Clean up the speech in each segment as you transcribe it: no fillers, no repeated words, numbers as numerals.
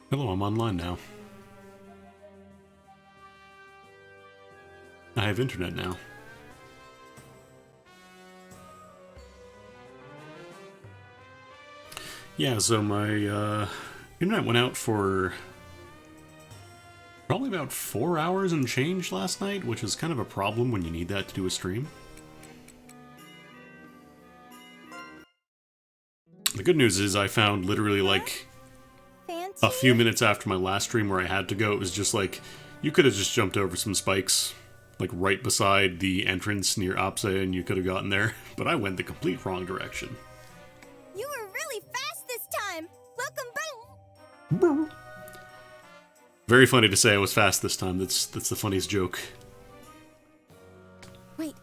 Hello, I'm online now. I have internet now. Yeah, so my internet went out for probably about 4 hours and change last night, which is kind of a problem when you need that to do a stream. The good news is I found literally like a few minutes after my last stream where I had to go, it was just like, you could have just jumped over some spikes, like right beside the entrance near Apse, and you could have gotten there, but I went the complete wrong direction. You were really fast this time! Welcome back! Very funny to say I was fast this time, that's the funniest joke. Wait,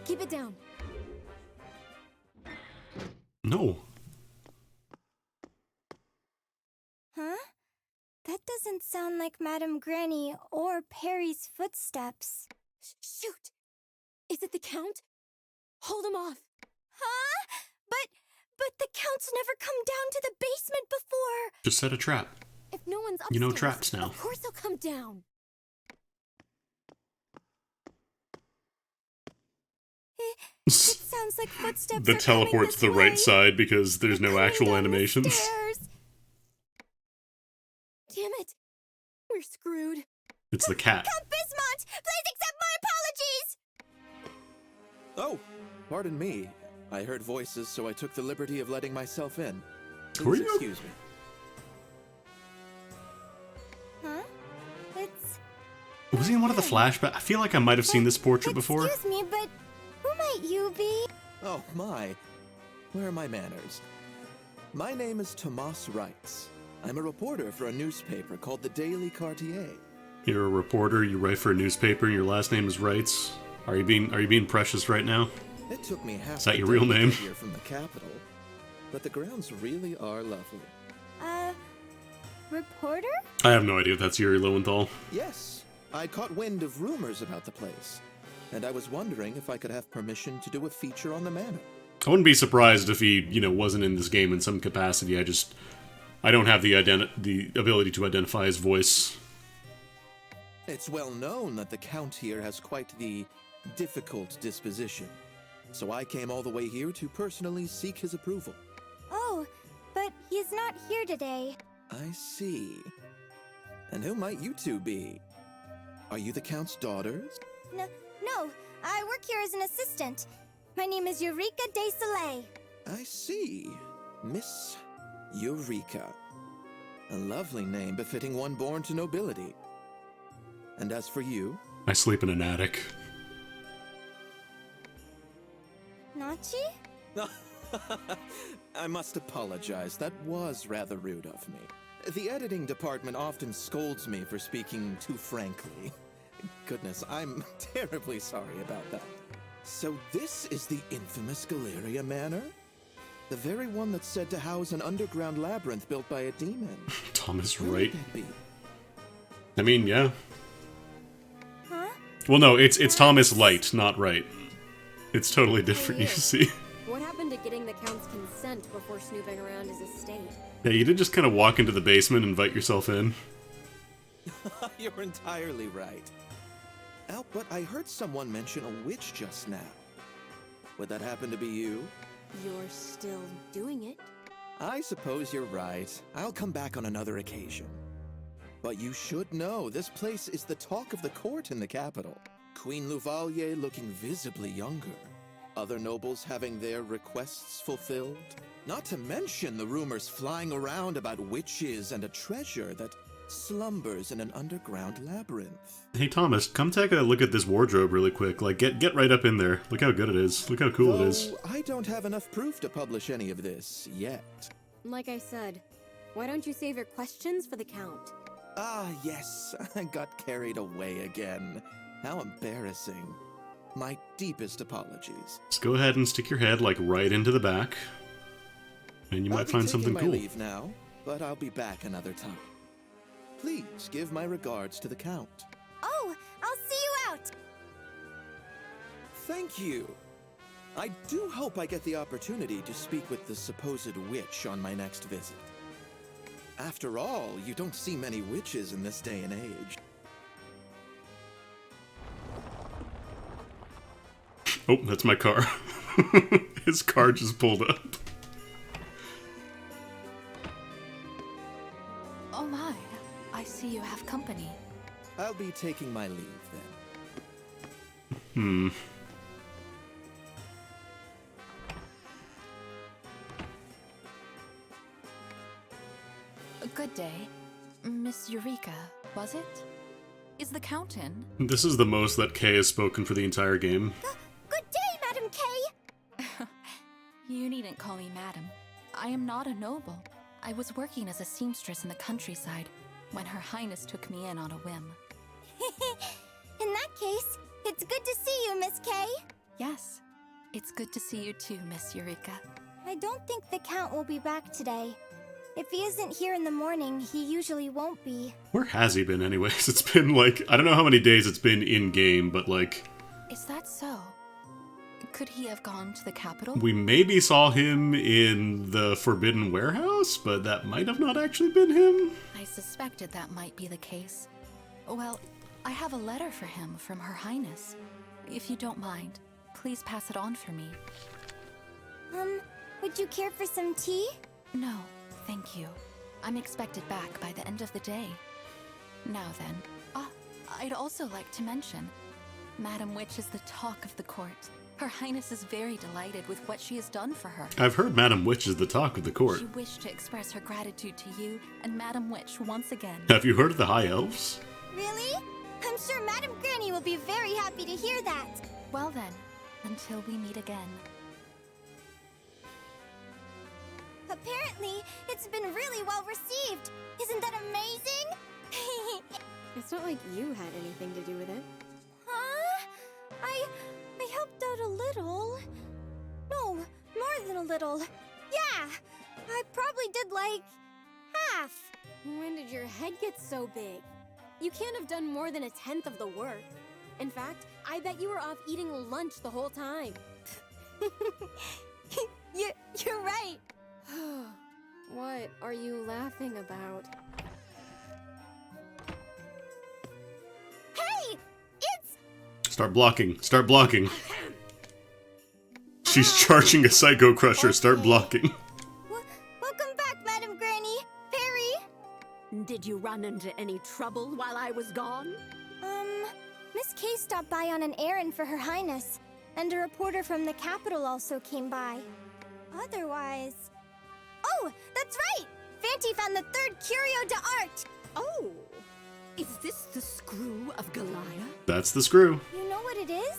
keep it down. No. Huh? That doesn't sound like Madame Granny or Perry's footsteps. Shoot! Is it the Count? Hold him off. Huh? But the Count's never come down to the basement before. Just set a trap. If no one's upstairs, you know traps now. Of course he'll come down. It sounds like footsteps The are teleport to the coming right this way. side because there's no Coming actual down the animations. stairs. Damn it. We're screwed. It's the cat. Count Bismont! Please accept my apologies! Oh, pardon me. I heard voices, so I took the liberty of letting myself in. Were Please you? excuse me. Huh? It's... Was he in one of the flashbacks? I feel like I might have seen this portrait before. Excuse me, but who might you be? Oh, my. Where are my manners? My name is Tomas Reitz. I'm a reporter for a newspaper called the Daily Cartier. You're a reporter, you write for a newspaper, and your last name is Reitz. Are you being precious right now? It took me half Is that a your day real to name? get here from the capital, but the grounds really are lovely. Reporter? I have no idea if that's Yuri Lowenthal. Yes, I caught wind of rumors about the place, and I was wondering if I could have permission to do a feature on the manor. I wouldn't be surprised if he, wasn't in this game in some capacity. I don't have the ability to identify his voice. It's well known that the Count here has quite the difficult disposition, so I came all the way here to personally seek his approval. Oh, but he's not here today. I see. And who might you two be? Are you the Count's daughters? No, I work here as an assistant. My name is Eureka de Soleil. I see. Miss Eureka. A lovely name befitting one born to nobility. And as for you? I sleep in an attic. Nachi? I must apologize. That was rather rude of me. The editing department often scolds me for speaking too frankly. Goodness, I'm terribly sorry about that. So this is the infamous Galleria Manor? The very one that's said to house an underground labyrinth built by a demon. Thomas Where Wright. would that be? I mean, yeah. Huh? Well, no, it's Thomas Light, not Wright. It's totally different, you see. What happened to getting the Count's consent before snooping around his estate? Yeah, you did just kind of walk into the basement and invite yourself in. You're entirely right. Oh, but I heard someone mention a witch just now. Would that happen to be you? You're still doing it. I suppose you're right. I'll come back on another occasion. But you should know, this place is the talk of the court in the capital. Queen Louvallier looking visibly younger. Other nobles having their requests fulfilled. Not to mention the rumors flying around about witches and a treasure that slumbers in an underground labyrinth. Hey Thomas, come take a look at this wardrobe really quick. Like, get right up in there. Look how good it is. Look how cool it is. Though I don't have enough proof to publish any of this yet. Like I said, why don't you save your questions for the Count? Ah, yes, I got carried away again. How embarrassing. My deepest apologies. Just go ahead and stick your head, like, right into the back. And you might find something I'll cool. be taking my leave now, but I'll be back another time. Please give my regards to the Count. Oh, I'll see you out. Thank you. I do hope I get the opportunity to speak with the supposed witch on my next visit. After all, you don't see many witches in this day and age. Oh, that's my car. His car just pulled up. Oh my, I see you have company. I'll be taking my leave then. Good day. Miss Eureka, was it? Is the Count in? This is the most that Kay has spoken for the entire game. Good day, Madam Kay! You needn't call me madam. I am not a noble. I was working as a seamstress in the countryside when Her Highness took me in on a whim. In that case, it's good to see you, Miss Kay. Yes, it's good to see you too, Miss Eureka. I don't think the Count will be back today. If he isn't here in the morning, he usually won't be. Where has he been anyways? It's been like, I don't know how many days it's been in-game, but like... Is that so? Could he have gone to the capital? We maybe saw him in the Forbidden Warehouse, but that might have not actually been him. I suspected that might be the case. Well, I have a letter for him from Her Highness. If you don't mind, please pass it on for me. Would you care for some tea? No, thank you. I'm expected back by the end of the day. Now then, I'd also like to mention, Madam Witch is the talk of the court. Her Highness is very delighted with what she has done for her. I've heard Madam Witch is the talk of the court. She wished to express her gratitude to you and Madam Witch once again. Have you heard of the High Elves? Really? I'm sure Madam Granny will be very happy to hear that. Well then, until we meet again. Apparently, it's been really well received. Isn't that amazing? It's not like you had anything to do with it. Huh? I helped out a little. No, more than a little. Yeah, I probably did like half. When did your head get so big? You can't have done more than 1/10 of the work. In fact, I bet you were off eating lunch the whole time. You're right. What are you laughing about? Hey, it's... Start blocking. Start blocking. She's charging a Psycho Crusher. Start Okay. blocking. Welcome back, Madam Granny. Perry? Did you run into any trouble while I was gone? Miss Kay stopped by on an errand for Her Highness, and a reporter from the capital also came by. Otherwise... Oh, that's right! Fanti found the 3rd Curio d'Art! Oh, is this the screw of Galleria? That's the screw. You know what it is?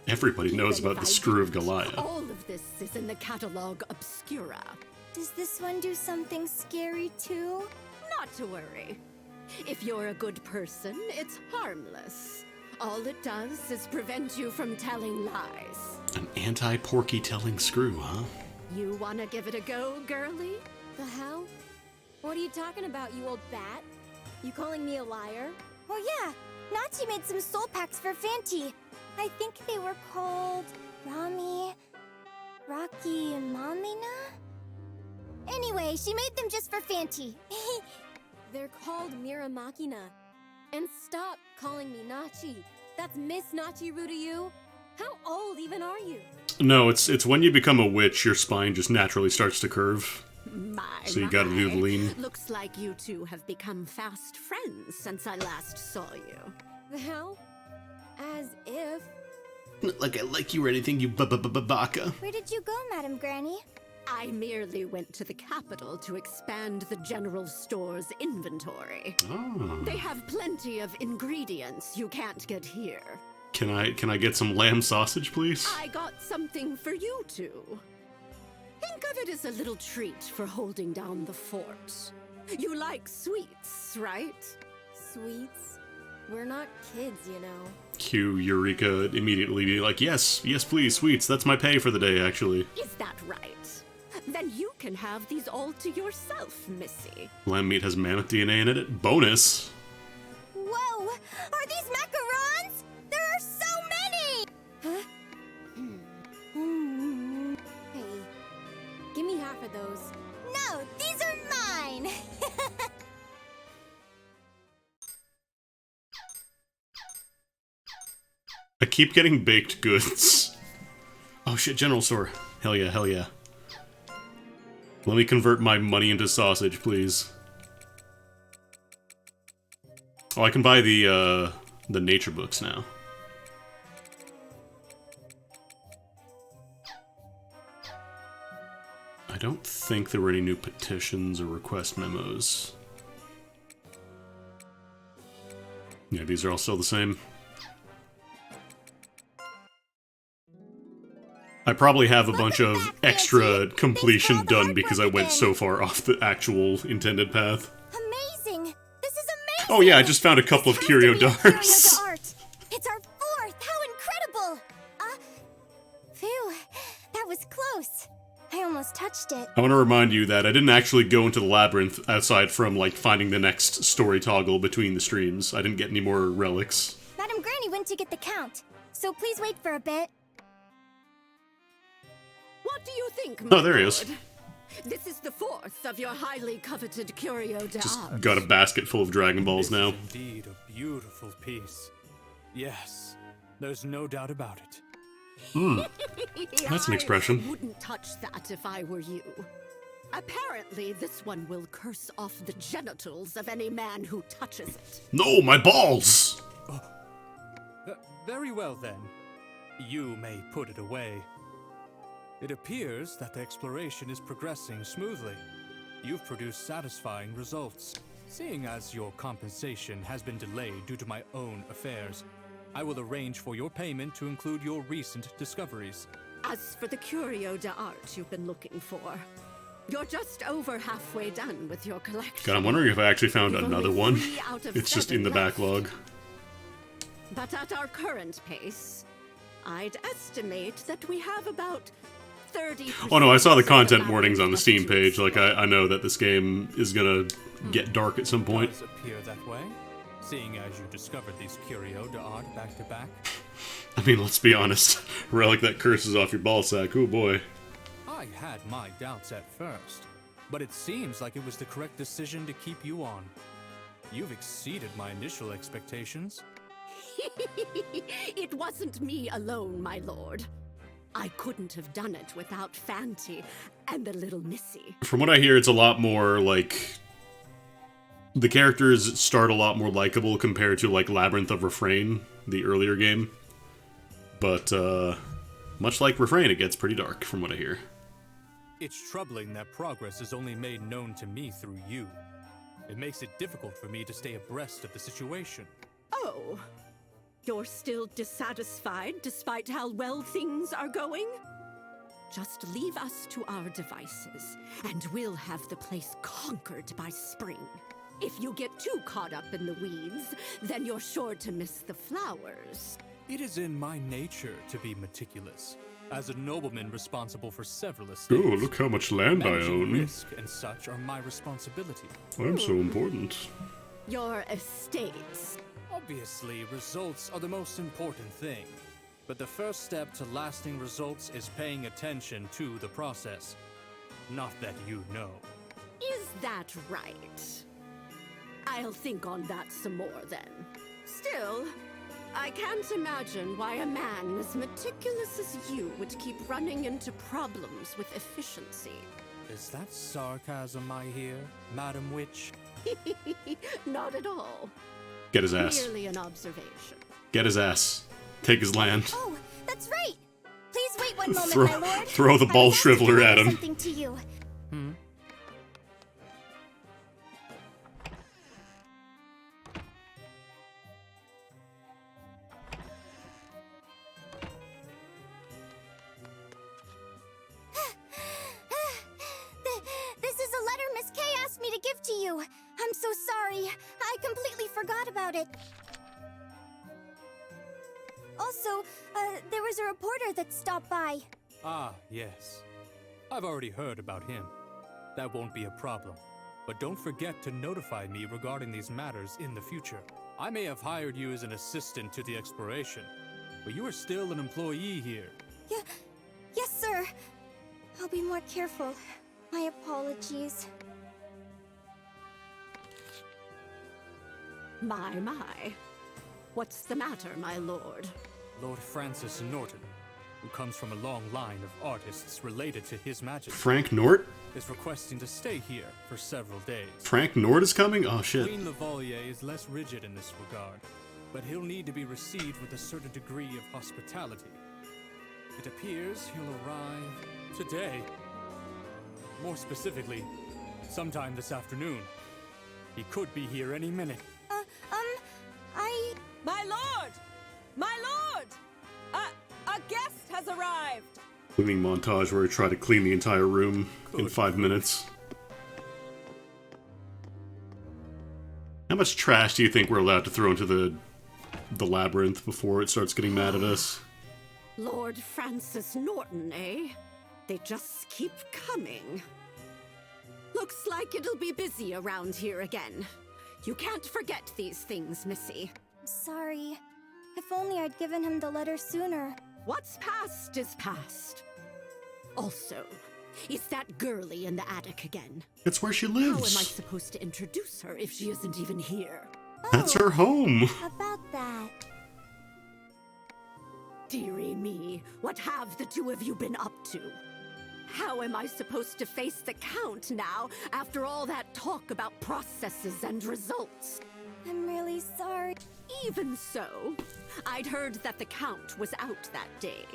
Everybody knows Even about if the I screw of didn't, Galleria. All of this is in the Catalogue Obscura. Does this one do something scary too? Not to worry. If you're a good person, it's harmless. All it does is prevent you from telling lies. An anti-porky telling screw, huh? You wanna give it a go, girlie? The hell? What are you talking about, you old bat? You calling me a liar? Oh yeah, Nachi made some soul packs for Fanti. I think they were called Rami, Rocky, and Mamina? Anyway, she made them just for Fanti. They're called Mira Machina. And stop calling me Nachi. That's Miss Nachiru to you? How old even are you? No, it's when you become a witch, your spine just naturally starts to curve. My, So you gotta do the lean. Looks like you two have become fast friends since I last saw you. The hell? As if. Not like I like you or anything, you baka. Where did you go, Madam Granny? I merely went to the capital to expand the general store's inventory. Oh. They have plenty of ingredients you can't get here. Can I get some lamb sausage, please? I got something for you two. Think of it as a little treat for holding down the fort. You like sweets, right? Sweets? We're not kids, you know. Cue Eureka immediately be like, yes, please, sweets. That's my pay for the day, actually. Is that right? Then you can have these all to yourself, Missy. Lamb meat has mammoth DNA in it. Bonus. Whoa! Are these macarons? There are so many! Huh? Hey, give me half of those. No, these are mine! I keep getting baked goods. Oh shit, general store. Hell yeah, hell yeah. Let me convert my money into sausage, please. Oh, I can buy the nature books now. I don't think there were any new petitions or request memos. Yeah, these are all still the same. I probably have a bunch of extra completion done because I went so far off the actual intended path. Amazing! This is amazing! Oh yeah, I just found a couple of curio Curio darts. d'art. It's our 4th! How incredible! Phew, that was close. I almost touched it. I want to remind you that I didn't actually go into the labyrinth aside from, like, finding the next story toggle between the streams. I didn't get any more relics. Madam Granny went to get the count, so please wait for a bit. What do you think, Oh, there he is. lord? This is the 4th of your highly coveted curio d'art. Just got a basket full of Dragon Balls now. This is indeed a beautiful piece. Yes, there's no doubt about it. That's an expression. I wouldn't touch that if I were you. Apparently, this one will curse off the genitals of any man who touches it. No, my balls! Very well then. You may put it away. It appears that the exploration is progressing smoothly. You've produced satisfying results. Seeing as your compensation has been delayed due to my own affairs, I will arrange for your payment to include your recent discoveries. As for the curio d'art you've been looking for, you're just over halfway done with your collection. God, I'm wondering if I actually found You've another only one. 3 out of It's just 7 in the left. backlog. But at our current pace, I'd estimate that we have about 30%. Oh no, I saw the content of warnings on the left Steam to page. Like, explore. I know that this game is gonna get dark at some point. Does appear that way, seeing as you discovered these curio d'art back to back. I mean, let's be honest. Relic that curses off your ballsack, oh boy. I had my doubts at first, but it seems like it was the correct decision to keep you on. You've exceeded my initial expectations. It wasn't me alone, my lord. I couldn't have done it without Fanti and the little Missy. From what I hear, it's a lot more, like... The characters start a lot more likable compared to, like, Labyrinth of Refrain, the earlier game. But, much like Refrain, it gets pretty dark, from what I hear. It's troubling that progress is only made known to me through you. It makes it difficult for me to stay abreast of the situation. Oh, you're still dissatisfied despite how well things are going? Just leave us to our devices, and we'll have the place conquered by spring. If you get too caught up in the weeds, then you're sure to miss the flowers. It is in my nature to be meticulous, as a nobleman responsible for several estates. Oh, look how much land I Managing own. risk and such are my responsibility. I'm so important. Your estates. Obviously, results are the most important thing. But the first step to lasting results is paying attention to the process. Not that you know. Is that right? I'll think on that some more then. Still, I can't imagine why a man as meticulous as you would keep running into problems with efficiency. Is that sarcasm I hear, Madam Witch? Not at all. Get his ass. Merely an observation. Get his ass. Take his land. Oh, that's right! Please wait one moment, Throw- my lord. throw the I ball was asked to shriveler at deliver him. Something to you. This is a letter Miss Kay asked me to give to you. I'm so sorry. I completely forgot about it. Also, there was a reporter that stopped by. Ah, yes. I've already heard about him. That won't be a problem. But don't forget to notify me regarding these matters in the future. I may have hired you as an assistant to the exploration, but you are still an employee here. Yes, sir. I'll be more careful. My apologies. My. What's the matter, my lord? Lord Francis Norton, who comes from a long line of artists related to His Majesty, Frank Nort? is requesting to stay here for several days. Frank Nort is coming? Oh shit. Queen Lavalier is less rigid in this regard, but he'll need to be received with a certain degree of hospitality. It appears he'll arrive today. More specifically, sometime this afternoon. He could be here any minute. My lord! My lord! A guest has arrived! Cleaning montage where I try to clean the entire room in 5 minutes. How much trash do you think we're allowed to throw into the labyrinth before it starts getting mad at us? Lord Francis Norton, eh? They just keep coming. Looks like it'll be busy around here again. You can't forget these things, Missy. Sorry. If only I'd given him the letter sooner. What's past is past. Also, is that girlie in the attic again? That's where she How am I lives. supposed to introduce her if she isn't even here? That's her home. About that. Dearie me, what have the two of you been up to? How am I supposed to face the Count now, after all that talk about processes and results? I'm really sorry. Even so, I'd heard that the Count was out that day.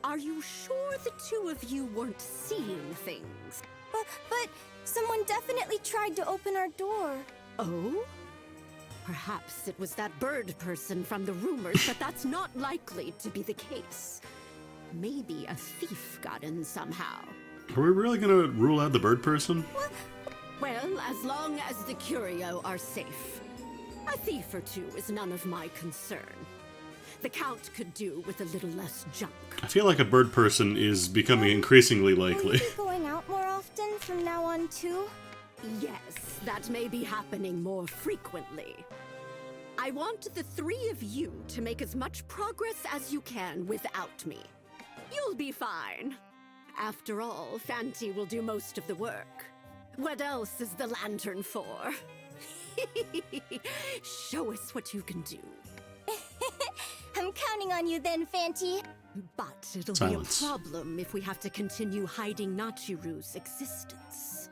Are you sure the two of you weren't seeing things? But someone definitely tried to open our door. Oh? Perhaps it was that bird person from the rumors, but that's not likely to be the case. Maybe a thief got in somehow. Are we really gonna rule out the bird person? Well, as long as the curio are safe. A thief or two is none of my concern. The Count could do with a little less junk. I feel like a bird person is becoming increasingly Will likely. you be going out more often from now on, too? Yes, that may be happening more frequently. I want the three of you to make as much progress as you can without me. You'll be fine. After all, Fanti will do most of the work. What else is the lantern for? Show us what you can do. I'm counting on you then, Fanti. But it'll Silence. be a problem if we have to continue hiding Nachiru's existence.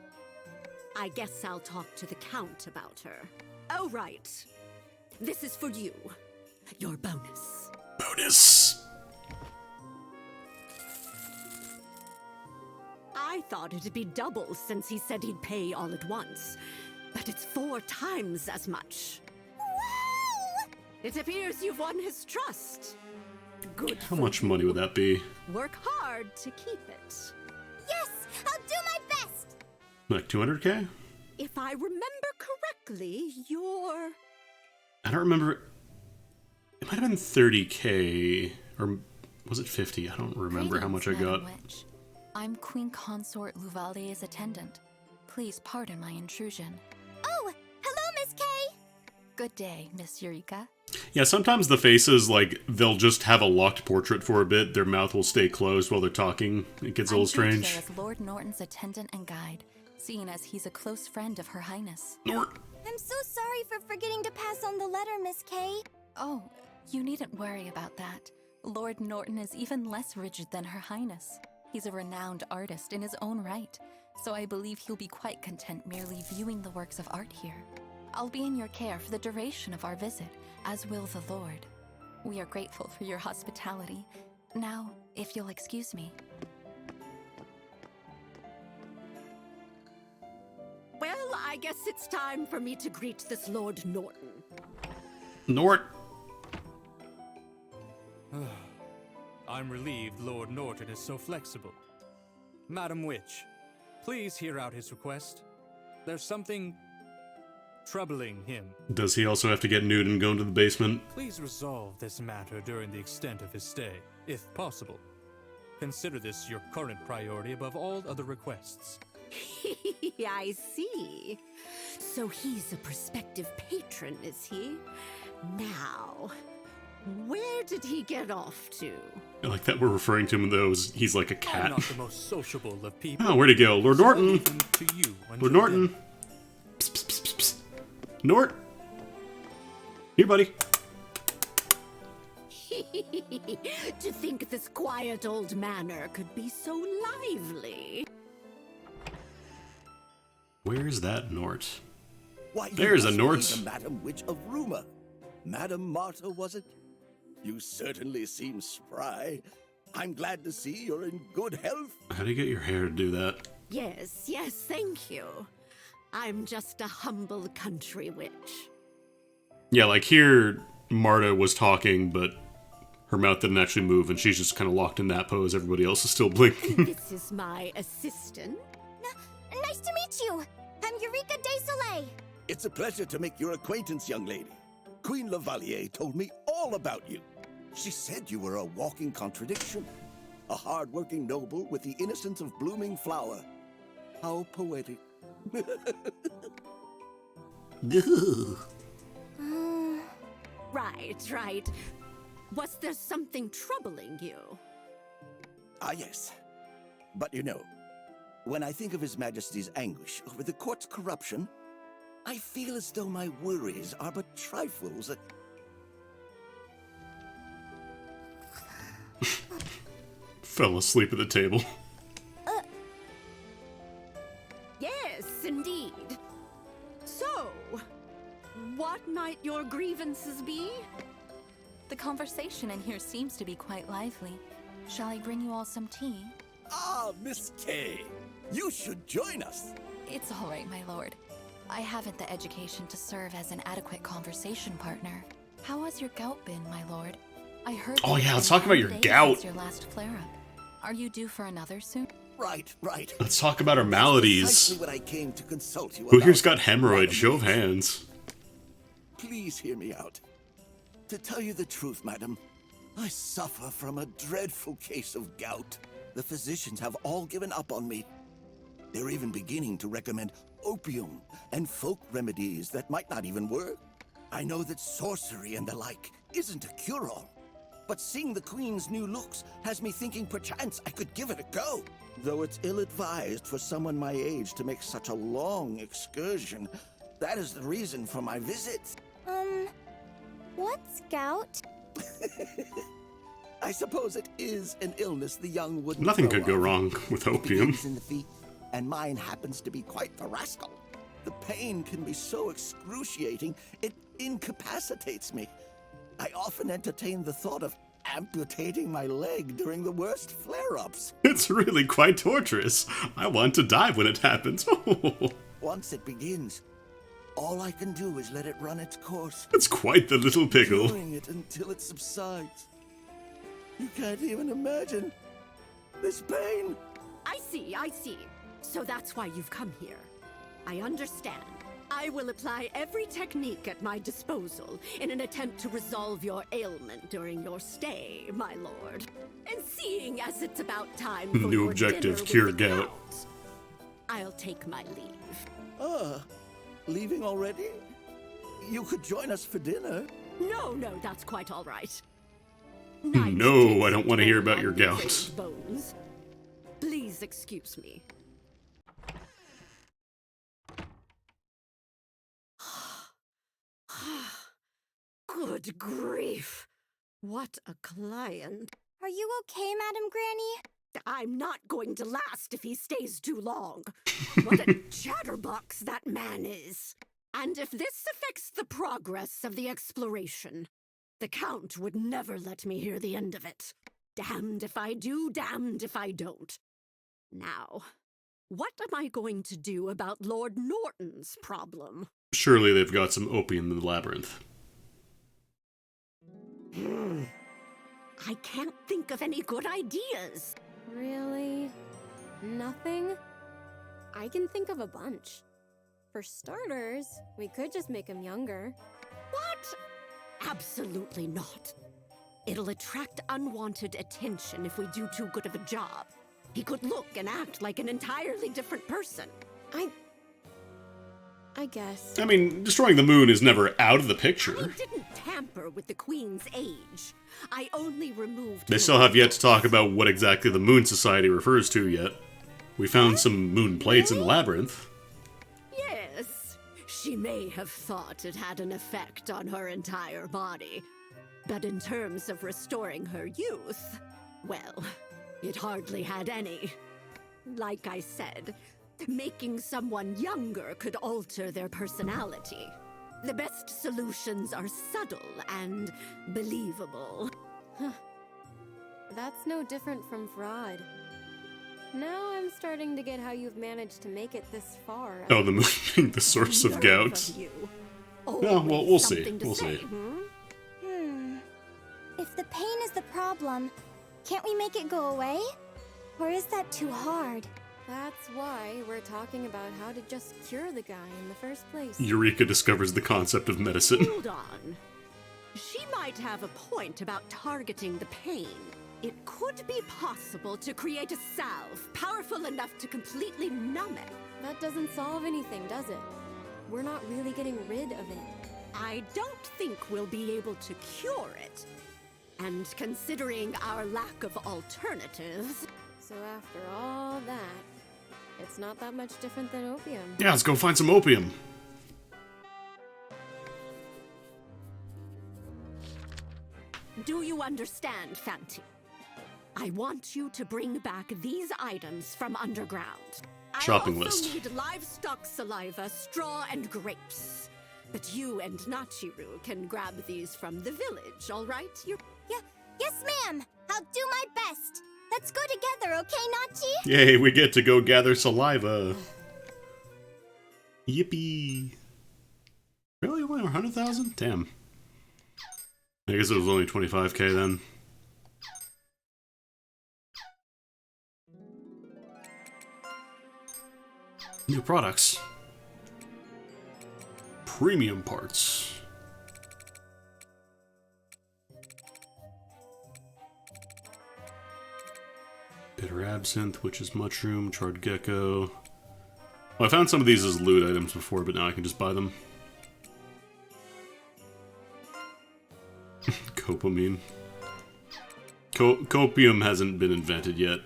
I guess I'll talk to the Count about her. Oh, right. This is for you. Your bonus. Bonus! I thought it'd be double since he said he'd pay all at once. But it's 4 times as much. Wow! It appears you've won his trust. Good. How for much you. money would that be? Work hard to keep it. Yes! I'll do my best! Like 200k? If I remember correctly, you're... I don't remember. It might have been 30k. Or was it 50? I don't remember how much I Greetings, got. Madam Witch. I'm Queen Consort Luvalier's attendant. Please pardon my intrusion. Oh! Hello, Miss K! Good day, Miss Eureka. Yeah, sometimes the faces, like, they'll just have a locked portrait for a bit. Their mouth will stay closed while they're talking. It gets a little I'm here strange. today as Lord Norton's attendant and guide, seeing as he's a close friend of Her Highness. Nort! I'm so sorry for forgetting to pass on the letter, Miss K. Oh, you needn't worry about that. Lord Norton is even less rigid than Her Highness. He's a renowned artist in his own right, so I believe he'll be quite content merely viewing the works of art here. I'll be in your care for the duration of our visit, as will the Lord. We are grateful for your hospitality. Now, if you'll excuse me. Well, I guess it's time for me to greet this Lord Norton. Nort! I'm relieved Lord Norton is so flexible. Madam Witch, please hear out his request. There's something troubling him. Does he also have to get nude and go into the basement? Please resolve this matter during the extent of his stay, if possible. Consider this your current priority above all other requests. I see. So he's a prospective patron, is he? Now, where did he get off to? I like that we're referring to him though as he's like a I'm cat. not the most sociable of people. Oh, where'd he go? Lord so I'll Norton! leave him to you until Lord Norton! then. Psst, psst, psst, psst, psst. Nort! Here, buddy. To think this quiet old manor could be so lively. Where is that Nort? Why, There's a you Nort. must be the Madam Witch of Rumor. Madam Marta, was it? You certainly seem spry. I'm glad to see you're in good health. How do you get your hair to do that? Yes, thank you. I'm just a humble country witch. Yeah, like here, Marta was talking, but her mouth didn't actually move, and she's just kind of locked in that pose. Everybody else is still blinking. This is my assistant. Nice to meet you. I'm Eureka de Soleil. It's a pleasure to make your acquaintance, young lady. Queen Lavalier told me all about you. She said you were a walking contradiction. A hard-working noble with the innocence of blooming flower. How poetic. Right. Was there something troubling you? Ah, yes. But you know, when I think of His Majesty's anguish over the court's corruption, I feel as though my worries are but trifles. Fell asleep at the table. Yes, indeed. So, what might your grievances be? The conversation in here seems to be quite lively. Shall I bring you all some tea? Ah, Miss K, you should join us. It's all right, my lord. I haven't the education to serve as an adequate conversation partner. How has your gout been, my lord? I heard. Oh, that yeah, it's let's been talk about 10 your days gout. since your last flare-up. Are you due for another soon? Right. Let's talk about our maladies. Precisely what I came to consult you Who about. here's got hemorrhoids? Show of hands. Please hear me out. To tell you the truth, madam, I suffer from a dreadful case of gout. The physicians have all given up on me. They're even beginning to recommend opium and folk remedies that might not even work. I know that sorcery and the like isn't a cure-all, but seeing the Queen's new looks has me thinking perchance I could give it a go. Though it's ill-advised for someone my age to make such a long excursion, that is the reason for my visit. What's gout? I suppose it is an illness the young wouldn't Nothing grow could go of. wrong with It opium. begins in the feet, and mine happens to be quite the rascal. The pain can be so excruciating, it incapacitates me. I often entertain the thought of amputating my leg during the worst flare-ups. It's really quite torturous. I want to die when it happens. Once it begins, all I can do is let it run its course, It's quite the little pickle. enduring it until it subsides. You can't even imagine this pain. I see. So that's why you've come here. I understand. I will apply every technique at my disposal in an attempt to resolve your ailment during your stay, my lord. And seeing as it's about time for New your objective, dinner cure with the gout. Count, I'll take my leave. Leaving already? You could join us for dinner. No, that's quite all right. No, I don't want to hear about your gout. Bones. Please excuse me. Good grief. What a client. Are you okay, Madam Granny? I'm not going to last if he stays too long. What a chatterbox that man is. And if this affects the progress of the exploration, the Count would never let me hear the end of it. Damned if I do, damned if I don't. Now, what am I going to do about Lord Norton's problem? Surely they've got some opium in the labyrinth. I can't think of any good ideas. Really? Nothing? I can think of a bunch. For starters, we could just make him younger. What? Absolutely not. It'll attract unwanted attention if we do too good of a job. He could look and act like an entirely different person. I guess. I mean, destroying the moon is never out of the I picture. didn't tamper with the Queen's age. I only removed... They still have yet to talk about what exactly the Moon Society refers to yet. We found some moon plates in the labyrinth. Yes, she may have thought it had an effect on her entire body. But in terms of restoring her youth, well, it hardly had any. Like I said, making someone younger could alter their personality. The best solutions are subtle and believable. That's no different from fraud. Now I'm starting to get how you've managed to make it this far. Oh, the movie, the source of gout. No, well, we'll see. We'll see. If the pain is the problem, can't we make it go away? Or is that too hard? That's why we're talking about how to just cure the guy in the first place. Eureka discovers the concept of medicine. Hold on. She might have a point about targeting the pain. It could be possible to create a salve powerful enough to completely numb it. That doesn't solve anything, does it? We're not really getting rid of it. I don't think we'll be able to cure it. And considering our lack of alternatives... So after all that, it's not that much different than opium. Yeah, let's go find some opium. Do you understand, Fanti? I want you to bring back these items from underground. Shopping I also list. need livestock saliva, straw, and grapes. But you and Nachiru can grab these from the village, all right? Yes, ma'am! I'll do my best! Let's go together, okay, Nachi? Yay, we get to go gather saliva. Yippee. Really? Only 100,000? Damn. I guess it was only 25k then. New products. Premium parts. Bitter absinthe, witch's mushroom, charred gecko. Well, I found some of these as loot items before, but now I can just buy them. Copamine. Copium hasn't been invented yet.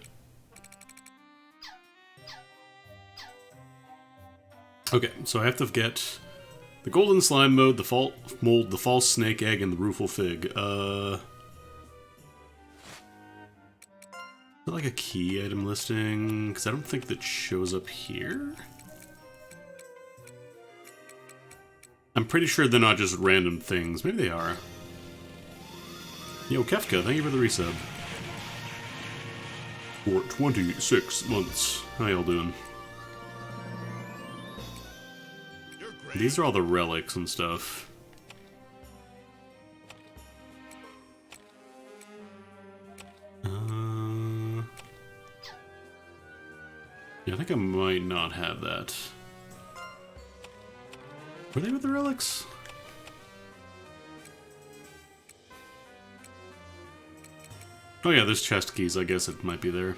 Okay, so I have to get the golden slime mold, the false snake egg, and the rueful fig. Is that like a key item listing? Because I don't think that shows up here. I'm pretty sure they're not just random things. Maybe they are. Yo, Kefka, thank you for the resub. For 26 months. How y'all doing? These are all the relics and stuff. Yeah, I think I might not have that. Were they with the relics? Oh yeah, there's chest keys. I guess it might be there.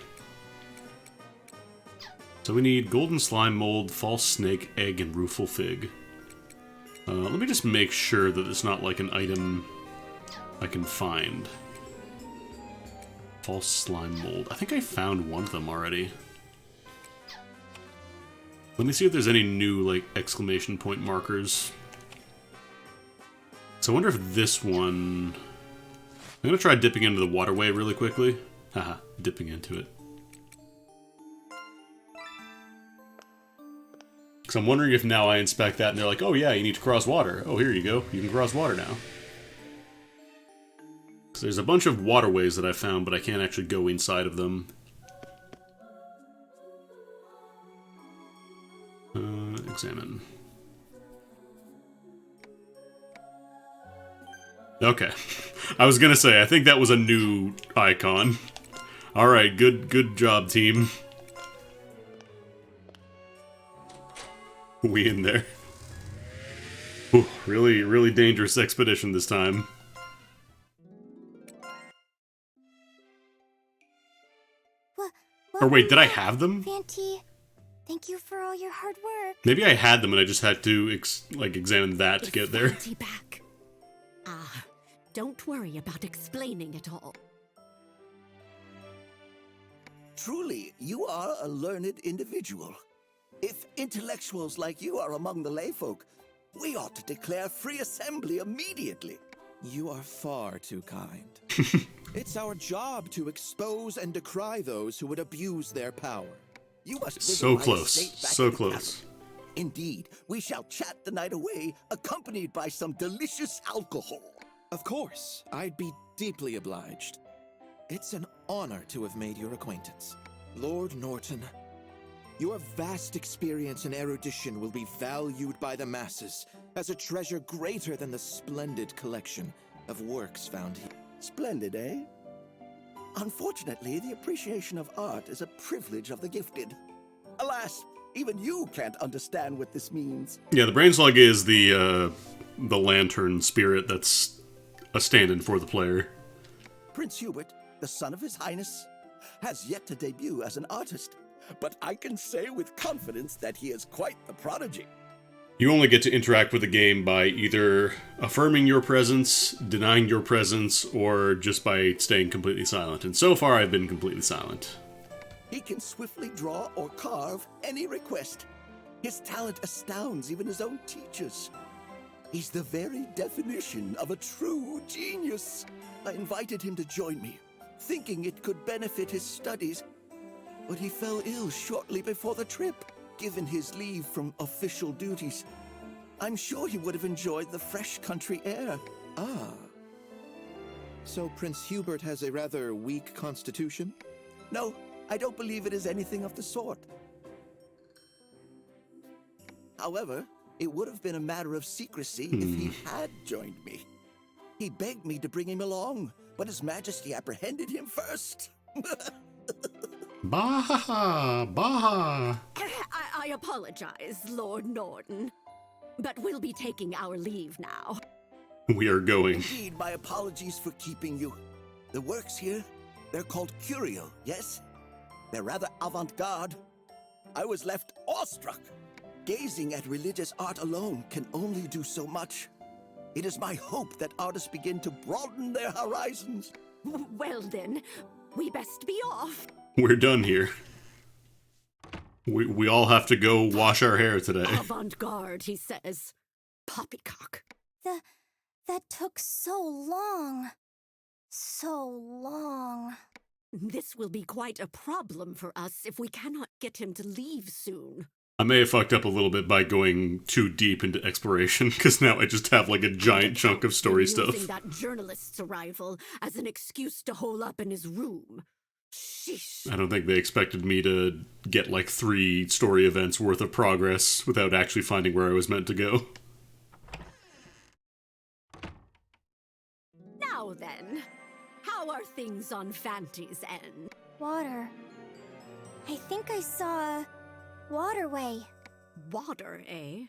So we need golden slime mold, false snake, egg, and rueful fig. Let me just make sure that it's not like an item I can find. False slime mold. I think I found one of them already. Let me see if there's any new, like, exclamation point markers. So I wonder if this one... I'm gonna try dipping into the waterway really quickly. Haha, dipping into it. Because I'm wondering if now I inspect that and they're like, oh yeah, you need to cross water. Oh, here you go. You can cross water now. Because there's a bunch of waterways that I found, but I can't actually go inside of them. Examine. Okay. I was gonna say, I think that was a new icon. Alright, good job, team. We in there. Ooh, really dangerous expedition this time. Or wait, did I have them? Fanti, thank you for all your hard work. Maybe I had them and I just had to examine that to get there. Fanti back. Don't worry about explaining it all. Truly, you are a learned individual. If intellectuals like you are among the layfolk, we ought to declare free assembly immediately. You are far too kind. It's our job to expose and decry those who would abuse their power. You must visit So my close. estate back So in the close. capital. Indeed, we shall chat the night away, accompanied by some delicious alcohol. Of course, I'd be deeply obliged. It's an honor to have made your acquaintance. Lord Norton, your vast experience and erudition will be valued by the masses as a treasure greater than the splendid collection of works found here. Splendid, eh? Unfortunately, the appreciation of art is a privilege of the gifted. Alas, even you can't understand what this means. Yeah, the brain slug is the lantern spirit that's a stand-in for the player. Prince Hubert, the son of His Highness, has yet to debut as an artist, but I can say with confidence that he is quite the prodigy. You only get to interact with the game by either affirming your presence, denying your presence, or just by staying completely silent. And so far, I've been completely silent. He can swiftly draw or carve any request. His talent astounds even his own teachers. He's the very definition of a true genius. I invited him to join me, thinking it could benefit his studies, but he fell ill shortly before the trip. Given his leave from official duties, I'm sure he would have enjoyed the fresh country air. Ah. So Prince Hubert has a rather weak constitution? No, I don't believe it is anything of the sort. However, it would have been a matter of secrecy if he had joined me. He begged me to bring him along, but His Majesty apprehended him first. Baha! Baha! I apologize, Lord Norton, but we'll be taking our leave now. We are going. Indeed, my apologies for keeping you. The works here, they're called curio, yes? They're rather avant-garde. I was left awestruck. Gazing at religious art alone can only do so much. It is my hope that artists begin to broaden their horizons. Well then, we best be off. We're done here. We all have to go wash our hair today. Avant-garde, he says. Poppycock. That took so long. So long. This will be quite a problem for us if we cannot get him to leave soon. I may have fucked up a little bit by going too deep into exploration, because now I just have like a giant chunk of story Using stuff. that journalist's arrival as an excuse to hole up in his room. Sheesh. I don't think they expected me to get like 3 story events worth of progress without actually finding where I was meant to go. Now then, how are things on Fanty's end? Water. I think I saw a waterway. Water, eh?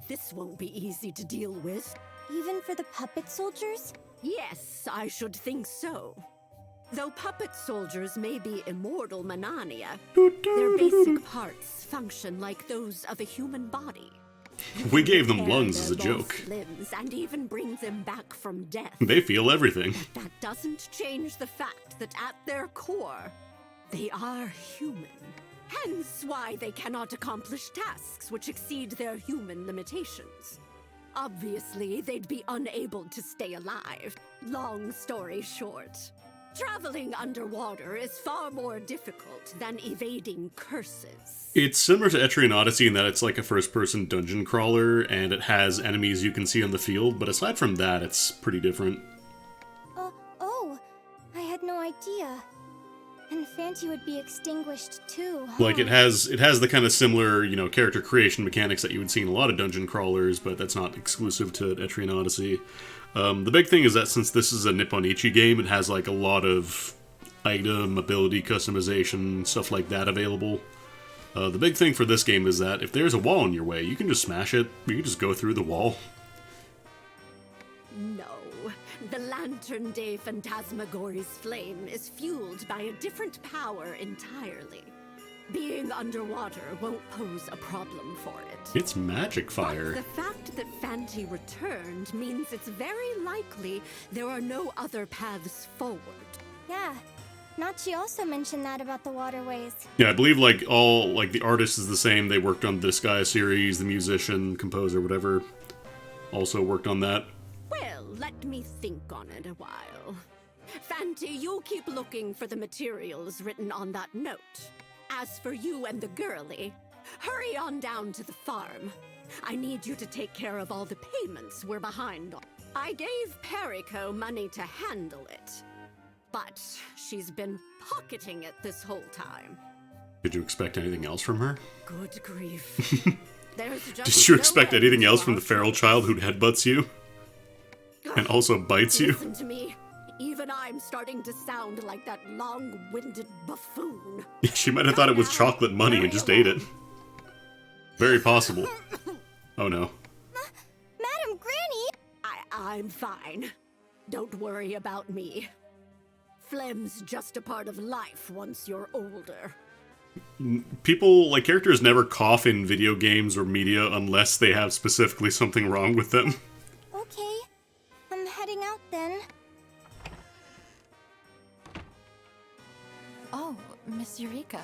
This won't be easy to deal with. Even for the puppet soldiers? Yes, I should think so. Though puppet soldiers may be immortal Manania, their basic parts function like those of a human body. We gave them Repair lungs as a their joke. lost limbs and even bring them back from death. They feel everything. That doesn't change the fact that at their core, they are human. Hence why they cannot accomplish tasks which exceed their human limitations. Obviously, they'd be unable to stay alive. Long story short, traveling underwater is far more difficult than evading curses. It's similar to Etrian Odyssey in that it's like a first-person dungeon crawler, and it has enemies you can see on the field, but aside from that, it's pretty different. Oh, I had no idea. And Fanty would be extinguished too, huh? Like, it has the kind of similar, character creation mechanics that you would see in a lot of dungeon crawlers, but that's not exclusive to Etrian Odyssey. The big thing is that since this is a Nipponichi game, it has, like, a lot of item, ability customization, stuff like that available. The big thing for this game is that if there's a wall in your way, you can just smash it. You can just go through the wall. No, the Lantern de Phantasmagory's flame is fueled by a different power entirely. Being underwater won't pose a problem for it. It's magic fire. But the fact that Fanty returned means it's very likely there are no other paths forward. Yeah. Nachi also mentioned that about the waterways. Yeah, I believe the artist is the same. They worked on this Gaia series, the musician, composer, whatever, also worked on that. Well, let me think on it a while. Fanti, you keep looking for the materials written on that note. As for you and the girlie, hurry on down to the farm. I need you to take care of all the payments we're behind on. I gave Perico money to handle it, but she's been pocketing it this whole time. Did you expect anything else from her? Good grief. There's just Did you no expect end anything to else from our the feral troubles. child who headbutts you? And also bites you? Listen to me. Even I'm starting to sound like that long-winded buffoon. She might have thought it was chocolate money and just ate it. Very possible. Oh no. Madam Granny! I'm fine. Don't worry about me. Phlegm's just a part of life once you're older. People, like, characters never cough in video games or media unless they have specifically something wrong with them. Okay, I'm heading out then. Oh, Miss Eureka.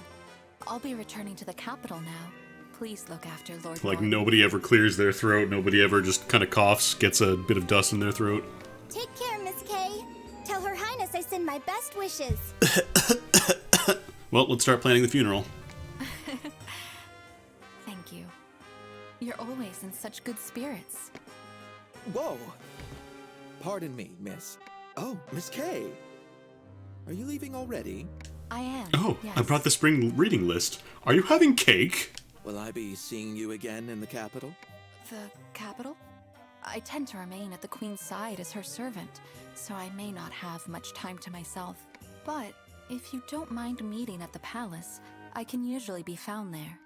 I'll be returning to the capital now. Please look after Lord Like, Gordon. nobody ever clears their throat, nobody ever just kind of coughs, gets a bit of dust in their throat. Take care, Miss Kay. Tell Her Highness I send my best wishes. Well, let's start planning the funeral. Thank you. You're always in such good spirits. Whoa! Pardon me, miss. Oh, Miss Kay. Are you leaving already? I am. Oh, yes. I brought the spring reading list. Are you having cake? Will I be seeing you again in the capital? The capital? I tend to remain at the Queen's side as her servant, so I may not have much time to myself. But if you don't mind meeting at the palace, I can usually be found there.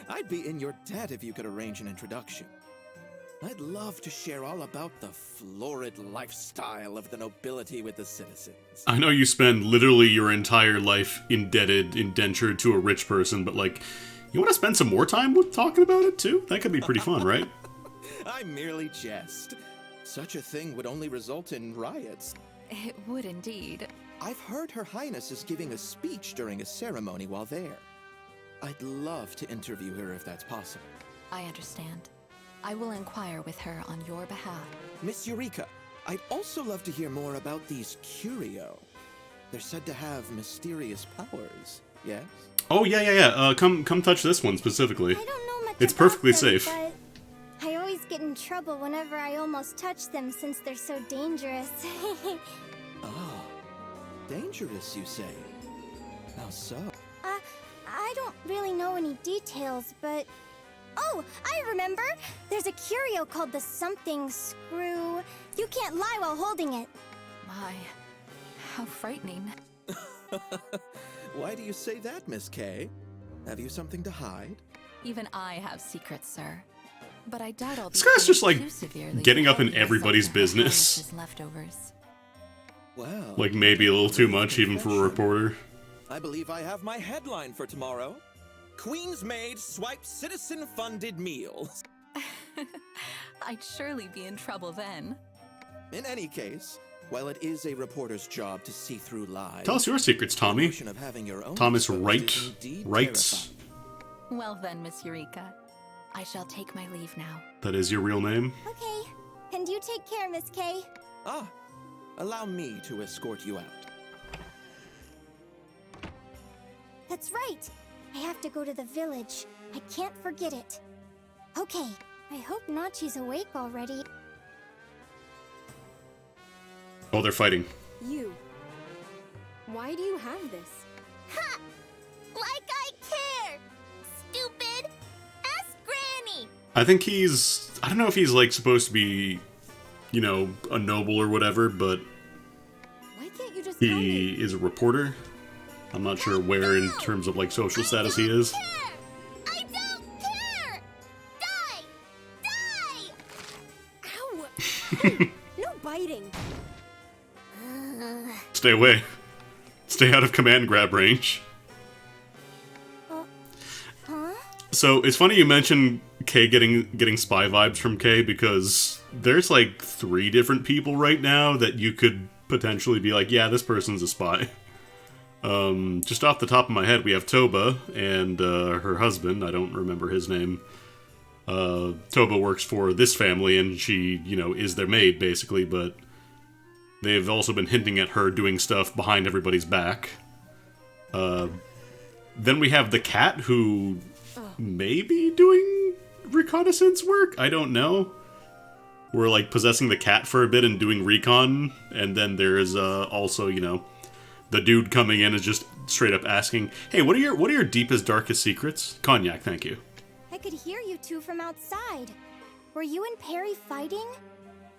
I'd be in your debt if you could arrange an introduction. I'd love to share all about the florid lifestyle of the nobility with the citizens. I know you spend literally your entire life indentured to a rich person, but, like, you want to spend some more time with talking about it, too? That could be pretty fun, right? I merely jest. Such a thing would only result in riots. It would indeed. I've heard Her Highness is giving a speech during a ceremony while there. I'd love to interview her if that's possible. I understand. I will inquire with her on your behalf. Miss Eureka, I'd also love to hear more about these curio. They're said to have mysterious powers, yes? Oh, yeah. Come touch this one specifically. I don't know much It's about perfectly them, safe. But I always get in trouble whenever I almost touch them since they're so dangerous. Oh, dangerous, you say? How so? I don't really know any details, but... Oh, I remember! There's a curio called the something screw. You can't lie while holding it. My, how frightening. Why do you say that, Miss Kay? Have you something to hide? Even I have secrets, sir. But I doubt I'll be This guy's just, like, too severely getting up in harmed by everybody's some of Her business. Highness's leftovers. Well... Like, maybe a little too much, even for a reporter. I believe I have my headline for tomorrow. Queen's Maid swipes citizen-funded meals. I'd surely be in trouble then. In any case, while it is a reporter's job to see through lies... Tell us your secrets, Tommy. the notion of having your own Thomas exposed Wright. is indeed Wrights. terrifying. Well then, Miss Eureka. I shall take my leave now. That is your real name? Okay, and you take care, Miss Kay. Ah, allow me to escort you out. That's right. I have to go to the village. I can't forget it. Okay, I hope Nachi's awake already. Oh, they're fighting. You. Why do you have this? Ha! Like I care! Stupid! Ask Granny! I think he's... I don't know if he's, like, supposed to be, you know, a noble or whatever, but Why can't you just tell he me? is a reporter. I'm not sure where in terms of, like, social status he is. I don't care! Die! Die! Ow! Hey, no biting. Stay away. Stay out of command grab range. Huh? So, it's funny you mentioned Kay getting spy vibes from Kay, because there's, like, 3 different people right now that you could potentially be like, yeah, this person's a spy. Just off the top of my head, we have Toba and her husband. I don't remember his name. Toba works for this family, and she, you know, is their maid, basically, but they've also been hinting at her doing stuff behind everybody's back. Then we have the cat, who may be doing reconnaissance work? I don't know. We're, like, possessing the cat for a bit and doing recon, and then there's, also, you know, the dude coming in is just straight up asking, hey, what are your deepest, darkest secrets? Cognac, thank you. I could hear you two from outside. Were you and Perry fighting?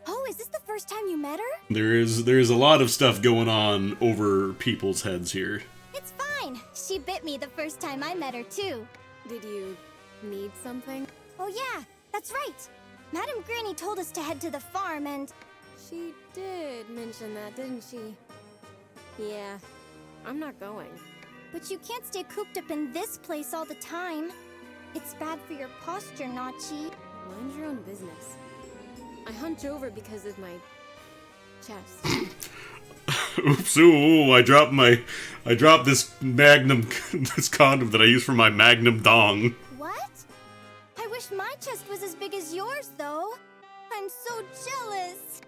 Oh, is this the first time you met her? There's a lot of stuff going on over people's heads here. It's fine. She bit me the first time I met her, too. Did you need something? Oh yeah, that's right. Madam Granny told us to head to the farm and... She did mention that, didn't she? Yeah, I'm not going. But you can't stay cooped up in this place all the time. It's bad for your posture, Nachi. Mind your own business. I hunch over because of my chest. Oops! Ooh! I dropped this Magnum, this condom that I use for my Magnum dong. What? I wish my chest was as big as yours, though. I'm so jealous.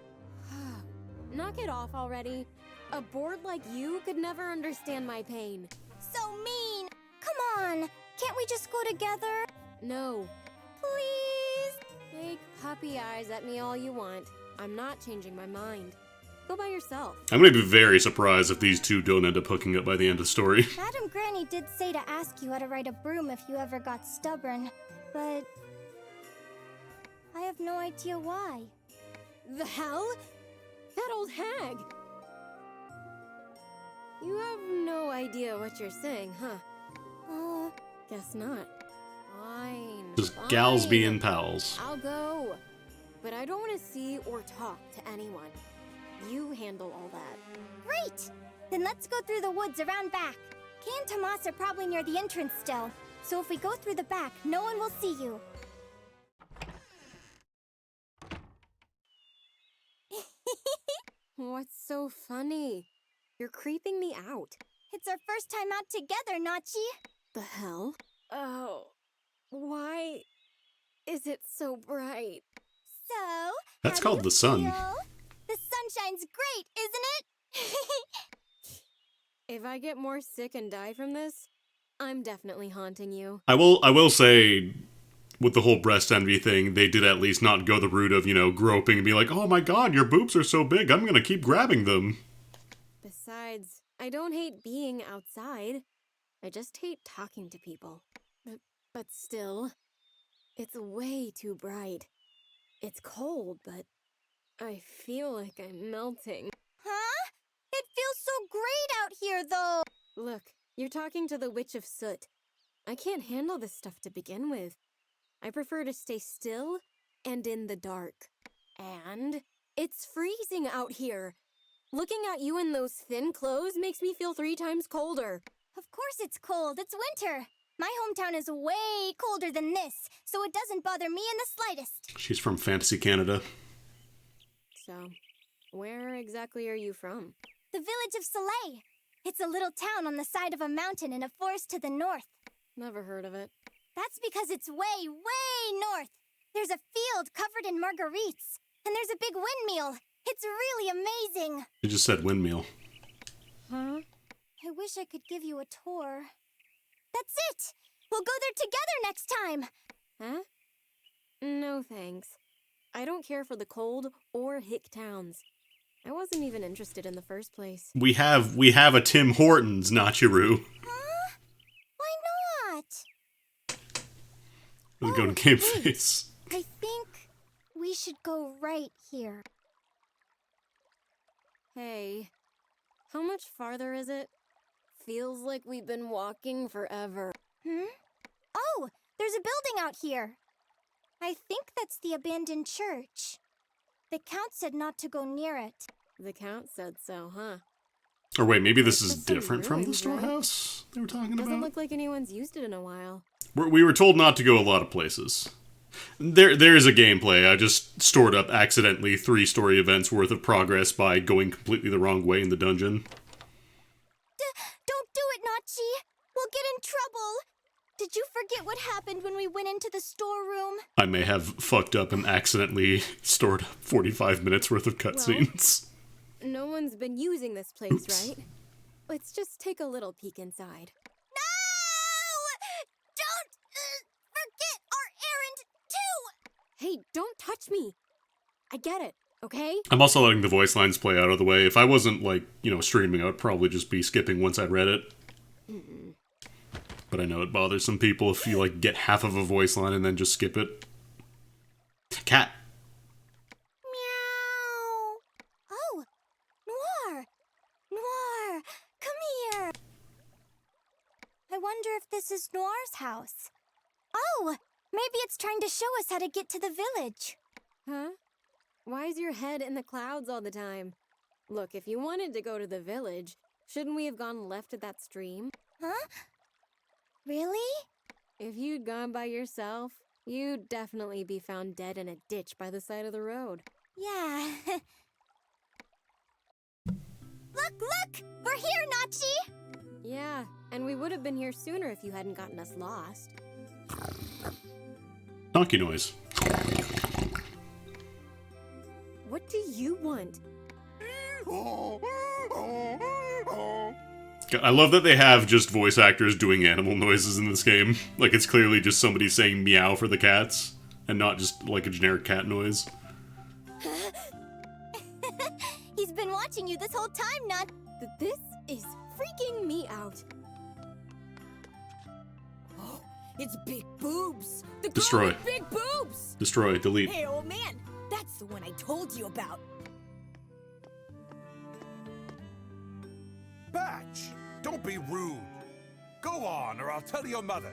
Knock it off already. A board like you could never understand my pain. So mean. Come on. Can't we just go together? No. Please? Make puppy eyes at me all you want. I'm not changing my mind. Go by yourself. I'm gonna be very surprised if these two don't end up hooking up by the end of the story. Madam Granny did say to ask you how to ride a broom if you ever got stubborn, but... I have no idea why. The hell? That old hag! You have no idea what you're saying, huh? Guess not. Fine. Just fine. gals being pals. I'll go. But I don't want to see or talk to anyone. You handle all that. Great! Then let's go through the woods around back. Kay and Tomas are probably near the entrance still, so if we go through the back, no one will see you. What's so funny? You're creeping me out. It's our first time out together, Nachi. The hell? Oh, why is it so bright? So, That's how called do the you sun. feel? The sunshine's great, isn't it? If I get more sick and die from this, I'm definitely haunting you. I will say, with the whole breast envy thing, they did at least not go the route of, you know, groping and be like, oh my god, your boobs are so big, I'm gonna keep grabbing them. Besides, I don't hate being outside. I just hate talking to people. But still, it's way too bright. It's cold, but I feel like I'm melting. Huh? It feels so great out here, though. Look, you're talking to the Witch of Soot. I can't handle this stuff to begin with. I prefer to stay still and in the dark. And it's freezing out here. Looking at you in those thin clothes makes me feel 3 times colder. Of course it's cold. It's winter. My hometown is way colder than this, so it doesn't bother me in the slightest. She's from Fantasy Canada. So, where exactly are you from? The village of Soleil. It's a little town on the side of a mountain in a forest to the north. Never heard of it. That's because it's way, way north. There's a field covered in marguerites, and there's a big windmill. It's really amazing. You just said windmill. Huh? I wish I could give you a tour. That's it! We'll go there together next time! Huh? No thanks. I don't care for the cold or hick towns. I wasn't even interested in the first place. We have a Tim Hortons, Nachiru. Huh? Why not? Let's go to game wait. face. I think we should go right here. Hey, how much farther is it? Feels like we've been walking forever. Oh, there's a building out here. I think that's the abandoned church. The Count said not to go near it. The Count said so, huh? Or wait, maybe this It's is just some different from the ruins, right? storehouse they were talking Doesn't about? look like anyone's used it in a while. We were told not to go a lot of places. There is a gameplay. I just stored up accidentally 3 story events worth of progress by going completely the wrong way in the dungeon. Don't do it, Nachi! We'll get in trouble! Did you forget what happened when we went into the storeroom? I may have fucked up and accidentally stored 45 minutes worth of cutscenes. No one's been using this place, right? Let's just take a little peek inside. No! Don't forget our errand, too! Hey, don't touch me! I get it, okay? I'm also letting the voice lines play out of the way. If I wasn't, like, you know, streaming, I would probably just be skipping once I read it. But I know it bothers some people if you, like, get half of a voice line and then just skip it. Cat. Meow! Oh, Noir! Noir, come here! I wonder if this is Noir's house. Oh, maybe it's trying to show us how to get to the village. Huh? Why is your head in the clouds all the time? Look, if you wanted to go to the village, shouldn't we have gone left at that stream? Huh? Really? If you'd gone by yourself, you'd definitely be found dead in a ditch by the side of the road. Yeah. Look! We're here, Nachi! Yeah, and we would have been here sooner if you hadn't gotten us lost. Donkey noise. What do you want? I love that they have just voice actors doing animal noises in this game. Like, it's clearly just somebody saying meow for the cats, and not just, like, a generic cat noise. He's been watching you this whole time, Nat. This is freaking me out. Oh, it's Big Boobs! The girl Destroy. with big boobs! Destroy. Delete. Hey, old man, that's the one I told you about. Batch! Don't be rude. Go on, or I'll tell your mother.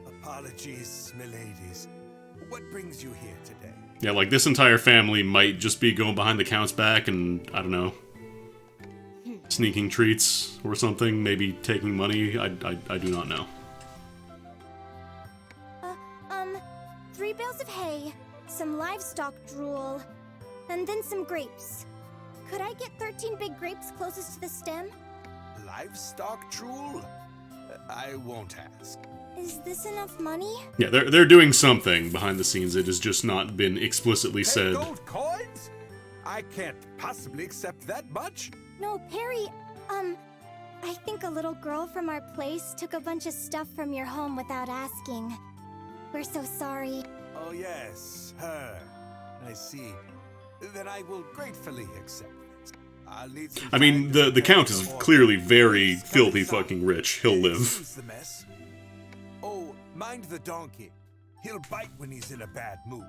Apologies, miladies. What brings you here today? Yeah, like, this entire family might just be going behind the count's back and, I don't know, sneaking treats or something, maybe taking money. I do not know. 3 bales of hay, some livestock drool, and then some grapes. Could I get 13 big grapes closest to the stem? Livestock drool? I won't ask. Is this enough money? Yeah, they're doing something behind the scenes. It has just not been explicitly 10 said. gold coins? I can't possibly accept that much. No, Perry, I think a little girl from our place took a bunch of stuff from your home without asking. We're so sorry. Oh yes, her. I see. Then I will gratefully accept it. I'll need some I mean, the count is clearly very filthy fucking rich. He'll live. Excuse the mess. Oh, mind the donkey. He'll bite when he's in a bad mood.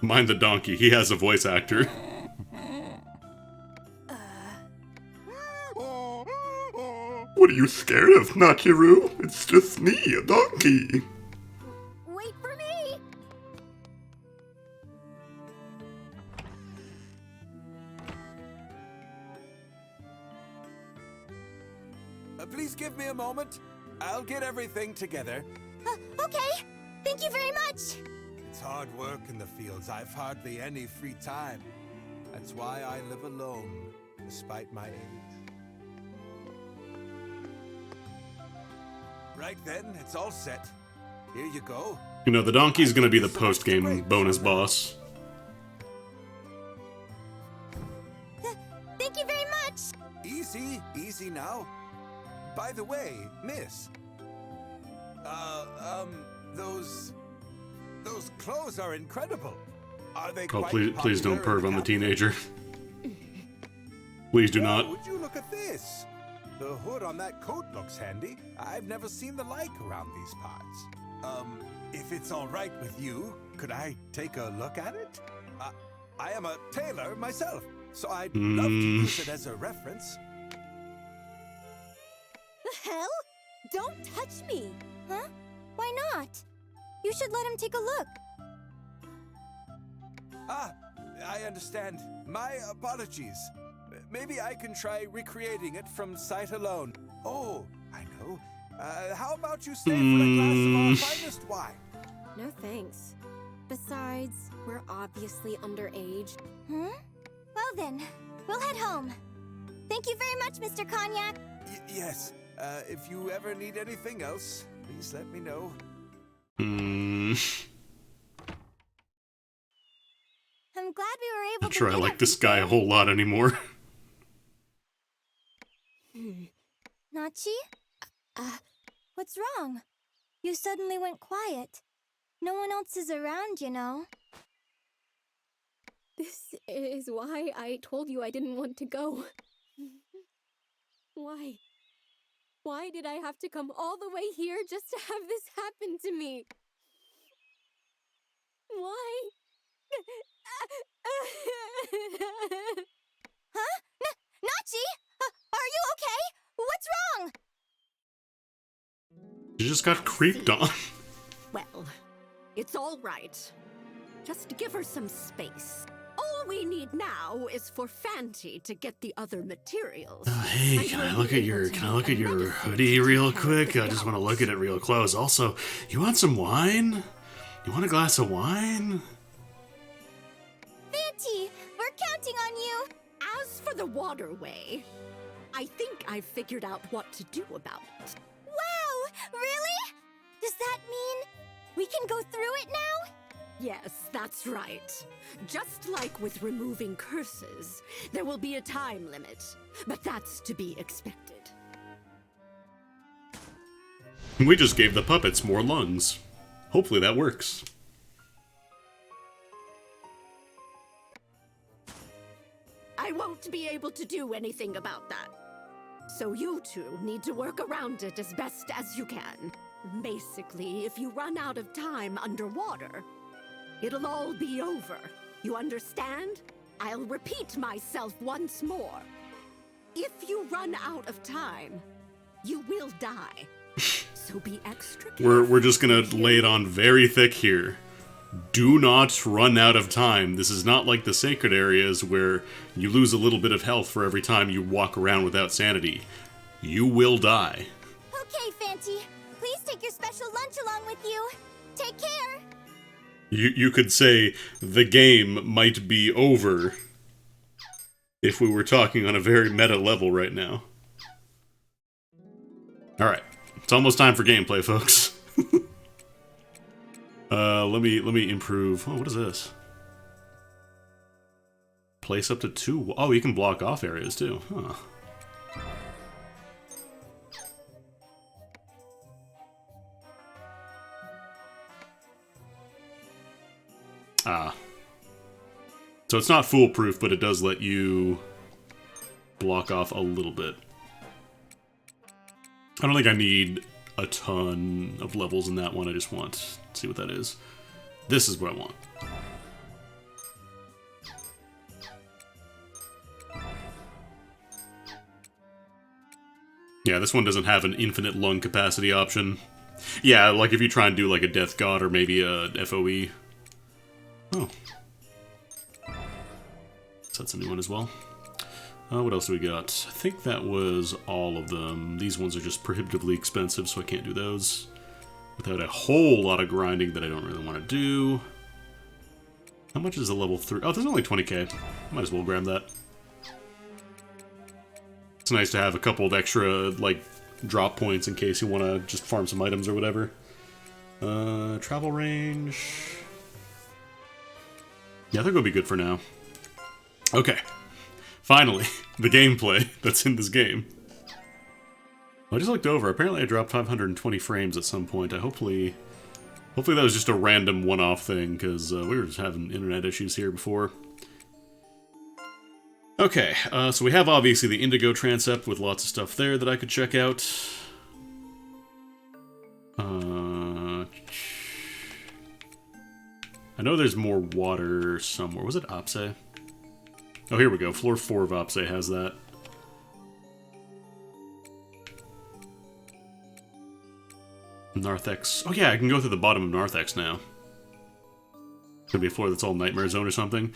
Mind the donkey. He has a voice actor. What are you scared of, Nachiru? It's just me, a donkey. Wait for me! Please give me a moment. I'll get everything together. Okay! Thank you very much! It's hard work in the fields. I've hardly any free time. That's why I live alone, despite my age. Right then, it's all set. Here you go. You know, the donkey's gonna be the post-game bonus boss. Thank you very much! Easy, easy now. By the way, miss. Those clothes are incredible. Are they Oh, quite please don't popular in perv on the capital? teenager. Please do not. Would you look at this? The hood on that coat looks handy. I've never seen the like around these parts. If it's all right with you, could I take a look at it? I am a tailor myself, so I'd love to use it as a reference. The hell? Don't touch me! Huh? Why not? You should let him take a look. Ah, I understand. My apologies. Maybe I can try recreating it from sight alone. Oh, I know. How about you stay for a glass of our finest wine? No thanks. Besides, we're obviously underage. Hmm? Well then, we'll head home. Thank you very much, Mr. Cognac. Yes. If you ever need anything else, please let me know. Hmm. I'm glad we were able Not to sure I meet like this guy a everything. whole lot anymore. Nachi? What's wrong? You suddenly went quiet. No one else is around, you know. This is why I told you I didn't want to go. Why? Why did I have to come all the way here just to have this happen to me? Why? Huh? Nachi? Are you okay? What's wrong? You just got creeped on. Well, it's all right. Just give her some space. All we need now is for Fanti to get the other materials. Hey, can I look at your hoodie real quick? I just want to look at it real close. Also, you want some wine? You want a glass of wine? Fanti, we're counting on you. As for the waterway, I think I've figured out what to do about it. Wow, really? Does that mean we can go through it now? Yes, that's right. Just like with removing curses, there will be a time limit, but that's to be expected. We just gave the puppets more lungs. Hopefully that works. I won't be able to do anything about that. So you two need to work around it as best as you can. Basically, if you run out of time underwater, it'll all be over. You understand? I'll repeat myself once more. If you run out of time, you will die. So be extra careful. We're just gonna lay it on very thick here. Do not run out of time. This is not like the sacred areas where you lose a little bit of health for every time you walk around without sanity. You will die. Okay, Fanti. Please take your special lunch along with you. Take care. You could say the game might be over if we were talking on a very meta level right now. Alright. It's almost time for gameplay, folks. Let me improve. Oh, what is this? Place up to 2. Oh, you can block off areas too. Huh. Ah. So it's not foolproof, but it does let you block off a little bit. I don't think I need a ton of levels in that one. I just want to see what that is. This is what I want. Yeah, this one doesn't have an infinite lung capacity option. Yeah, like if you try and do like a Death God or maybe a FOE. Oh. So that's a new one as well. What else do we got? I think that was all of them. These ones are just prohibitively expensive, so I can't do those without a whole lot of grinding that I don't really want to do. How much is a level 3? Oh, there's only 20k. Might as well grab that. It's nice to have a couple of extra, like, drop points in case you want to just farm some items or whatever. Travel range... Yeah, they're going to be good for now. Okay. Finally, the gameplay that's in this game. I just looked over. Apparently I dropped 520 frames at some point. Hopefully that was just a random one-off thing, because we were just having internet issues here before. Okay, so we have obviously the Indigo Transept with lots of stuff there that I could check out. I know there's more water somewhere. Was it Apse? Oh, here we go. Floor 4 of Apse has that. Narthex. Oh yeah, I can go through the bottom of Narthex now. It's gonna be a floor that's all Nightmare Zone or something.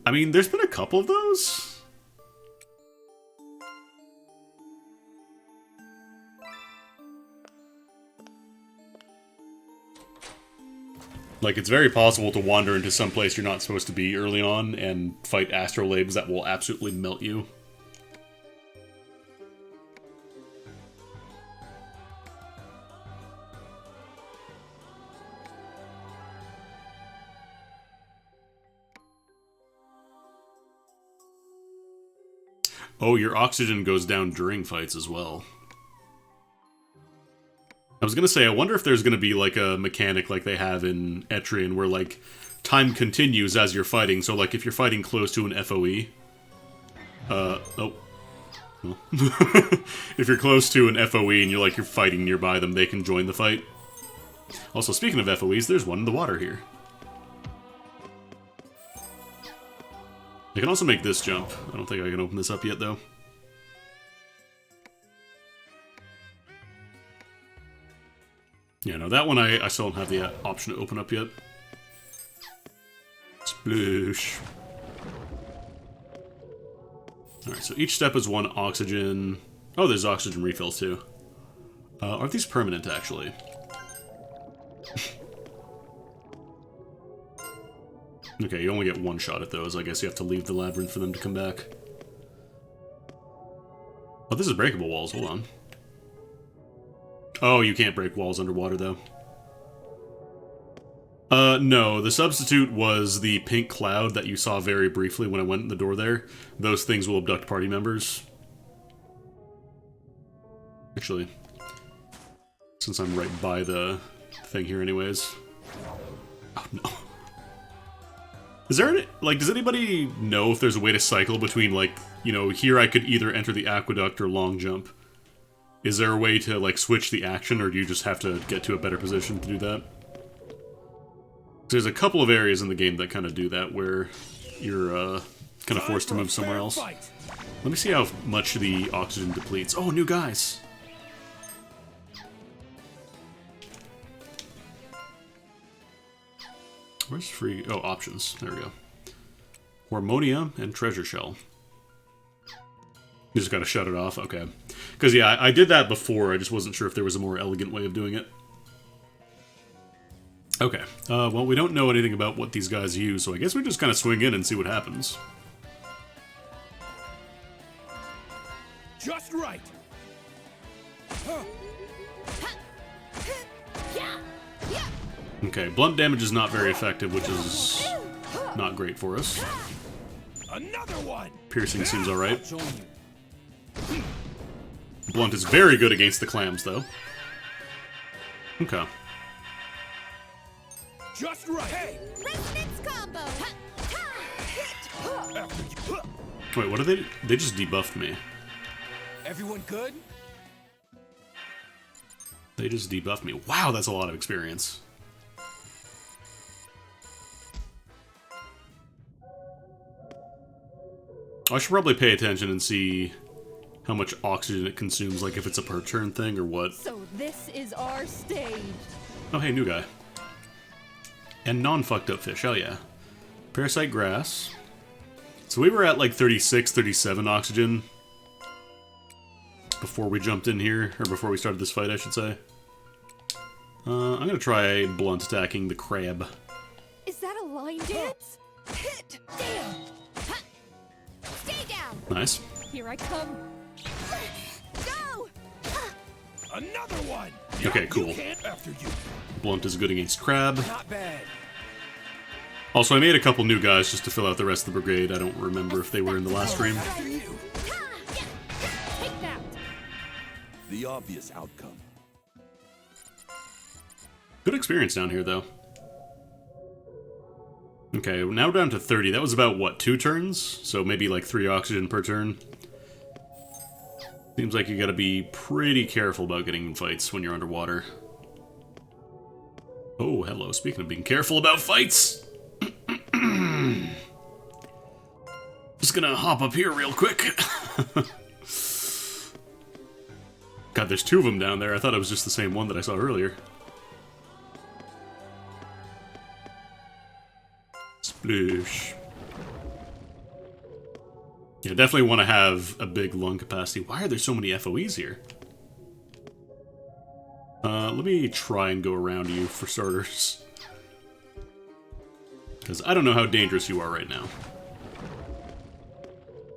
I mean, there's been a couple of those. Like, it's very possible to wander into some place you're not supposed to be early on and fight astrolabes that will absolutely melt you. Oh, your oxygen goes down during fights as well. I was gonna say, I wonder if there's gonna be, like, a mechanic like they have in Etrian, where, like, time continues as you're fighting. So, like, if you're fighting close to an FOE... oh. Well. If you're close to an FOE and you're fighting nearby them, they can join the fight. Also, speaking of FOEs, there's one in the water here. I can also make this jump. I don't think I can open this up yet, though. Yeah, no, that one I still don't have the option to open up yet. Sploosh. Alright, so each step is 1 oxygen. Oh, there's oxygen refills, too. Are these permanent, actually? Okay, you only get 1 shot at those. I guess you have to leave the labyrinth for them to come back. Oh, this is breakable walls. Hold on. Oh, you can't break walls underwater, though. No. The substitute was the pink cloud that you saw very briefly when I went in the door there. Those things will abduct party members. Actually, since I'm right by the thing here anyways. Oh, no. Is there any, like, does anybody know if there's a way to cycle between, like, you know, here I could either enter the aqueduct or long jump? Is there a way to, like, switch the action, or do you just have to get to a better position to do that? There's a couple of areas in the game that kind of do that, where you're, kind of forced to move somewhere else. Let me see how much the oxygen depletes. Oh, new guys! Where's free? Oh, options. There we go. Hormonium and Treasure Shell. You just gotta shut it off? Okay. Because, yeah, I did that before. I just wasn't sure if there was a more elegant way of doing it. Okay. Well, we don't know anything about what these guys use, so I guess we just kind of swing in and see what happens. Just right. Huh. Okay, blunt damage is not very effective, which is not great for us. Another one. Piercing seems alright. Blunt is very good against the clams, though. Okay. Just right. Hey. Resonance combo. Wait, what are they? They just debuffed me. Everyone good? They just debuffed me. Wow, that's a lot of experience. I should probably pay attention and see how much oxygen it consumes, like if it's a per turn thing or what. So this is our stage. Oh, hey, new guy. And non-fucked up fish, hell yeah. Parasite grass. So we were at like 36, 37 oxygen before we jumped in here, or before we started this fight, I should say. I'm gonna try blunt attacking the crab. Is that a line dance? Hit! Damn! Ha! Stay down! Nice. Here I come. Go! Another one. Okay, cool. After you. Blunt is good against crab. Not bad. Also, I made a couple new guys just to fill out the rest of the brigade. I don't remember if they were in the last stream. Take that! The obvious outcome. Good experience down here, though. Okay, now we're down to 30. That was about, what, 2 turns? So maybe like 3 oxygen per turn. Seems like you gotta be pretty careful about getting in fights when you're underwater. Oh, hello. Speaking of being careful about fights! Just gonna hop up here real quick. God, there's 2 of them down there. I thought it was just the same one that I saw earlier. Sploosh. Yeah, definitely want to have a big lung capacity. Why are there so many FOEs here? Let me try and go around you for starters. Because I don't know how dangerous you are right now.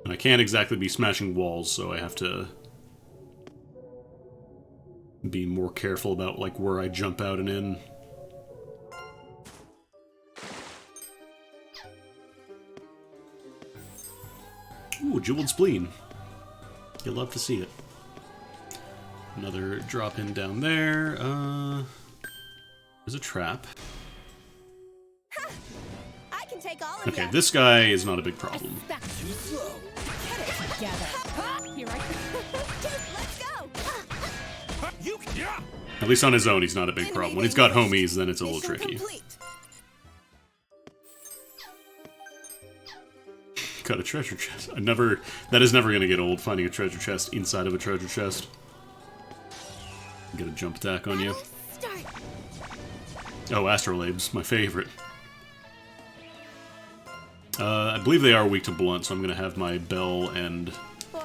And I can't exactly be smashing walls, so I have to be more careful about, like, where I jump out and in. Ooh, jeweled spleen. You'll love to see it. Another drop in down there. There's a trap. I can take all of Okay, ya. this guy is not a big problem. Too slow. Get it together. Here I Let's go. You yeah. At least on his own, he's not a big problem. When he's got homies, then it's a little Mission tricky. complete. Got a treasure chest. That is never gonna get old, finding a treasure chest inside of a treasure chest. Get a jump attack on you. Start. Oh, astrolabes, my favorite. I believe they are weak to blunt, so I'm gonna have my bell and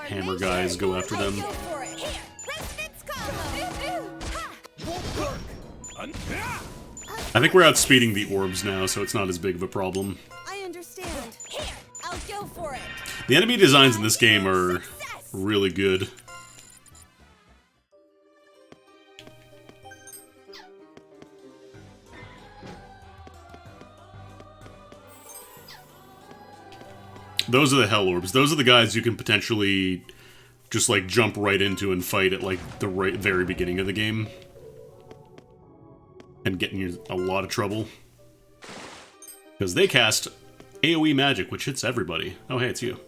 hammer guys go after them. Go for it. Here. President's combo. Ha. I think we're outspeeding the orbs now, so it's not as big of a problem. I understand. Here. I'll go for it. The enemy designs in this game are really good. Those are the Hell Orbs. Those are the guys you can potentially just, like, jump right into and fight at, like, the very beginning of the game. And get in you a lot of trouble. Because they cast AoE magic, which hits everybody. Oh, hey, it's you.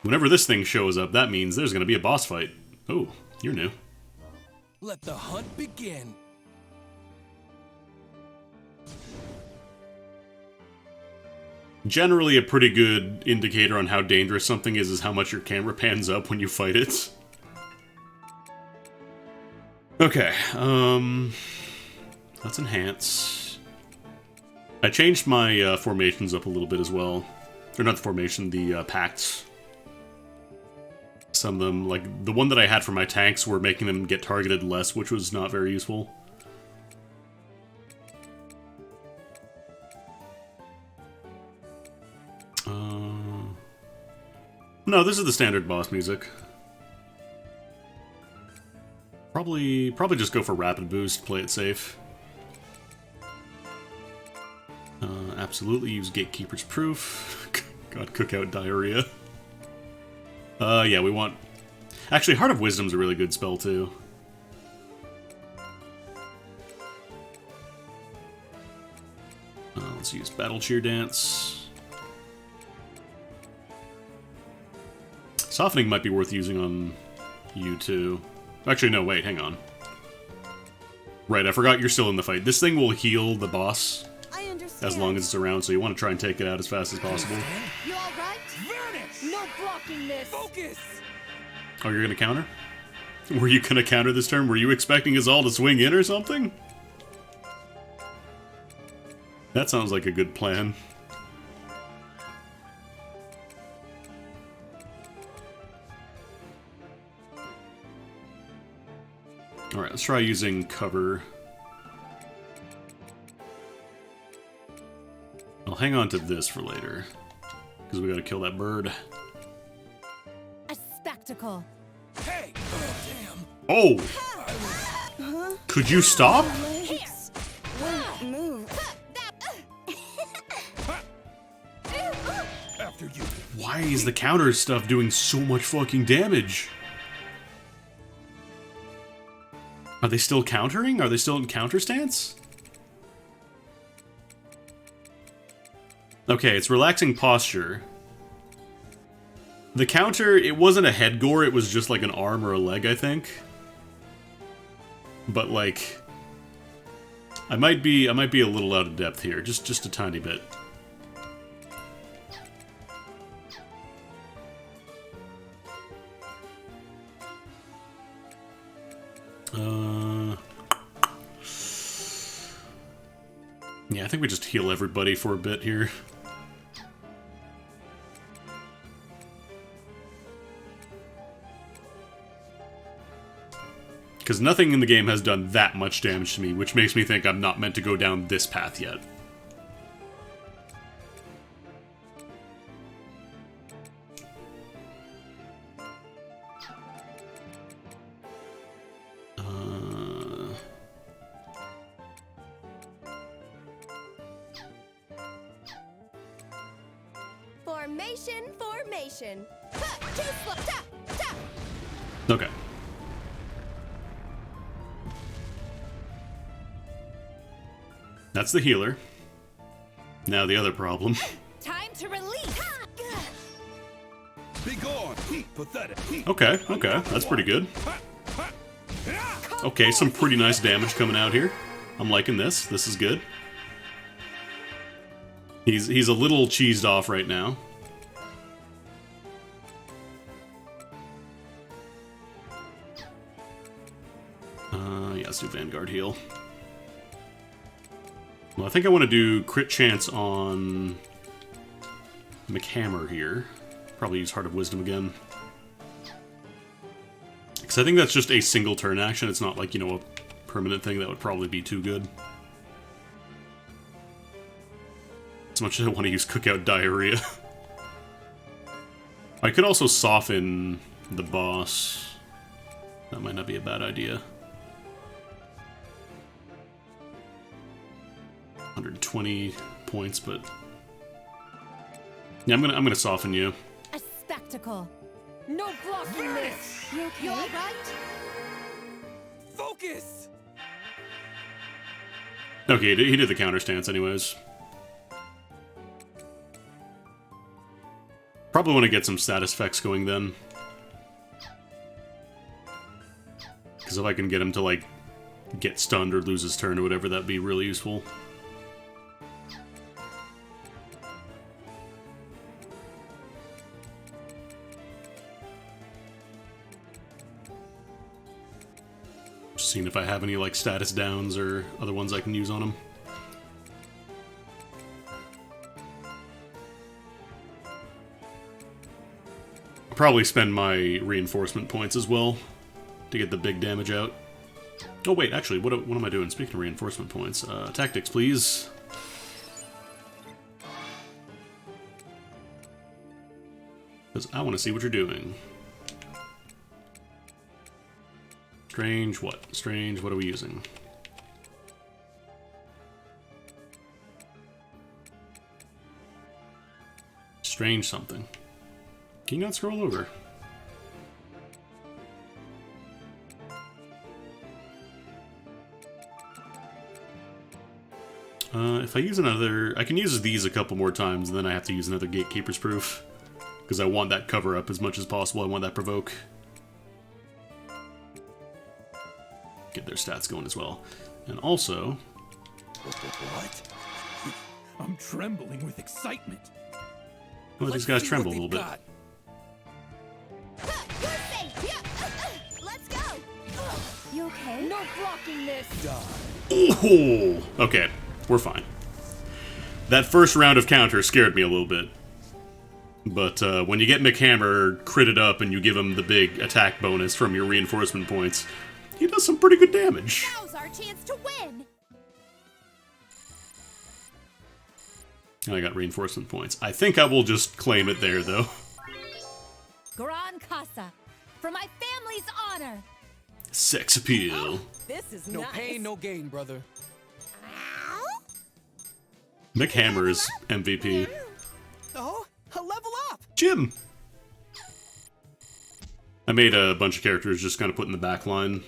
Whenever this thing shows up, that means there's going to be a boss fight. Oh, you're new. Let the hunt begin. Generally, a pretty good indicator on how dangerous something is how much your camera pans up when you fight it. Okay, let's enhance. I changed my formations up a little bit as well. Or not the formation, the pacts. Some of them, like the one that I had for my tanks, were making them get targeted less, which was not very useful. No, this is the standard boss music. Probably just go for rapid boost, play it safe. Absolutely use Gatekeeper's Proof. God, Cookout Diarrhea. Yeah, we want... Actually, Heart of Wisdom's a really good spell, too. Let's use Battle Cheer Dance. Softening might be worth using on you, too. Actually, no, wait, hang on. Right, I forgot you're still in the fight. This thing will heal the boss I understand. as long as it's around, so you want to try and take it out as fast as possible. You all right? Vanish! No blocking this. Focus! Oh, you're gonna counter? Were you gonna counter this turn? Were you expecting us all to swing in or something? That sounds like a good plan. Alright, let's try using cover. I'll hang on to this for later, because we gotta kill that bird. A spectacle. Hey! Oh! Could you stop? Legs won't move. After you. Why is the counter stuff doing so much fucking damage? Are they still countering? Are they still in counter stance? Okay, it's relaxing posture. The counter, it wasn't a head gore, it was just like an arm or a leg, I think. But like, I might be a little out of depth here, just a tiny bit. Yeah, I think we just heal everybody for a bit here. Because nothing in the game has done that much damage to me, which makes me think I'm not meant to go down this path yet. Formation. Ha, too slow. Ta, ta. Okay. That's the healer. Now the other problem. Time to release. Be gone. Pathetic. Okay, okay, that's pretty good. Okay, some pretty nice damage coming out here. I'm liking this. This is good. He's a little cheesed off right now. Yeah, let's do Vanguard heal. Well, I think I want to do crit chance on McHammer here. Probably use Heart of Wisdom again. Because I think that's just a single turn action. It's not like, you know, a permanent thing that would probably be too good. As much as I want to use Cookout Diarrhea. I could also soften the boss. That might not be a bad idea. 120 points, but yeah, I'm gonna soften you. A spectacle. No blocking this. You okay? You all right? Focus! Okay, he did the counter stance anyways. Probably want to get some status effects going then. Because if I can get him to, like, get stunned or lose his turn or whatever, that'd be really useful. Just seeing if I have any, like, status downs or other ones I can use on him. I'll probably spend my reinforcement points as well to get the big damage out. Oh wait, actually, what am I doing? Speaking of reinforcement points, tactics, please. Because I want to see what you're doing. Strange what? Strange, what are we using? Strange something. Can you not scroll over? If I use another... I can use these a couple more times, and then I have to use another Gatekeeper's Proof. Because I want that cover up as much as possible. I want that Provoke. Get their stats going as well. And also... What? I'm trembling with excitement. Well, these guys tremble a little bit. Let's go. You okay? No blocking this. Oh, okay, we're fine. That first round of counter scared me a little bit. But when you get McHammer critted up and you give him the big attack bonus from your reinforcement points, he does some pretty good damage. Now's our chance to win. I got reinforcement points. I think I will just claim it there, though. Gran Casa, for my family's honor. Sex appeal. This is no nice. pain, no gain, brother. McHammer is MVP. Oh, a level up! Jim! I made a bunch of characters just kind of put in the back line.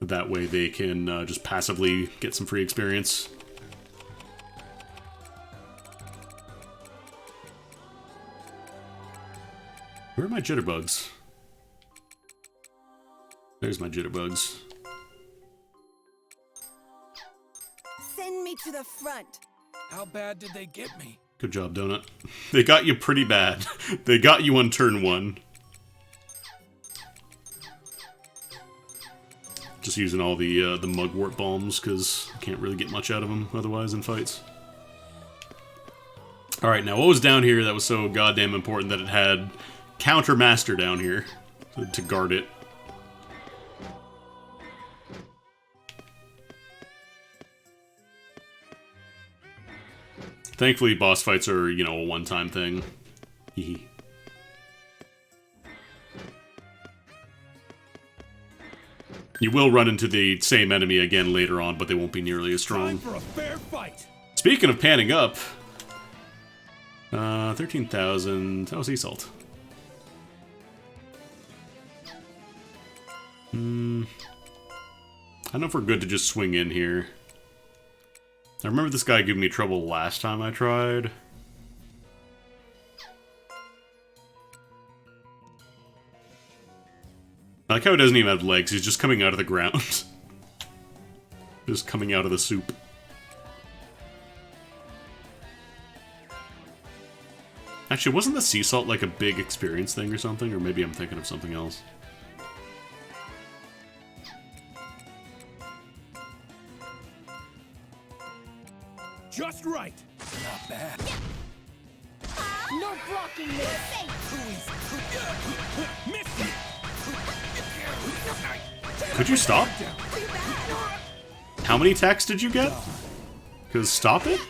That way they can just passively get some free experience. Where are my jitterbugs? There's my jitterbugs. Send me to the front. How bad did they get me? Good job, Donut. They got you pretty bad. They got you on turn 1. Just using all the mugwort bombs, because I can't really get much out of them otherwise in fights. Alright, now what was down here that was so goddamn important that it had Countermaster down here to guard it? Thankfully, boss fights are, you know, a one-time thing. Hehe. You will run into the same enemy again later on, but they won't be nearly as strong. Time for a fair fight. Speaking of panning up, 13,000. Oh, sea salt. I don't know if we're good to just swing in here. I remember this guy giving me trouble last time I tried. I like how he doesn't even have legs, he's just coming out of the ground. Just coming out of the soup. Actually, wasn't the sea salt like a big experience thing or something? Or maybe I'm thinking of something else. Just right. Not bad. No blocking me! Missed it. Could you stop? How many attacks did you get? Because stop it?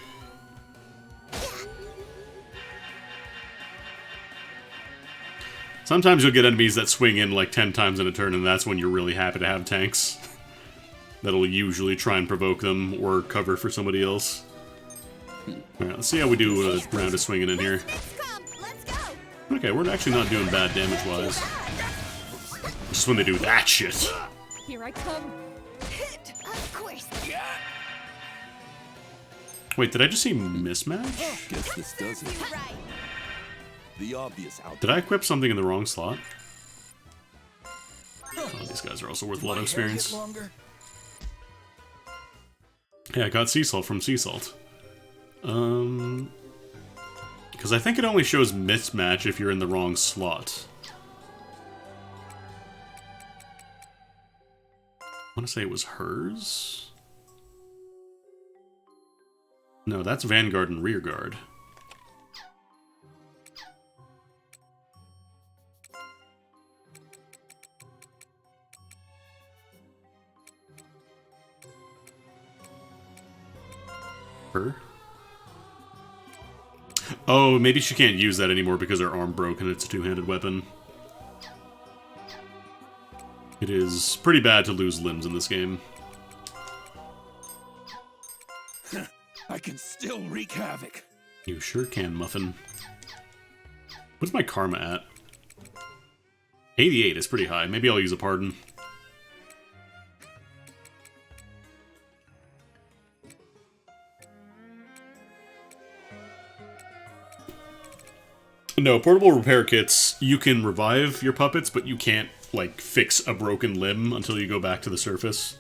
Sometimes you'll get enemies that swing in like 10 times in a turn, and that's when you're really happy to have tanks. That'll usually try and provoke them or cover for somebody else. Alright, let's see how we do a round of swinging in here. Okay, we're actually not doing bad damage-wise. Just when they do that shit. Here I come. Hit! Of course. Wait, did I just see mismatch? Guess this does it. The obvious outcome. Did I equip something in the wrong slot? Oh, these guys are also worth a lot of experience. Yeah, I got sea salt from sea salt. Because I think it only shows mismatch if you're in the wrong slot. I want to say it was hers? No, that's Vanguard and Rearguard. Her? Oh, maybe she can't use that anymore because her arm broke and it's a two-handed weapon. It is pretty bad to lose limbs in this game. I can still wreak havoc. You sure can, Muffin. What's my karma at? 88 is pretty high. Maybe I'll use a pardon. No, portable repair kits, you can revive your puppets, but you can't, like, fix a broken limb until you go back to the surface.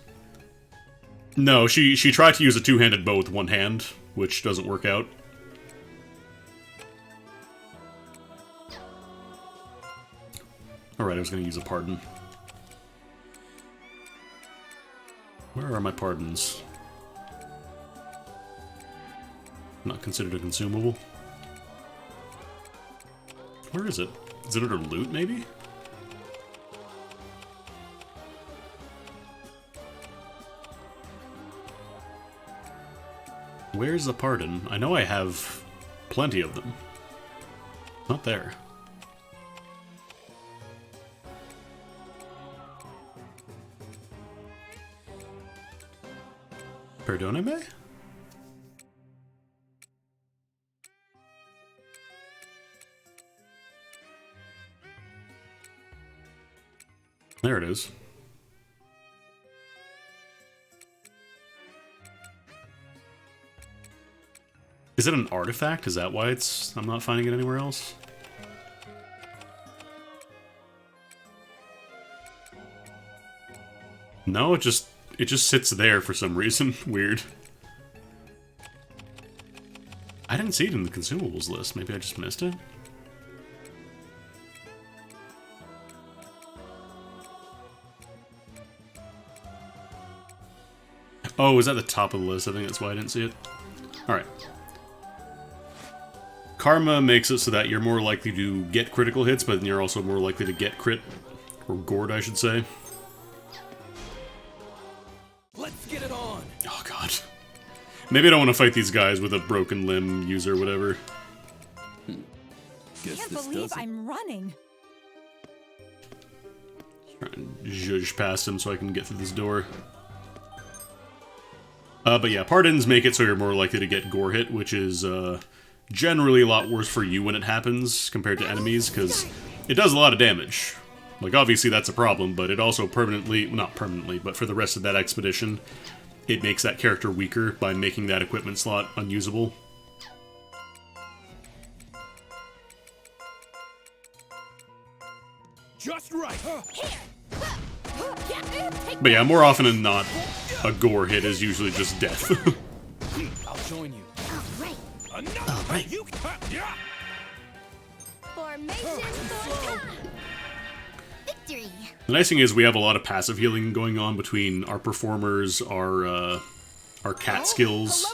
No, she tried to use a two-handed bow with one hand, which doesn't work out. Alright, I was gonna use a pardon. Where are my pardons? Not considered a consumable. Where is it? Is it under loot, maybe? Where's the pardon? I know I have plenty of them. Not there. Perdoname? There it is. Is it an artifact? Is that why I'm not finding it anywhere else? No, it just sits there for some reason. Weird. I didn't see it in the consumables list. Maybe I just missed it? Oh, is that the top of the list? I think that's why I didn't see it. Alright. Karma makes it so that you're more likely to get critical hits, but then you're also more likely to get crit. Or gored, I should say. Let's get it on. Oh, God. Maybe I don't want to fight these guys with a broken limb user or whatever. Can't believe I'm running. Try and zhuzh past him so I can get through this door. But yeah, pardons make it so you're more likely to get gore hit, which is generally a lot worse for you when it happens compared to enemies, because it does a lot of damage. Like, obviously that's a problem, but it also permanently, well, not permanently, but for the rest of that expedition, it makes that character weaker by making that equipment slot unusable. Just right. But yeah, more often than not, a gore hit is usually just death. I'll join you. Alright. Formation victory. The nice thing is we have a lot of passive healing going on between our performers, our cat skills.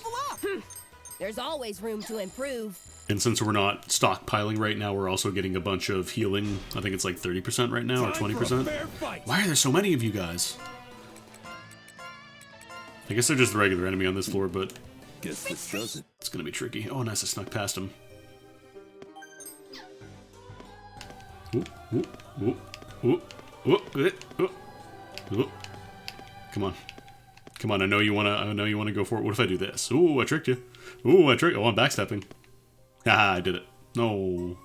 There's always room to improve. And since we're not stockpiling right now, we're also getting a bunch of healing. I think it's like 30% right now, or 20%. Why are there so many of you guys? I guess they're just the regular enemy on this floor, but Guess this does it. it's gonna be tricky. Oh, nice, I snuck past him. Ooh, ooh, ooh, ooh, ooh, ooh, ooh. Come on. Come on, I know you wanna go for it. What if I do this? Ooh, I tricked you. Ooh, I tricked. Oh, I'm backstepping. Haha, I did it. No.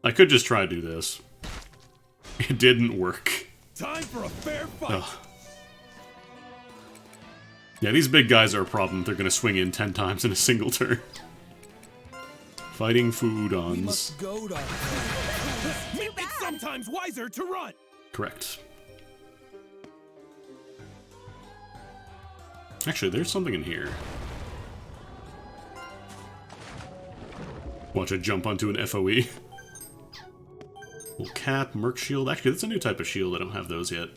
I could just try to do this. It didn't work. Time for a fair fight. Ugh. Yeah, these big guys are a problem. They're gonna swing in 10 times in a single turn. Fighting Foodons. Go to. It's sometimes wiser to run. Correct. Actually, there's something in here. Watch it jump onto an FOE. Little cap, Merc shield. Actually, that's a new type of shield. I don't have those yet.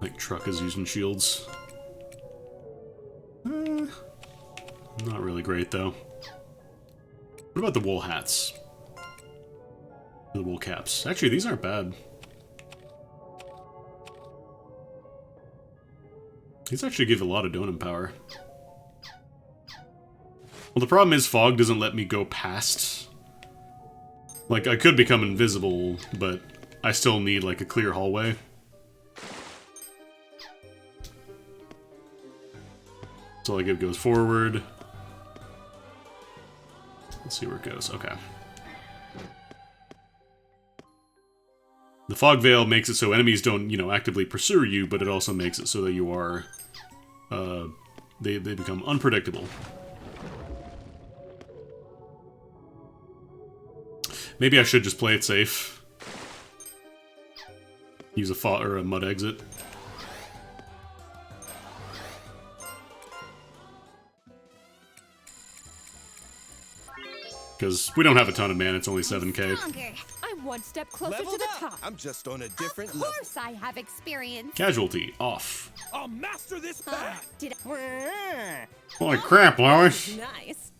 Like, truck is using shields. Not really great, though. What about the wool hats? The wool caps. Actually, these aren't bad. These actually give a lot of donut power. Well, the problem is fog doesn't let me go past. Like, I could become invisible, but I still need, like, a clear hallway. So, like, it goes forward. Let's see where it goes. Okay. The fog veil makes it so enemies don't, you know, actively pursue you, but it also makes it so that you are, they become unpredictable. Maybe I should just play it safe. Use a fog or a mud exit. Because we don't have a ton of mana, it's only 7k. I'm one step closer to Leveled the up. top. I'm just on a different Of level. course I have experience. Casualty, off. I'll master this path. Did I... Holy crap, Lois! Nice.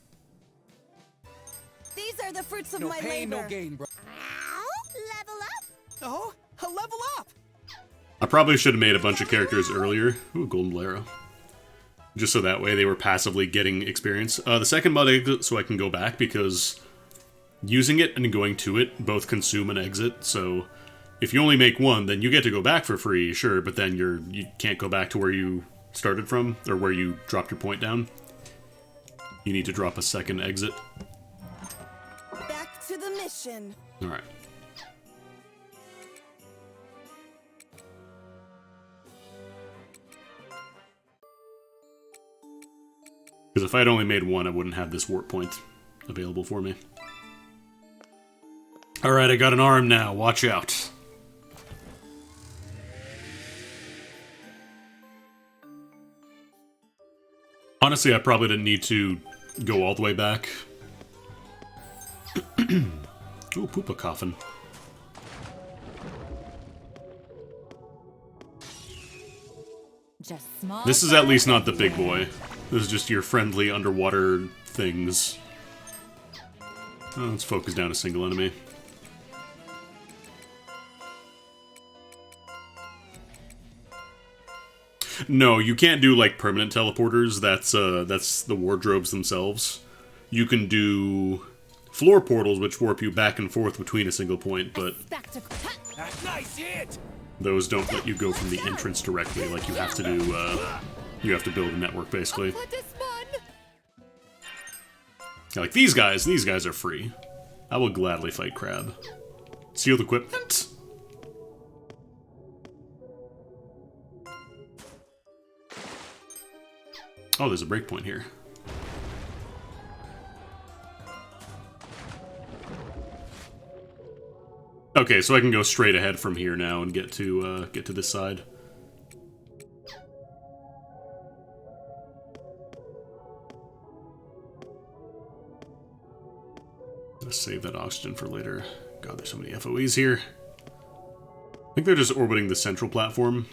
These are the fruits of No my pain, labor. no gain, bro. Level up. Oh, a level up. I probably should have made a bunch of characters earlier. Ooh, golden bolero. Just so that way they were passively getting experience. The second mud exit so I can go back, because using it and going to it both consume an exit, so if you only make one, then you get to go back for free, sure, but then you can't go back to where you started from, or where you dropped your point down. You need to drop a second exit. Back to the mission. Alright. Because if I'd only made one, I wouldn't have this warp point available for me. Alright, I got an arm now. Watch out. Honestly, I probably didn't need to go all the way back. Ooh, Poopa coffin. Just small. This is at least not the big boy. This is just your friendly underwater things. Oh, let's focus down a single enemy. No, you can't do like permanent teleporters. That's the wardrobes themselves. You can do floor portals, which warp you back and forth between a single point, but Nice hit! those don't let you go from the entrance directly. Like you have to do, you have to build a network basically. Like these guys are free. I will gladly fight Crab. Sealed equipment. Oh, there's a breakpoint here. Okay, so I can go straight ahead from here now and get to this side. Let's save that oxygen for later. God, there's so many FOEs here. I think they're just orbiting the central platform.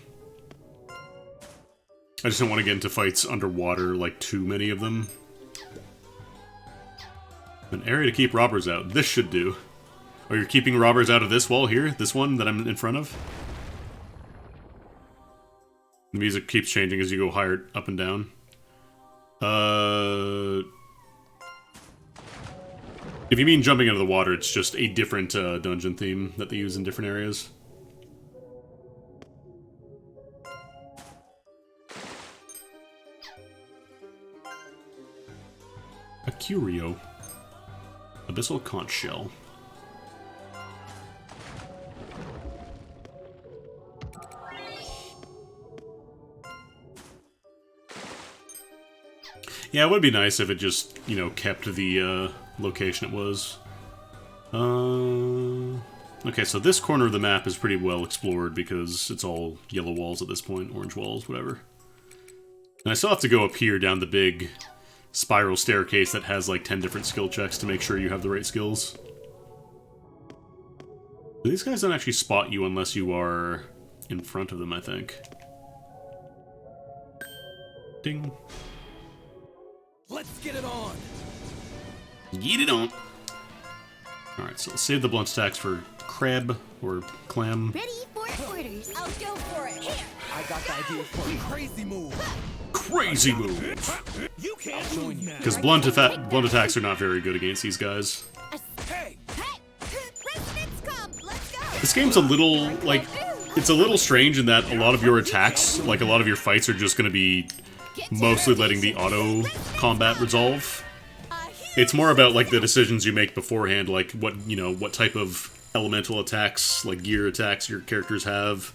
I just don't want to get into fights underwater, like too many of them. An area to keep robbers out. This should do. Oh, you're keeping robbers out of this wall here? This one that I'm in front of? The music keeps changing as you go higher up and down. If you mean jumping out of the water, it's just a different dungeon theme that they use in different areas. A curio. Abyssal conch shell. Yeah, it would be nice if it just, you know, kept the location it was. Okay, so this corner of the map is pretty well explored because it's all yellow walls at this point, orange walls, whatever. And I still have to go up here down the big spiral staircase that has like 10 different skill checks to make sure you have the right skills. These guys don't actually spot you unless you are in front of them, I think. Ding. Let's get it on! Get it on! Alright, so let's save the blunt stacks for crab or clam. Ready for orders. I'll go for it. Here. I got the idea for a crazy move! Crazy move! You can't join you. Because blunt attacks are not very good against these guys. Hey! Residents come. Let's go. This game's a little, like, it's a little strange in that a lot of your attacks, like a lot of your fights are just going to be mostly letting the auto combat resolve. It's more about like the decisions you make beforehand, like what, you know, what type of elemental attacks, like gear attacks your characters have,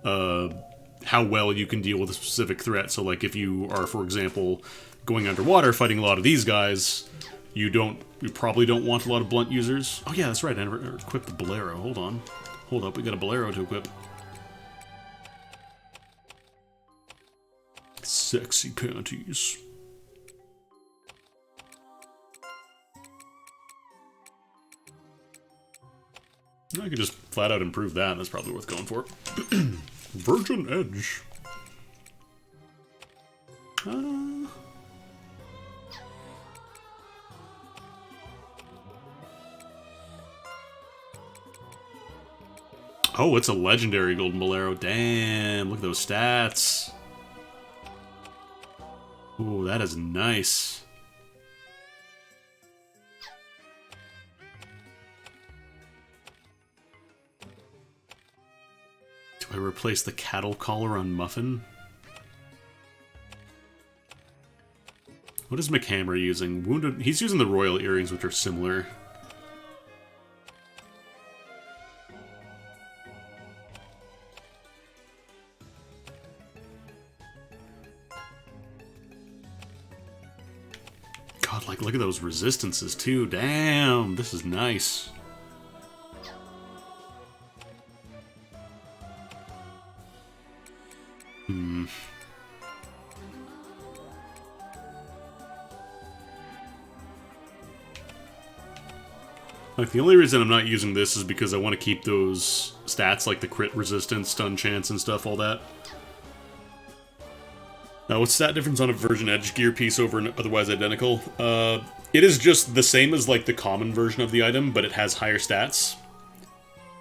how well you can deal with a specific threat. So like if you are, for example, going underwater fighting a lot of these guys, you probably don't want a lot of blunt users. Oh yeah, that's right, I never equipped the bolero. Hold up, we got a bolero to equip. Sexy panties. I could just flat out improve that. That's probably worth going for. Virgin Edge. Oh, it's a legendary golden bolero. Damn, look at those stats. Ooh, that is nice. Do I replace the cattle collar on Muffin? What is McHammer using? Wounded. He's using the royal earrings, which are similar. God, like, look at those resistances, too. Damn, this is nice. Like, the only reason I'm not using this is because I want to keep those stats, like the crit resistance, stun chance, and stuff, all that. Now, what's stat difference on a Virgin Edge gear piece over an otherwise identical? It is just the same as like the common version of the item, but it has higher stats.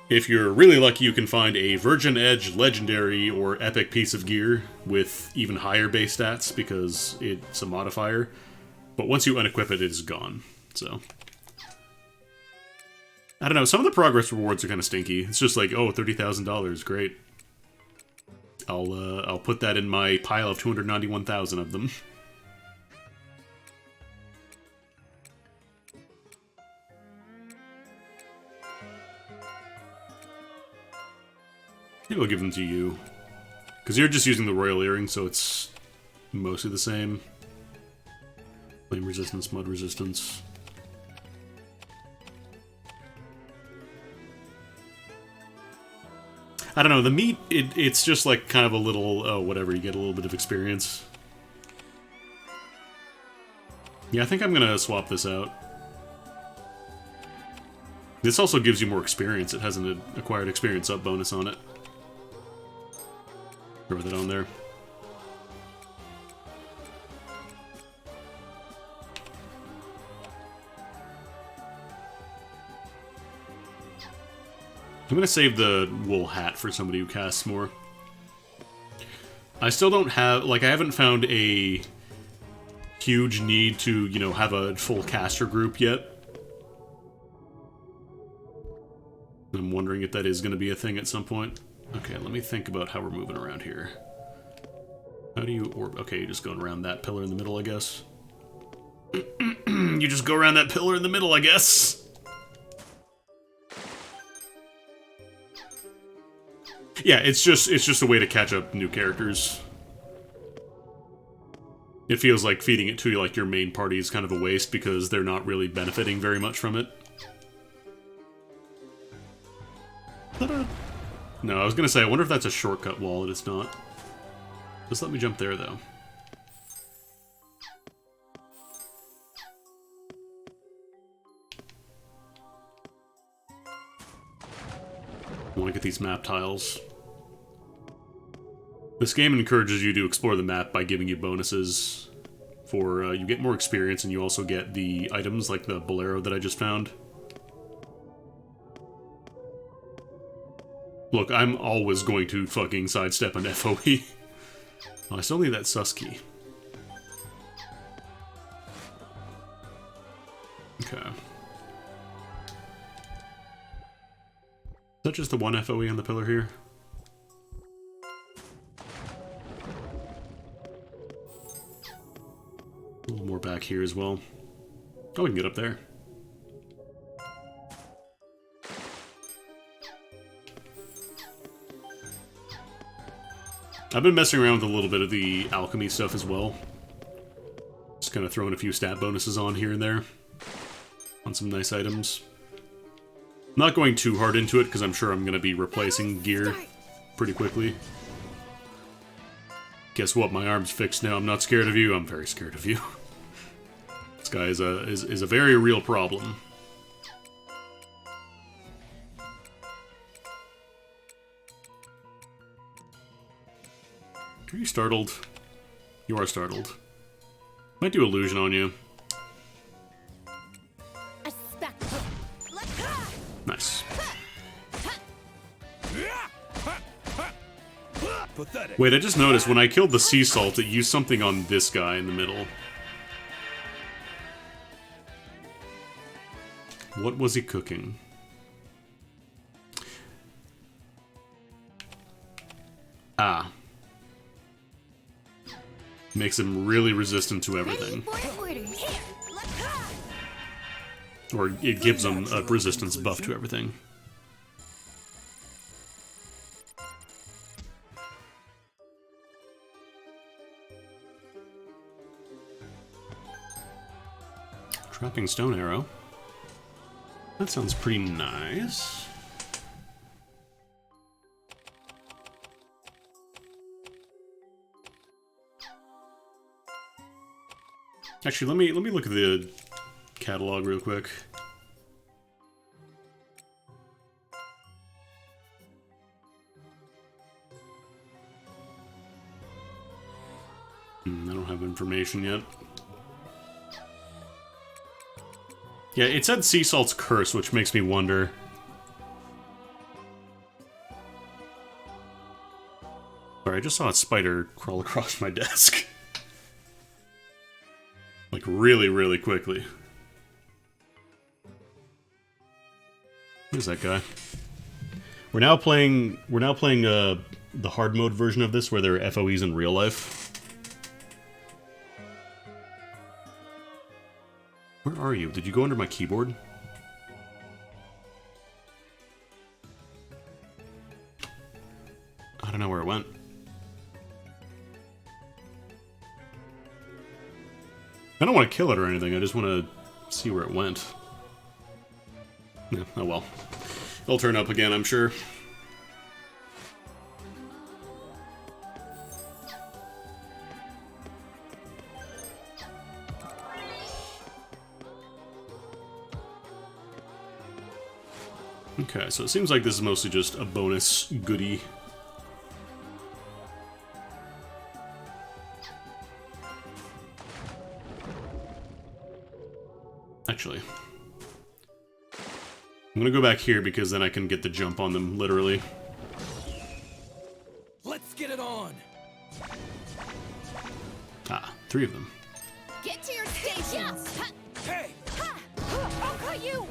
If you're really lucky, you can find a Virgin Edge Legendary or Epic piece of gear with even higher base stats because it's a modifier. But once you unequip it, it is gone. So I don't know, some of the progress rewards are kind of stinky. It's just like, oh, $30,000, great. I'll put that in my pile of 291,000 of them. Maybe I'll give them to you. Because you're just using the Royal Earring, so it's mostly the same. Flame resistance, mud resistance. I don't know, the meat, it's just like kind of a little, oh, whatever, you get a little bit of experience. Yeah, I think I'm gonna swap this out. This also gives you more experience. It has an acquired experience up bonus on it. Throw that on there. I'm gonna save the wool hat for somebody who casts more. I still don't have, like, I haven't found a huge need to, you know, have a full caster group yet. I'm wondering if that is gonna be a thing at some point. Okay, let me think about how we're moving around here. How do you orb? Okay, you're just going around that pillar in the middle, I guess. You just go around that pillar in the middle, I guess. Yeah, it's just a way to catch up new characters. It feels like feeding it to like your main party is kind of a waste because they're not really benefiting very much from it. No, I was gonna say, I wonder if that's a shortcut wallet. It's not. Just let me jump there, though. I want to get these map tiles. This game encourages you to explore the map by giving you bonuses. For, you get more experience and you also get the items like the bolero that I just found. Look, I'm always going to fucking sidestep an FOE. Oh, I still need that sus key. Okay. Is that just the one FOE on the pillar here? A little more back here as well. Oh, we can get up there. I've been messing around with a little bit of the alchemy stuff as well. Just kind of throwing a few stat bonuses on here and there. On some nice items. Not going too hard into it because I'm sure I'm going to be replacing gear pretty quickly. Guess what? My arm's fixed now. I'm not scared of you. I'm very scared of you. This guy is a very real problem. Are you startled? You are startled. Might do illusion on you. Nice. Wait, I just noticed when I killed the sea salt, it used something on this guy in the middle. What was he cooking? Ah. Makes him really resistant to everything. Or it gives him a resistance buff to everything. Trapping stone arrow. That sounds pretty nice. Actually, let me look at the catalog real quick. I don't have information yet. Yeah, it said Sea Salt's curse, which makes me wonder. Sorry, I just saw a spider crawl across my desk. Like, really, really quickly. Who's that guy? We're now playing the hard mode version of this, where there are FOEs in real life. Where are you? Did you go under my keyboard? I don't know where it went. I don't want to kill it or anything, I just want to see where it went. Yeah, oh well. It'll turn up again, I'm sure. Okay, so it seems like this is mostly just a bonus goodie. Actually, I'm gonna go back here because then I can get the jump on them, literally. Let's get it on! Ah, 3 of them. Get to your stations! Hey! I'll cut you!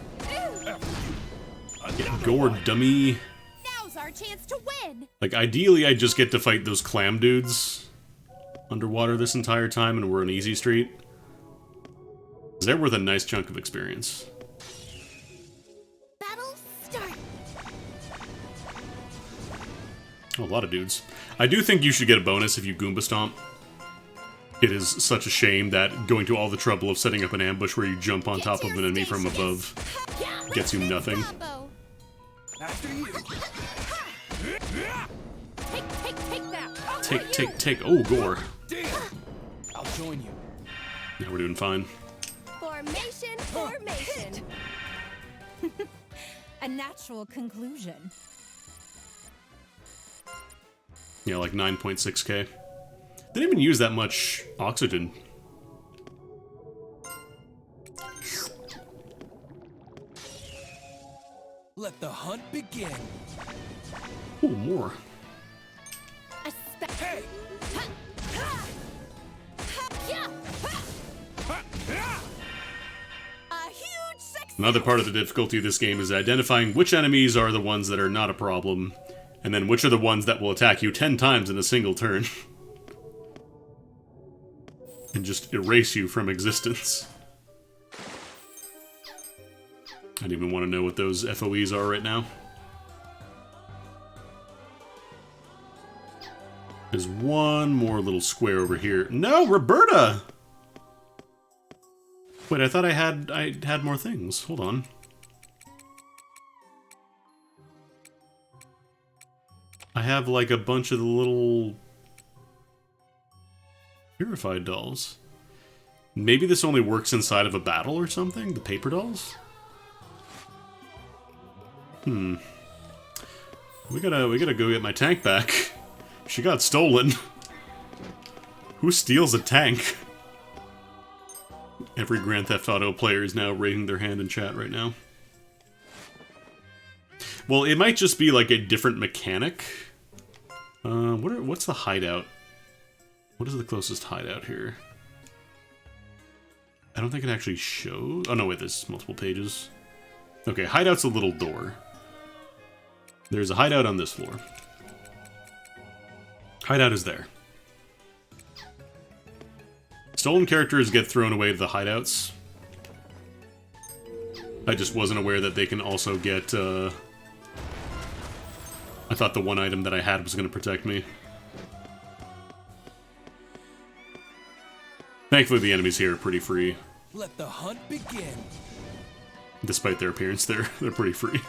Yeah, gore, dummy. Now's our chance to win! Like, ideally, I just get to fight those clam dudes underwater this entire time and we're an easy street. They're worth a nice chunk of experience. Battle start! Oh, a lot of dudes. I do think you should get a bonus if you Goomba Stomp. It is such a shame that going to all the trouble of setting up an ambush where you jump on top of an enemy from above gets you nothing. After you! Take that! Take. Oh, gore. Damn! I'll join you. Yeah, we're doing fine. Formation! A natural conclusion. Yeah, like 9.6k. They didn't even use that much oxygen. Let the hunt begin. Oh, more. Hey! Another part of the difficulty of this game is identifying which enemies are the ones that are not a problem, and then which are the ones that will attack you 10 times in a single turn. And just erase you from existence. I don't even want to know what those FOEs are right now. There's one more little square over here. No, Roberta! Wait, I thought I had more things. Hold on. I have like a bunch of the little purified dolls. Maybe this only works inside of a battle or something? The paper dolls? We gotta go get my tank back. She got stolen. Who steals a tank? Every Grand Theft Auto player is now raising their hand in chat right now. Well, it might just be like a different mechanic. What's the hideout? What is the closest hideout here? I don't think it actually shows. Oh no, wait, there's multiple pages. Okay, hideout's a little door. There's a hideout on this floor. Hideout is there. Stolen characters get thrown away to the hideouts. I just wasn't aware that they can also get, I thought the one item that I had was going to protect me. Thankfully, the enemies here are pretty free. Let the hunt begin. Despite their appearance, they're pretty free.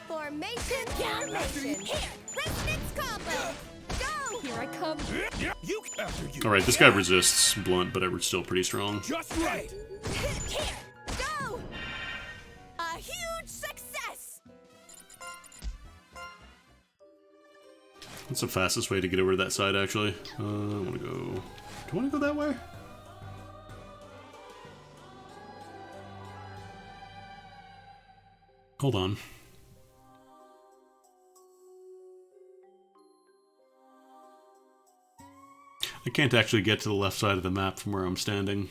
Formation! Here! Resonance combo! Go! Here I come! You after you. Alright, this guy resists blunt, but I'm still pretty strong. Just right. Here! Go! A huge success! That's the fastest way to get over to that side, actually. I want to go... Do I want to go that way? Hold on. I can't actually get to the left side of the map from where I'm standing.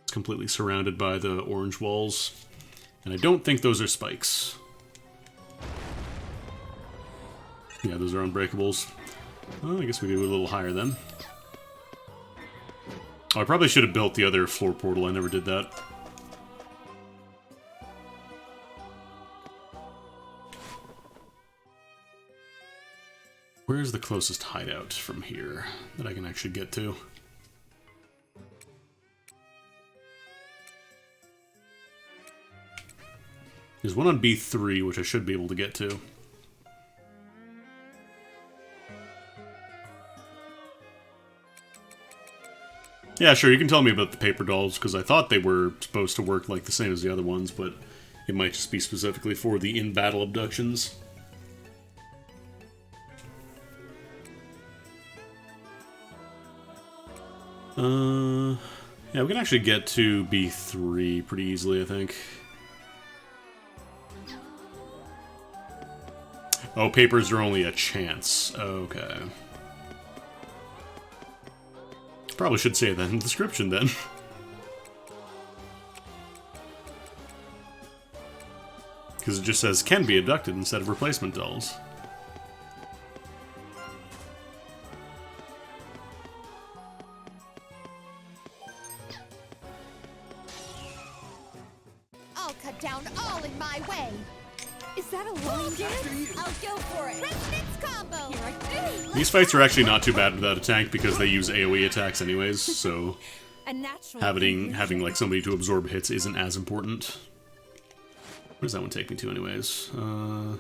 It's completely surrounded by the orange walls. And I don't think those are spikes. Yeah, those are unbreakables. Well, I guess we go a little higher then. Oh, I probably should have built the other floor portal. I never did that. Where's the closest hideout from here that I can actually get to? There's one on B3, which I should be able to get to. Yeah, sure, you can tell me about the paper dolls, because I thought they were supposed to work like the same as the other ones, but it might just be specifically for the in-battle abductions. Yeah, we can actually get to B3 pretty easily, I think. Oh, papers are only a chance. Okay. Probably should say that in the description, then. Because it just says, can be abducted instead of replacement dolls. I'll cut down all in my way. Is that a line dance? I'll go for it. Resonance combo. Here I go. These fights are actually not too bad without a tank because they use AoE attacks anyways, so having like somebody to absorb hits isn't as important. Where does that one take me to anyways? Oh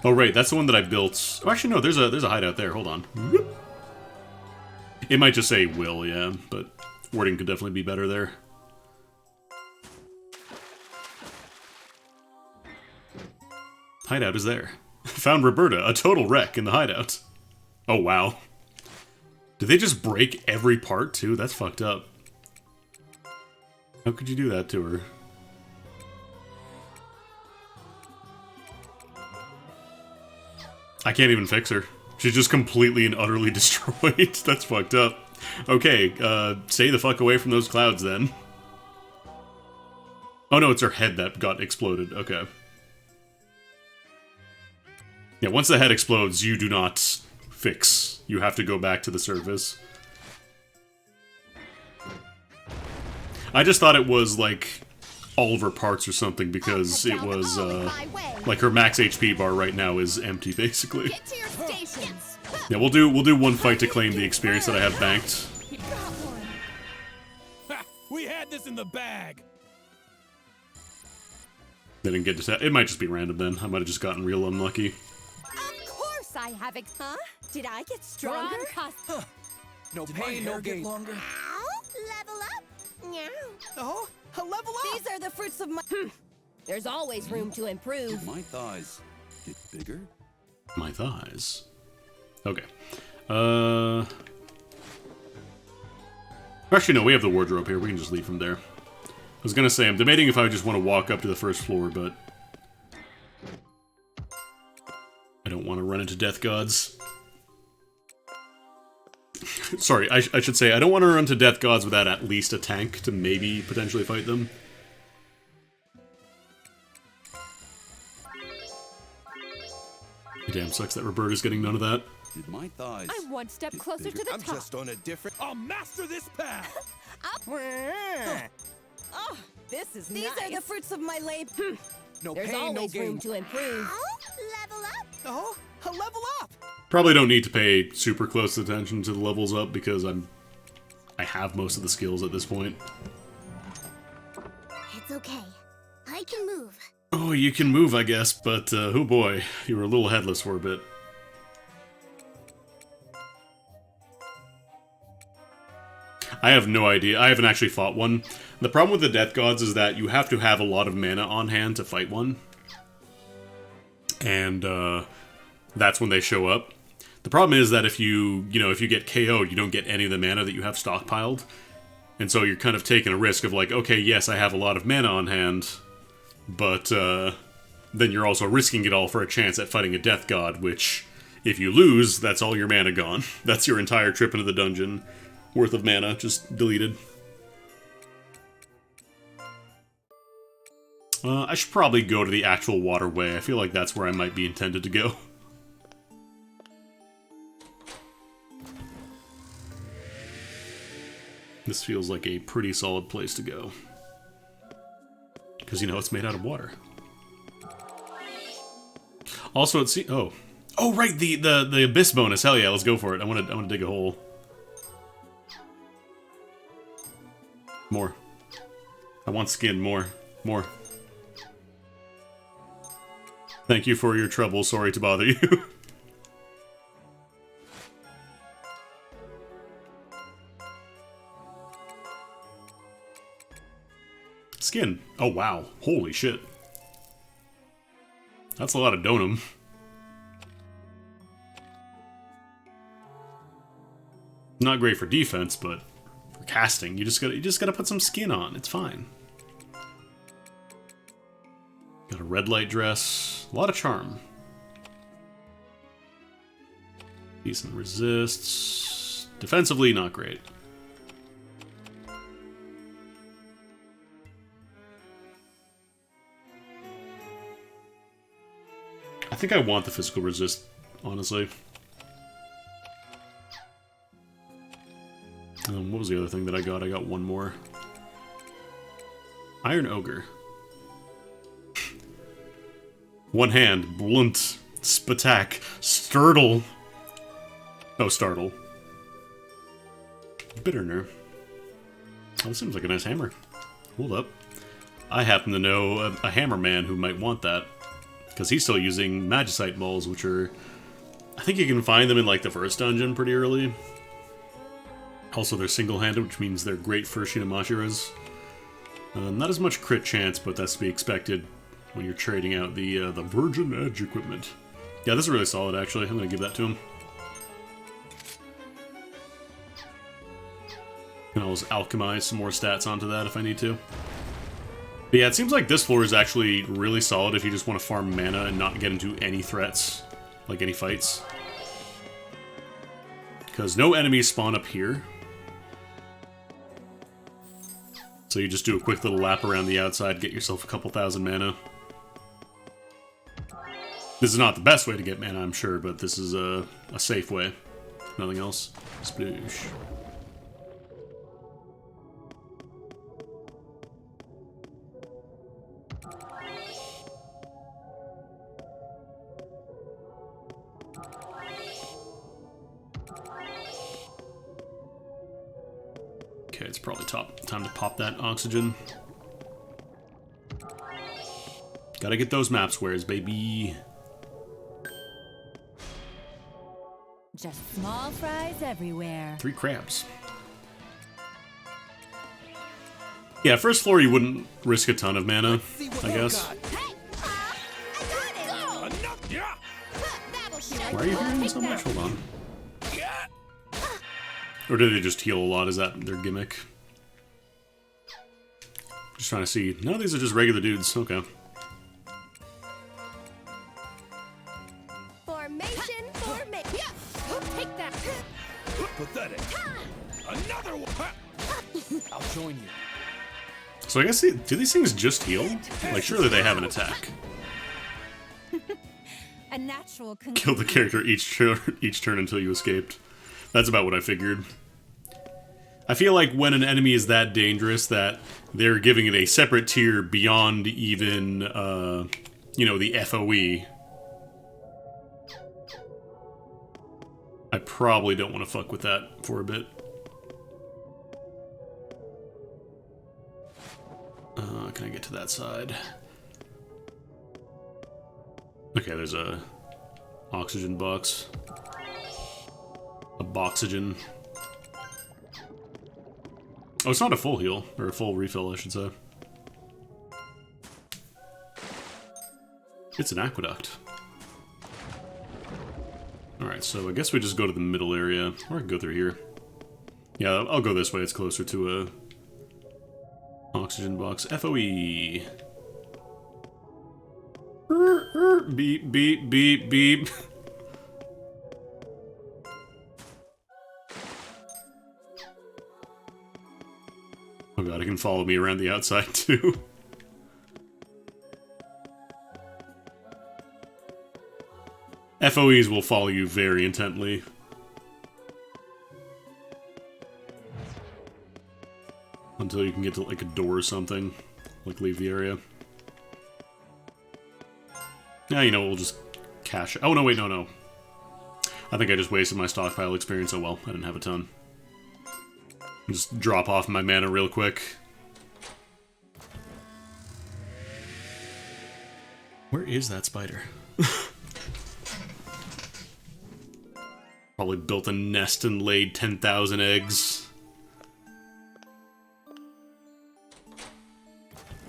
right, that's the one that I built. Oh, actually no, there's a hideout there. Hold on. It might just say will, yeah, but wording could definitely be better there. Hideout is there. Found Roberta, a total wreck in the hideout. Oh, wow. Did they just break every part, too? That's fucked up. How could you do that to her? I can't even fix her. She's just completely and utterly destroyed. That's fucked up. Okay, stay the fuck away from those clouds, then. Oh no, it's her head that got exploded. Okay. Yeah, once the head explodes, you do not fix. You have to go back to the surface. I just thought it was, like, all of her parts or something, because it was, like, her max HP bar right now is empty, basically. Get to your stations. Yeah, we'll do one fight to claim the experience that I have banked. Ha! We had this in the bag! They didn't get to... It might just be random, then. I might have just gotten real unlucky. Of course I have it. Huh? Did I get stronger? Huh. No pain, no gain. Longer. Level up. Meow. Oh, a level up. These are the fruits of my... There's always room to improve. Did my thighs get bigger? My thighs. Okay. Actually, no, we have the wardrobe here. We can just leave from there. I was gonna say, I'm debating if I just want to walk up to the first floor, but... I don't want to run into death gods. Sorry, I should say, I don't want to run into death gods without at least a tank to maybe potentially fight them. It damn sucks that Roberta's getting none of that. Did my thighs? I'm one step closer to the I'm top. just on a different... I'll master this path! Oh, this is These are the fruits of my labor. No There's pain, no always gain. room to improve. Level up. Oh, a level up. Probably don't need to pay super close attention to the levels up because I have most of the skills at this point. It's okay. I can move. Oh, you can move, I guess, but oh boy, you were a little headless for a bit. I have no idea. I haven't actually fought one. The problem with the Death Gods is that you have to have a lot of mana on hand to fight one. And that's when they show up. The problem is that if you get KO'd, you don't get any of the mana that you have stockpiled. And so you're kind of taking a risk of like, okay, yes, I have a lot of mana on hand, but then you're also risking it all for a chance at fighting a death god, which, if you lose, that's all your mana gone. That's your entire trip into the dungeon worth of mana just deleted. I should probably go to the actual waterway. I feel like that's where I might be intended to go. This feels like a pretty solid place to go. Because, you know, it's made out of water. Also, it's... Oh, right, the Abyss bonus. Hell yeah, let's go for it. I want to dig a hole. More. I want skin. More. Thank you for your trouble. Sorry to bother you. Skin. Oh, wow. Holy shit. That's a lot of donum. Not great for defense, but for casting, you just gotta put some skin on. It's fine. Got a red light dress. A lot of charm. Decent resists. Defensively, not great. I think I want the physical resist, honestly. What was the other thing that I got? I got one more. Iron Ogre. One hand. Blunt. Spatak. Sturtle. Oh, Startle. Bitterner. Oh, this seems like a nice hammer. Hold up. I happen to know a hammer man who might want that. Because he's still using Magicite balls, which are... I think you can find them in, like, the first dungeon pretty early. Also, they're single-handed, which means they're great for Shinamashiras. Not as much crit chance, but that's to be expected when you're trading out the Virgin Edge equipment. Yeah, this is really solid, actually. I'm going to give that to him. Can always alchemize some more stats onto that if I need to. But yeah, it seems like this floor is actually really solid if you just want to farm mana and not get into any threats, like any fights. Because no enemies spawn up here. So you just do a quick little lap around the outside, get yourself a couple thousand mana. This is not the best way to get mana, I'm sure, but this is a safe way. Nothing else. Sploosh. Okay, it's probably time to pop that oxygen. Gotta get those map squares, baby. Just small fries everywhere. 3 crabs. Yeah, first floor you wouldn't risk a ton of mana, I guess. Why are you healing so much? Hold on. Or do they just heal a lot? Is that their gimmick? Just trying to see. No, these are just regular dudes. Okay. Formation. Yeah, take that. Pathetic. Another one. I'll join you. So I guess, do these things just heal? Like, surely they have an attack. A natural Kill the character each turn until you escaped. That's about what I figured. I feel like when an enemy is that dangerous that they're giving it a separate tier beyond even, you know, the FOE. I probably don't want to fuck with that for a bit. Can I get to that side? Okay, there's a oxygen box. A boxygen. Oh, it's not a full heal, or a full refill, I should say. It's an aqueduct. Alright, so I guess we just go to the middle area. Or I can go through here. Yeah, I'll go this way, it's closer to Oxygen box. FOE. Beep, beep, beep, beep. Oh god, it can follow me around the outside too. FOEs will follow you very intently. Until you can get to like a door or something. Like leave the area. Yeah, you know, we'll just cash. Oh no, wait, no. I think I just wasted my stockpile experience. Oh well, I didn't have a ton. Just drop off my mana real quick. Where is that spider? Probably built a nest and laid 10,000 eggs.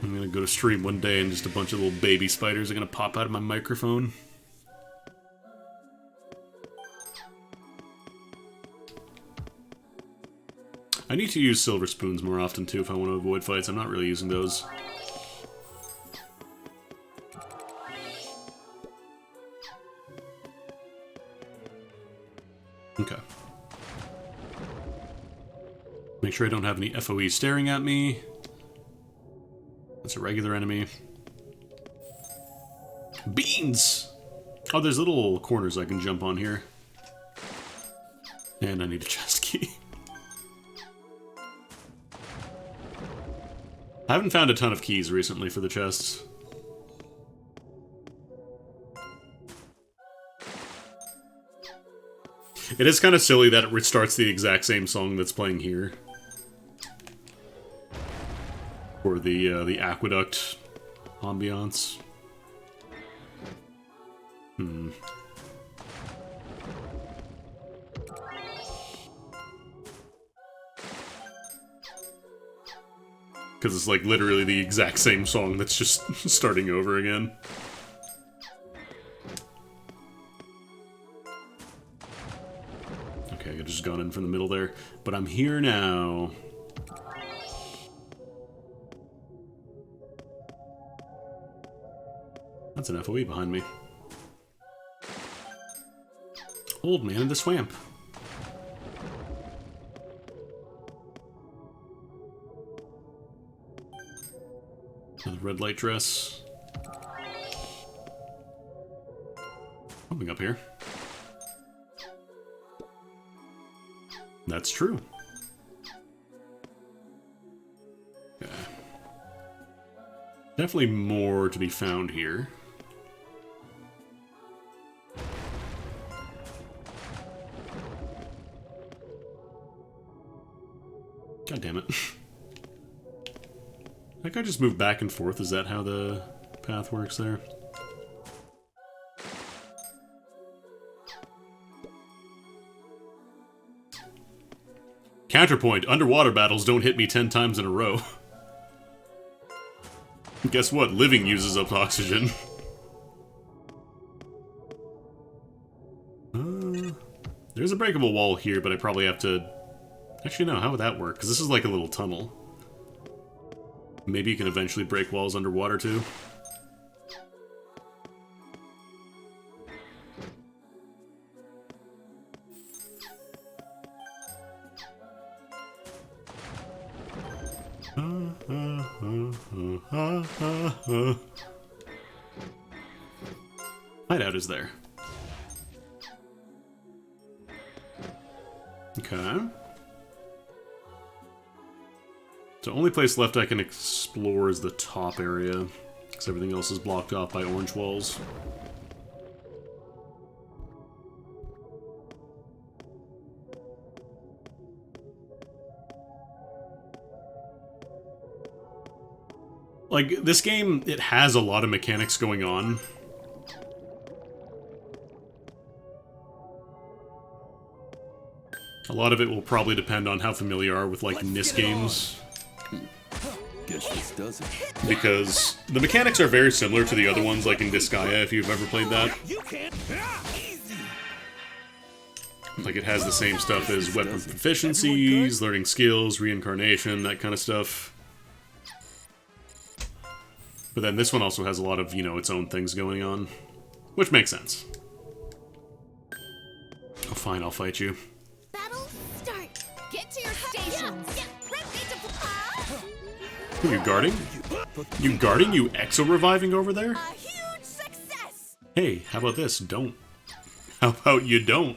I'm gonna go to stream one day and just a bunch of little baby spiders are gonna pop out of my microphone. I need to use silver spoons more often too if I want to avoid fights. I'm not really using those. Okay. Make sure I don't have any FOE staring at me. That's a regular enemy. Beans! Oh, there's little corners I can jump on here. And I need a chest key. I haven't found a ton of keys recently for the chests. It is kind of silly that it restarts the exact same song that's playing here. For the aqueduct ambiance. Because it's like literally the exact same song that's just starting over again. Okay, I could've just gone in from the middle there. But I'm here now. That's an FOE behind me. Old man in the swamp. Another red light dress. Something up here. That's true. Okay. Definitely more to be found here. God damn it. I think I just move back and forth. Is that how the path works there? Counterpoint, underwater battles don't hit me 10 times in a row. Guess what? Living uses up oxygen. There's a breakable wall here, but I probably have to... Actually, no, how would that work? Because this is like a little tunnel. Maybe you can eventually break walls underwater, too. Hideout is there. Okay. So only place left I can explore is the top area, because everything else is blocked off by orange walls. Like, this game, it has a lot of mechanics going on. A lot of it will probably depend on how familiar you are with, like, NIS games. Guess this does it. Because the mechanics are very similar to the other ones, like in Disgaea, if you've ever played that. Like, it has the same stuff as weapon proficiencies, learning skills, reincarnation, that kind of stuff. But then this one also has a lot of, you know, its own things going on. Which makes sense. Oh, fine, I'll fight you. Battle start. Get to your stations. Who are you guarding? You guarding? You exo-reviving over there? A huge success. Hey, how about this? Don't. How about you don't?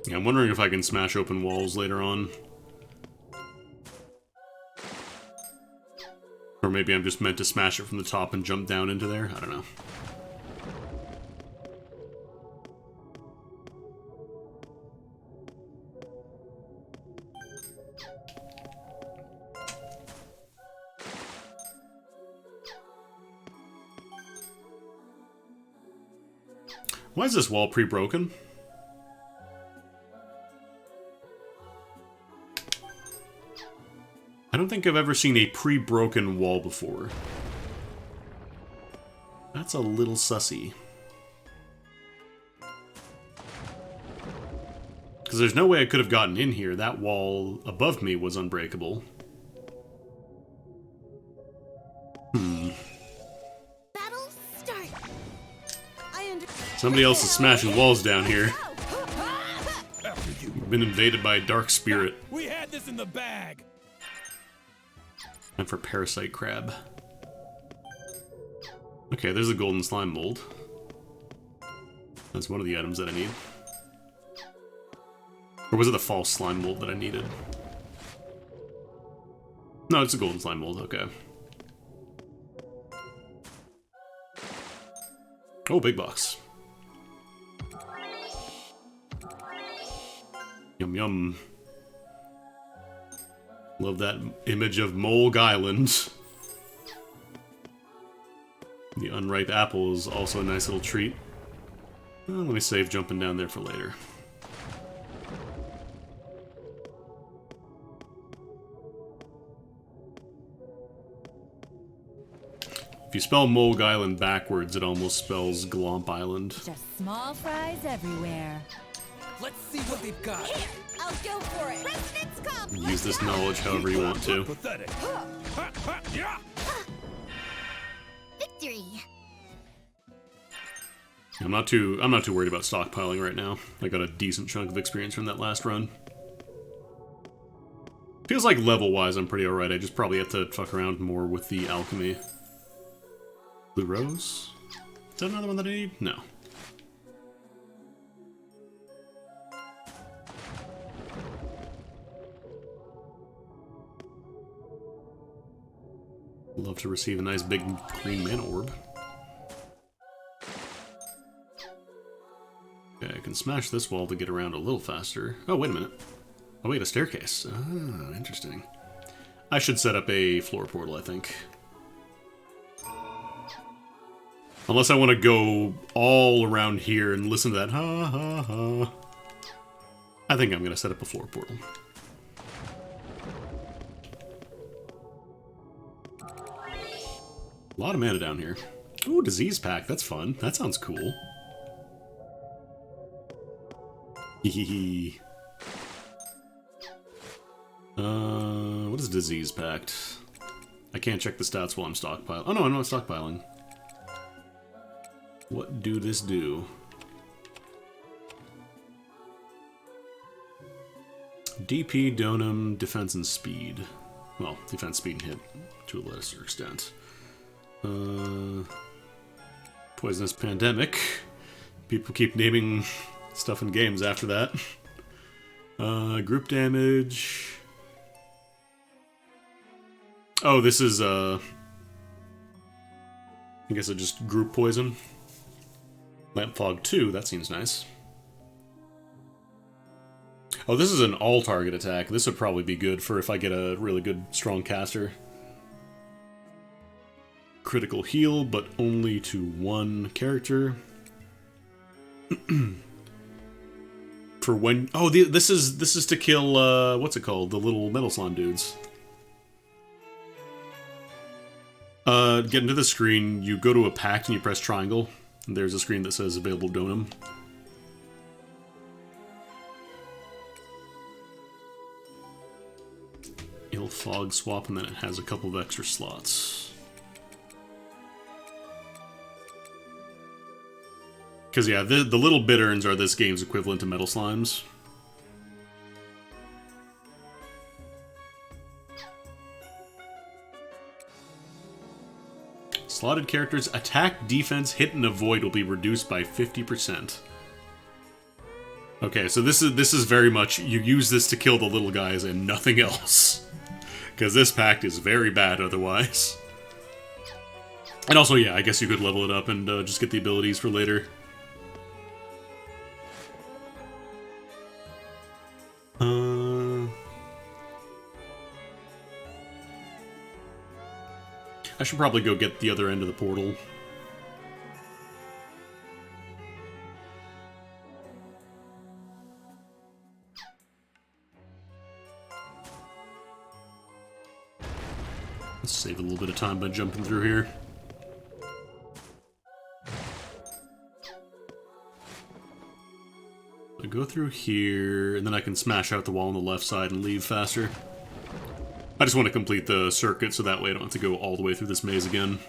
Yeah, I'm wondering if I can smash open walls later on. Or maybe I'm just meant to smash it from the top and jump down into there. I don't know. Why is this wall pre-broken? I don't think I've ever seen a pre-broken wall before. That's a little sussy. Because there's no way I could have gotten in here. That wall above me was unbreakable. Battle start. Somebody else is smashing walls down here. We've been invaded by a dark spirit. We had this in the bag. Time for Parasite Crab. Okay, there's a golden slime mold. That's one of the items that I need. Or was it the false slime mold that I needed? No, it's a golden slime mold, okay. Oh, big box. Yum yum. Love that image of Molg Island. The unripe apple is also a nice little treat. Well, let me save jumping down there for later. If you spell Molg Island backwards, it almost spells Glomp Island. Just small fries everywhere. Let's see what they've got. Here, I'll go for it. Resonance combo. Use this knowledge however you want to. Pathetic. Yeah. Victory. I'm not too worried about stockpiling right now. I got a decent chunk of experience from that last run. Feels like level-wise I'm pretty alright. I just probably have to fuck around more with the alchemy. Blue Rose? Is that another one that I need? No. Love to receive a nice big green mana orb. Okay, I can smash this wall to get around a little faster. Oh, wait a minute. Oh, wait, a staircase. Ah, interesting. I should set up a floor portal, I think. Unless I want to go all around here and listen to that ha ha ha. I think I'm going to set up a floor portal. A lot of mana down here. Ooh, disease pack. That's fun. That sounds cool. Hehehe. What is disease pact? I can't check the stats while I'm stockpiling. Oh no, I'm not stockpiling. What do this do? DP, Donum, defense and speed. Well, defense, speed, and hit to a lesser extent. Poisonous pandemic. People keep naming stuff in games after that. Group damage. Oh, this is, I guess I just group poison. Lamp Fog 2, that seems nice. Oh, this is an all-target attack. This would probably be good for if I get a really good, strong caster. Critical heal, but only to one character. For when... Oh, this is to kill, what's it called? The little metal slime dudes. Get into the screen, you go to a pact and you press triangle. And there's a screen that says available donum. Fatal Fog Swap, and then it has a couple of extra slots. Because, yeah, the little bitterns are this game's equivalent to Metal Slimes. Slotted characters' attack, defense, hit, and avoid will be reduced by 50%. Okay, so this is very much, you use this to kill the little guys and nothing else. Because this pact is very bad otherwise. And also, yeah, I guess you could level it up and just get the abilities for later. I should probably go get the other end of the portal. Let's save a little bit of time by jumping through here. I go through here, and then I can smash out the wall on the left side and leave faster. I just want to complete the circuit so that way I don't have to go all the way through this maze again.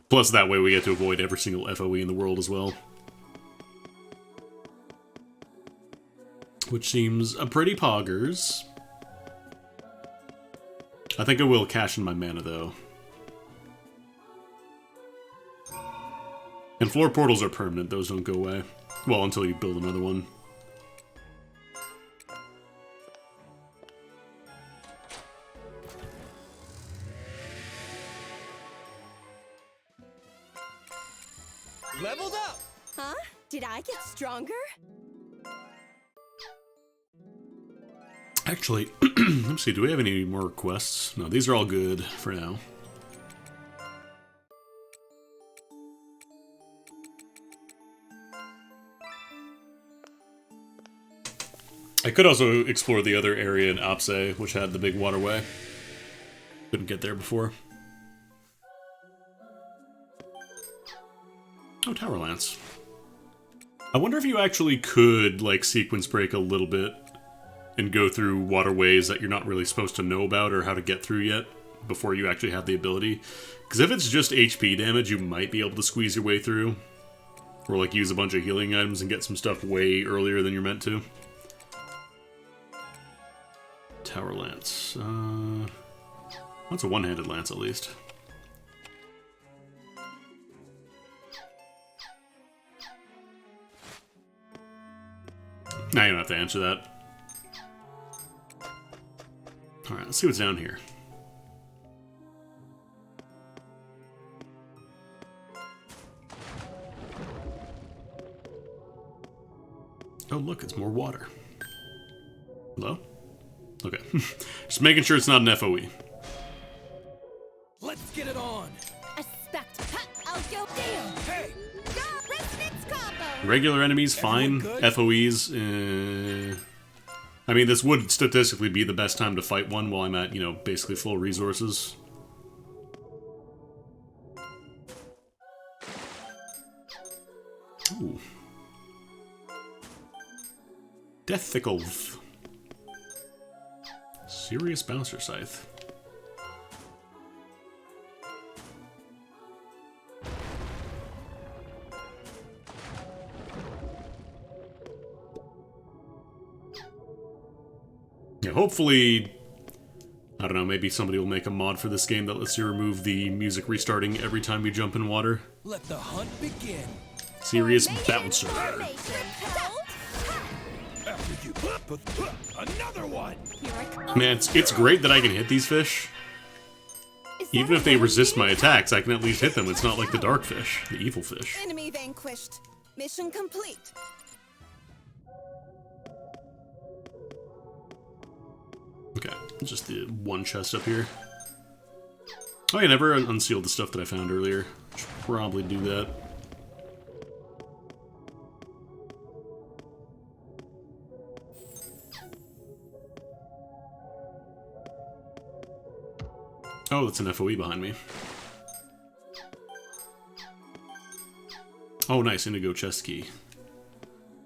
Plus that way we get to avoid every single FOE in the world as well. Which seems a pretty poggers. I think I will cash in my mana, though. And floor portals are permanent. Those don't go away. Well, until you build another one. Leveled up! Huh? Did I get stronger? Actually, let's see, do we have any more quests? No, these are all good for now. I could also explore the other area in Apse, which had the big waterway. Couldn't get there before. Oh, Tower Lance. I wonder if you actually could, like, sequence break a little bit and go through waterways that you're not really supposed to know about or how to get through yet before you actually have the ability. Because if it's just HP damage, you might be able to squeeze your way through. Or, like, use a bunch of healing items and get some stuff way earlier than you're meant to. Tower Lance. That's a one-handed lance, at least. Now you don't have to answer that. Alright, let's see what's down here. Oh, look, it's more water. Hello? Okay. Just making sure it's not an FOE. Let's get it on! A spect. Ha! I'll go down! Hey! Resonance combo! Regular enemies, fine. FOEs, I mean, this would statistically be the best time to fight one while I'm at, you know, basically full resources. Ooh. Deathicle. Serious Bouncer Scythe. Yeah, hopefully, I don't know, maybe somebody will make a mod for this game that lets you remove the music restarting every time you jump in water. Let the hunt begin. Serious Bouncer. Another one. Man, it's great that I can hit these fish. Even if they resist my attacks, I can at least hit them. It's not like the dark fish, the evil fish. Enemy vanquished. Mission complete. Okay, just the one chest up here. Oh, I never unsealed the stuff that I found earlier. Should probably do that. Oh, that's an FOE behind me. Oh, nice. Indigo chest key.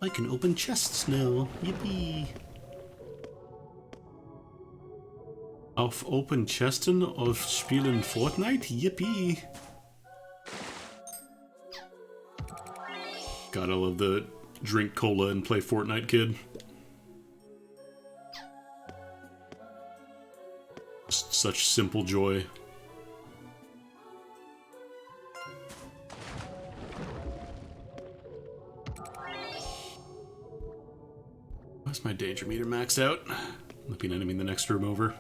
I can open chests now. Yippee. Auf open chesten auf spielen Fortnite? Yippee. God, I love the drink cola and play Fortnite kid. Just such simple joy. Why's my danger meter maxed out? Might be an enemy in the next room over.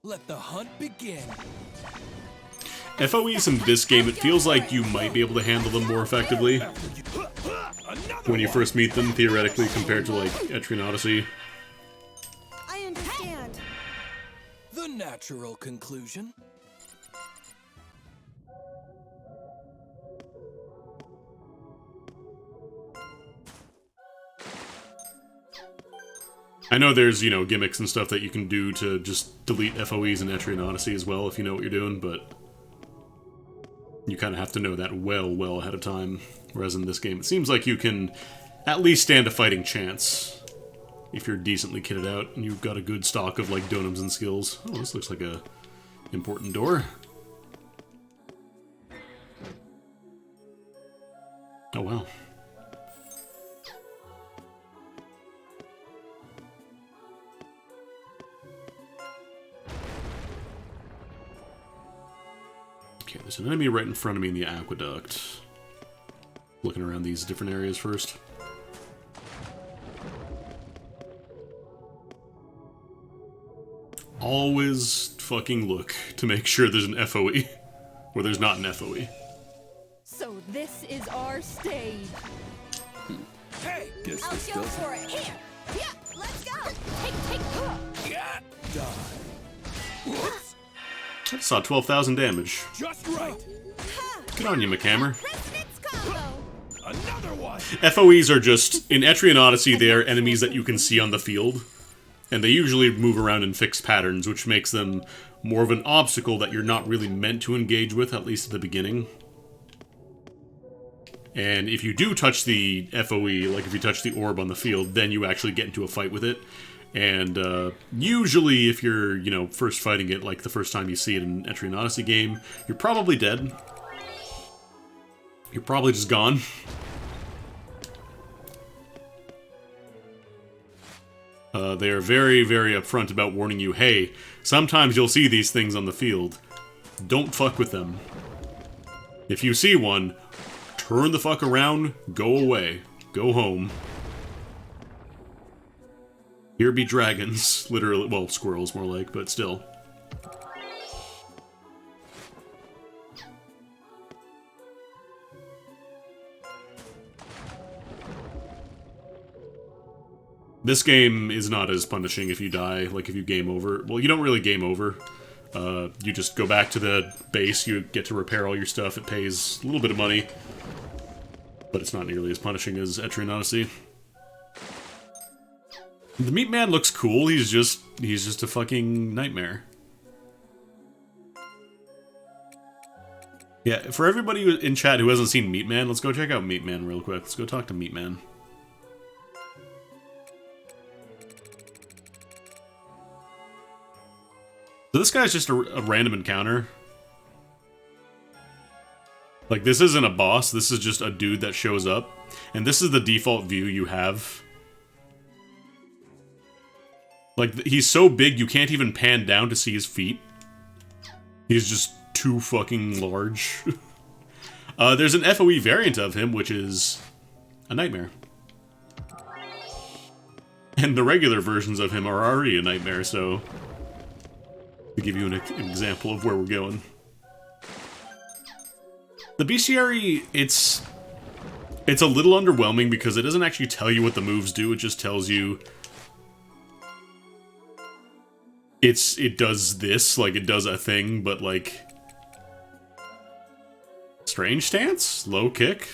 Let the hunt begin. FOEs in this game, it feels like you might be able to handle them more effectively when you first meet them, theoretically, compared to, like, Etrian Odyssey. I understand. The natural conclusion. I know there's, you know, gimmicks and stuff that you can do to just delete FOEs in Etrian Odyssey as well if you know what you're doing, but you kind of have to know that well ahead of time. Whereas in this game, it seems like you can at least stand a fighting chance if you're decently kitted out and you've got a good stock of, like, donums and skills. Oh, this looks like a important door. Oh, wow. Okay, there's an enemy right in front of me in the aqueduct. Looking around these different areas first. Always fucking look to make sure there's an FOE, or there's not an FOE. So this is our stage. Hey, Guess I'll this go does for it. Here. Yeah, let's go. Take. yeah, die. Whoops, I saw 12,000 damage. just right. Good on you, McHammer. Resonance combo. Another one. FOEs are just, in Etrian Odyssey, they are enemies that you can see on the field. And they usually move around in fixed patterns, which makes them more of an obstacle that you're not really meant to engage with, at least at the beginning. And if you do touch the FOE, like if you touch the orb on the field, then you actually get into a fight with it. And usually if you're, you know, first fighting it, like the first time you see it in an Etrian Odyssey game, you're probably dead. You're probably just gone. They are very, very upfront about warning you, hey, sometimes you'll see these things on the field. Don't fuck with them. If you see one, turn the fuck around, go away, go home. Here be dragons, literally, well, squirrels more like, but still. This game is not as punishing if you die, like if you game over. Well, you don't really game over. You just go back to the base, you get to repair all your stuff, it pays a little bit of money. But it's not nearly as punishing as Etrian Odyssey. The Meat Man looks cool, he's just a fucking nightmare. Yeah, for everybody in chat who hasn't seen Meat Man, let's go check out Meat Man real quick. Let's go talk to Meat Man. So this guy's just a random encounter. Like, this isn't a boss, this is just a dude that shows up. And this is the default view you have. Like, he's so big you can't even pan down to see his feet. He's just too fucking large. There's an FOE variant of him, which is a nightmare. And the regular versions of him are already a nightmare, so... to give you an example of where we're going. The bestiary, it's a little underwhelming because it doesn't actually tell you what the moves do, it just tells you it does this, like it does a thing, but like strange stance, low kick.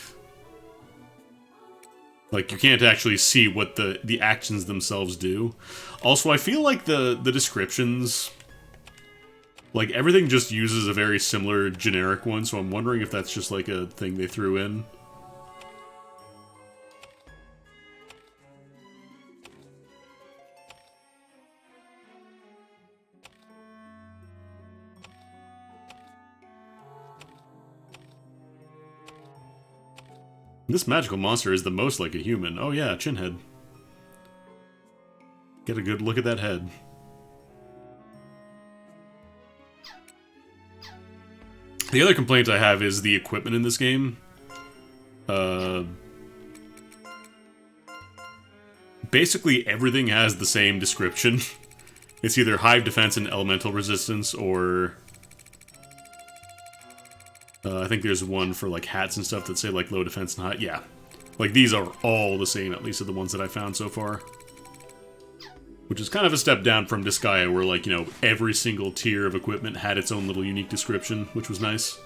Like, you can't actually see what the actions themselves do. Also, I feel like the descriptions... Like, everything just uses a very similar generic one, so I'm wondering if that's just like a thing they threw in. This magical monster is the most like a human. Oh yeah, Chinhead. Get a good look at that head. The other complaint I have is the equipment in this game. Basically everything has the same description. It's either hive defense and elemental resistance, or... I think there's one for, like, hats and stuff that say, like, low defense and high... Yeah. Like, these are all the same, at least of the ones that I found so far. Which is kind of a step down from Disgaea, where, like, you know, every single tier of equipment had its own little unique description, which was nice.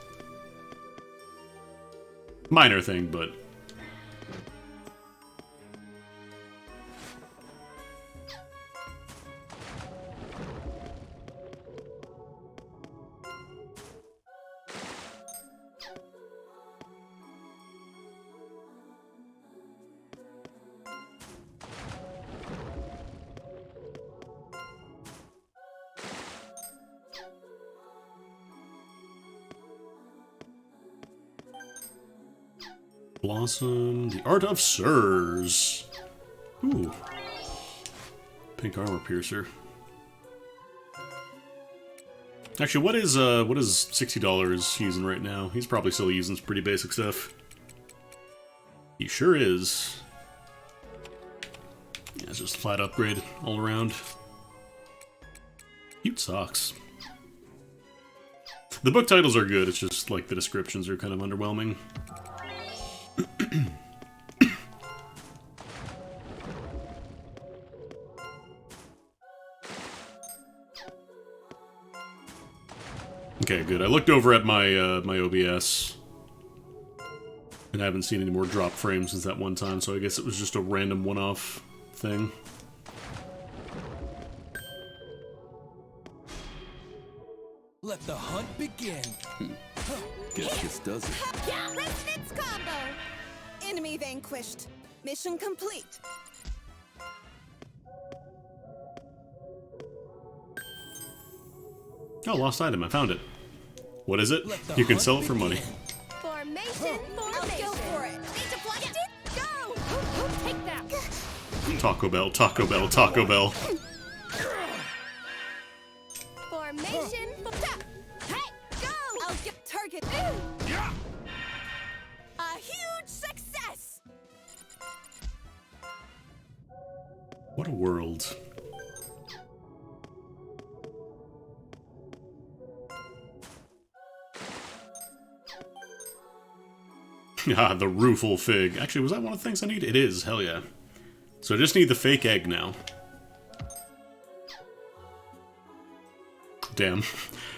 Minor thing, but... Blossom, the Art of Sirs. Ooh. Pink armor piercer. Actually, what is $60 using right now? He's probably still using some pretty basic stuff. He sure is. Yeah, it's just a flat upgrade all around. Cute socks. The book titles are good, it's just like the descriptions are kind of underwhelming. Okay, good. I looked over at my my OBS, and I haven't seen any more drop frames since that one time, so I guess it was just a random one-off thing. Let the hunt begin. Guess this does it. Resonance combo! Enemy vanquished. Mission complete. Oh, lost item. I found it. What is it? You can sell it for money. Formation. I'll go for it. Need deflected? Go! Take that. Taco Bell, Taco Bell, Taco Bell. Formation. Hey, go! I'll get target. A huge success. What a world. Ah, the rueful fig. Actually, was that one of the things I need? It is, hell yeah. So I just need the fake egg now. Damn.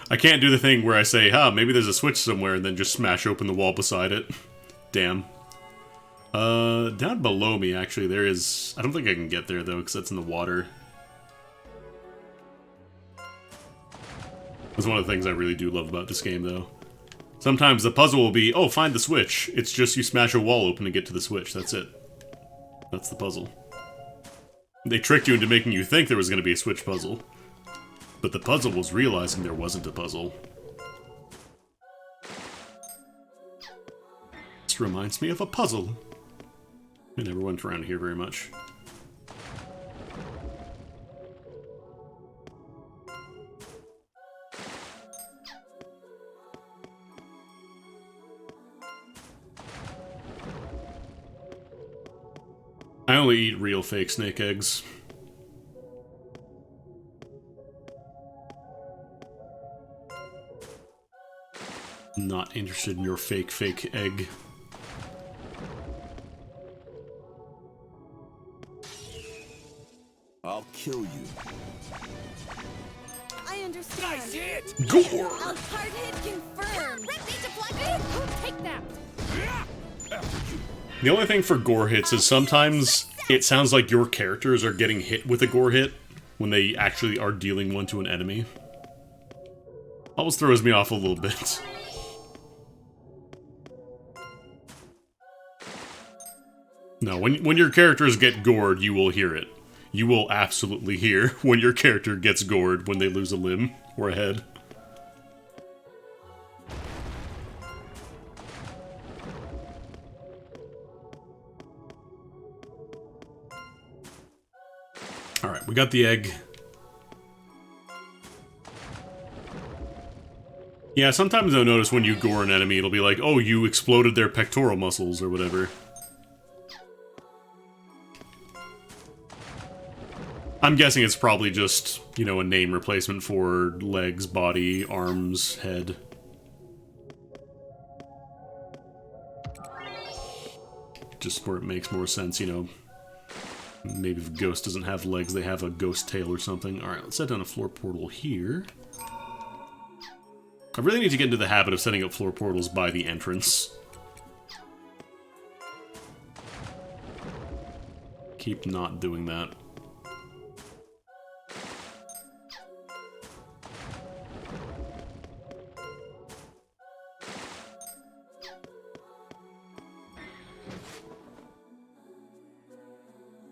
I can't do the thing where I say, maybe there's a switch somewhere, and then just smash open the wall beside it. Damn. Down below me, actually, there is... I don't think I can get there, though, because that's in the water. That's one of the things I really do love about this game, though. Sometimes the puzzle will be, oh, find the switch. It's just you smash a wall open and get to the switch. That's it. That's the puzzle. They tricked you into making you think there was going to be a switch puzzle. But the puzzle was realizing there wasn't a puzzle. This reminds me of a puzzle. I never went around here very much. I only eat real fake snake eggs. Not interested in your fake egg. I'll kill you. I understand. I see it. Gore! I'll hard hit confirm. Ready to plug in? Take that. After you. The only thing for gore hits is sometimes it sounds like your characters are getting hit with a gore hit when they actually are dealing one to an enemy. Always throws me off a little bit. No, when your characters get gored, you will hear it. You will absolutely hear when your character gets gored when they lose a limb or a head. Alright, we got the egg. Yeah, sometimes I'll notice when you gore an enemy, it'll be like, oh, you exploded their pectoral muscles or whatever. I'm guessing it's probably just, you know, a name replacement for legs, body, arms, head. Just where it makes more sense, you know. Maybe if a ghost doesn't have legs, they have a ghost tail or something. Alright, let's set down a floor portal here. I really need to get into the habit of setting up floor portals by the entrance. Keep not doing that.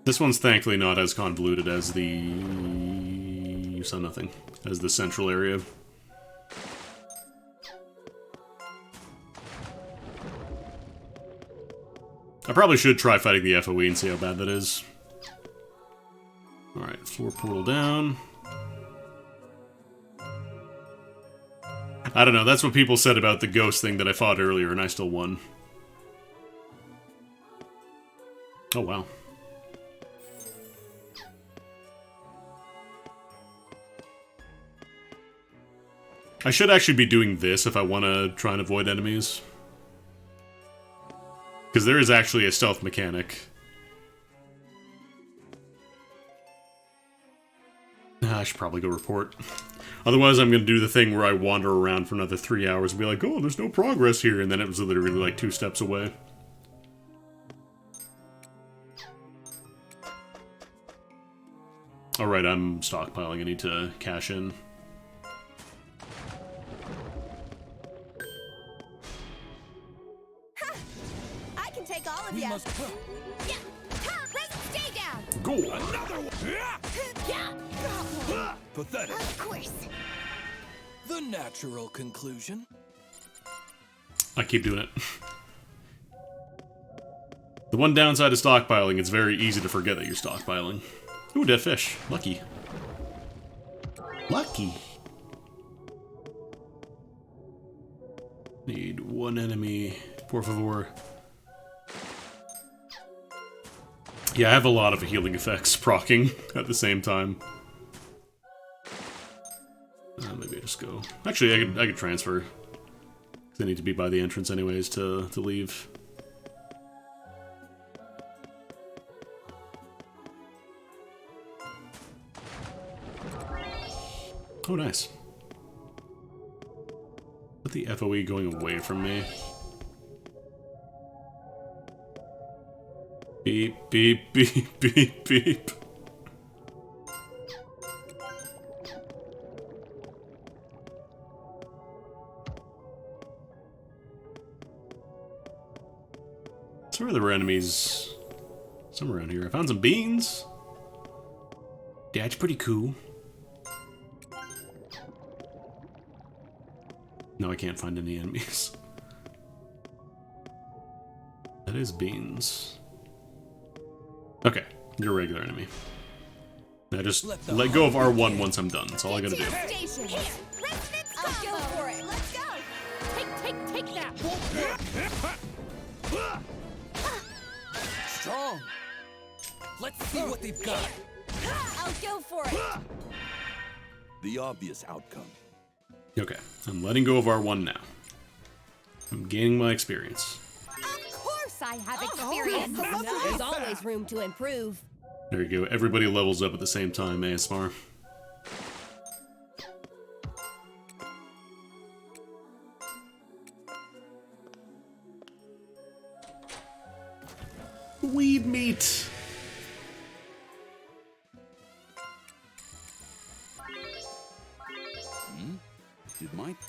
This one's thankfully not as convoluted as the... You saw nothing. As the central area. I probably should try fighting the FOE and see how bad that is. Alright, floor portal down. I don't know, that's what people said about the ghost thing that I fought earlier, and I still won. Oh, wow. I should actually be doing this if I want to try and avoid enemies. Because there is actually a stealth mechanic. I should probably go report. Otherwise, I'm going to do the thing where I wander around for another 3 hours and be like, oh, there's no progress here, and then it was literally like 2 steps away. Alright, I'm stockpiling. I need to cash in. Yeah. Stay down. Go. Another one. Yeah. Pathetic. Of course. The natural conclusion. I keep doing it. The one downside of stockpiling, it's very easy to forget that you're stockpiling. Ooh, dead fish. Lucky. Lucky. Need one enemy. Por favor. Yeah, I have a lot of healing effects proccing at the same time. Maybe I just go... Actually, I could transfer. I need to be by the entrance anyways to leave. Oh, nice. Is the FOE going away from me? Beep, beep, beep, beep, beep. So there were enemies somewhere around here. I found some beans. That's pretty cool. No, I can't find any enemies. That is beans. Okay, you're a regular enemy. Now just let go of R1 once I'm done. That's all I gotta do. I'll go for it. Let's go. Take that. Strong. Let's see what they've got. I'll go for it. The obvious outcome. Okay, I'm letting go of R1 now. I'm gaining my experience. Of course I have experience. There's always room to improve. There you go. Everybody levels up at the same time, ASMR. Weed meat.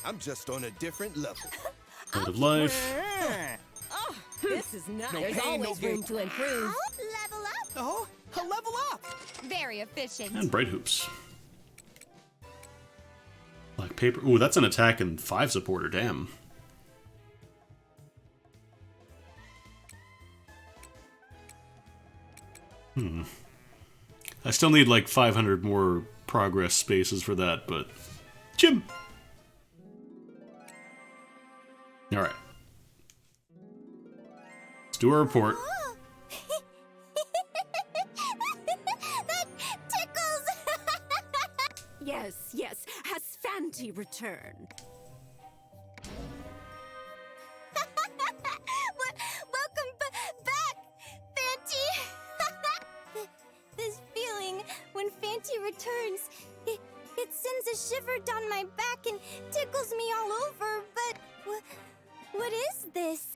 I'm just on a different level. Out of life. Oh, this is nice. No There's pain, no always gain. room to improve. Level up. Oh, a level up! Very efficient. And bright hoops. Black paper. Ooh, that's an attack and 5 supporter. Damn. I still need like 500 more progress spaces for that, but... Jim! Alright. Let's do a report. Oh. That tickles! Yes, yes. Has Fanti returned? Welcome back, Fanti! This feeling when Fanti returns, it sends a shiver down my back and tickles me all over, but what is this?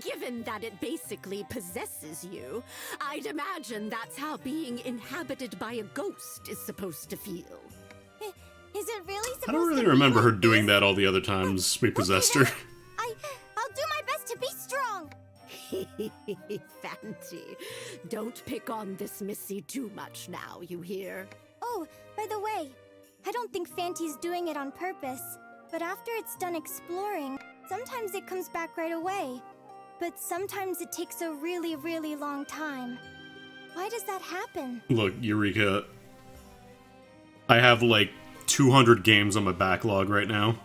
Given that it basically possesses you, I'd imagine that's how being inhabited by a ghost is supposed to feel. Is it really supposed I don't really to be remember her like doing this? that all the other times we possessed her. I'll do my best to be strong. Fanti, don't pick on this Missy too much now, you hear? Oh, by the way, I don't think Fanti's doing it on purpose. But after it's done exploring, sometimes it comes back right away. But sometimes it takes a really, really long time. Why does that happen? Look, Eureka. I have like 200 games on my backlog right now.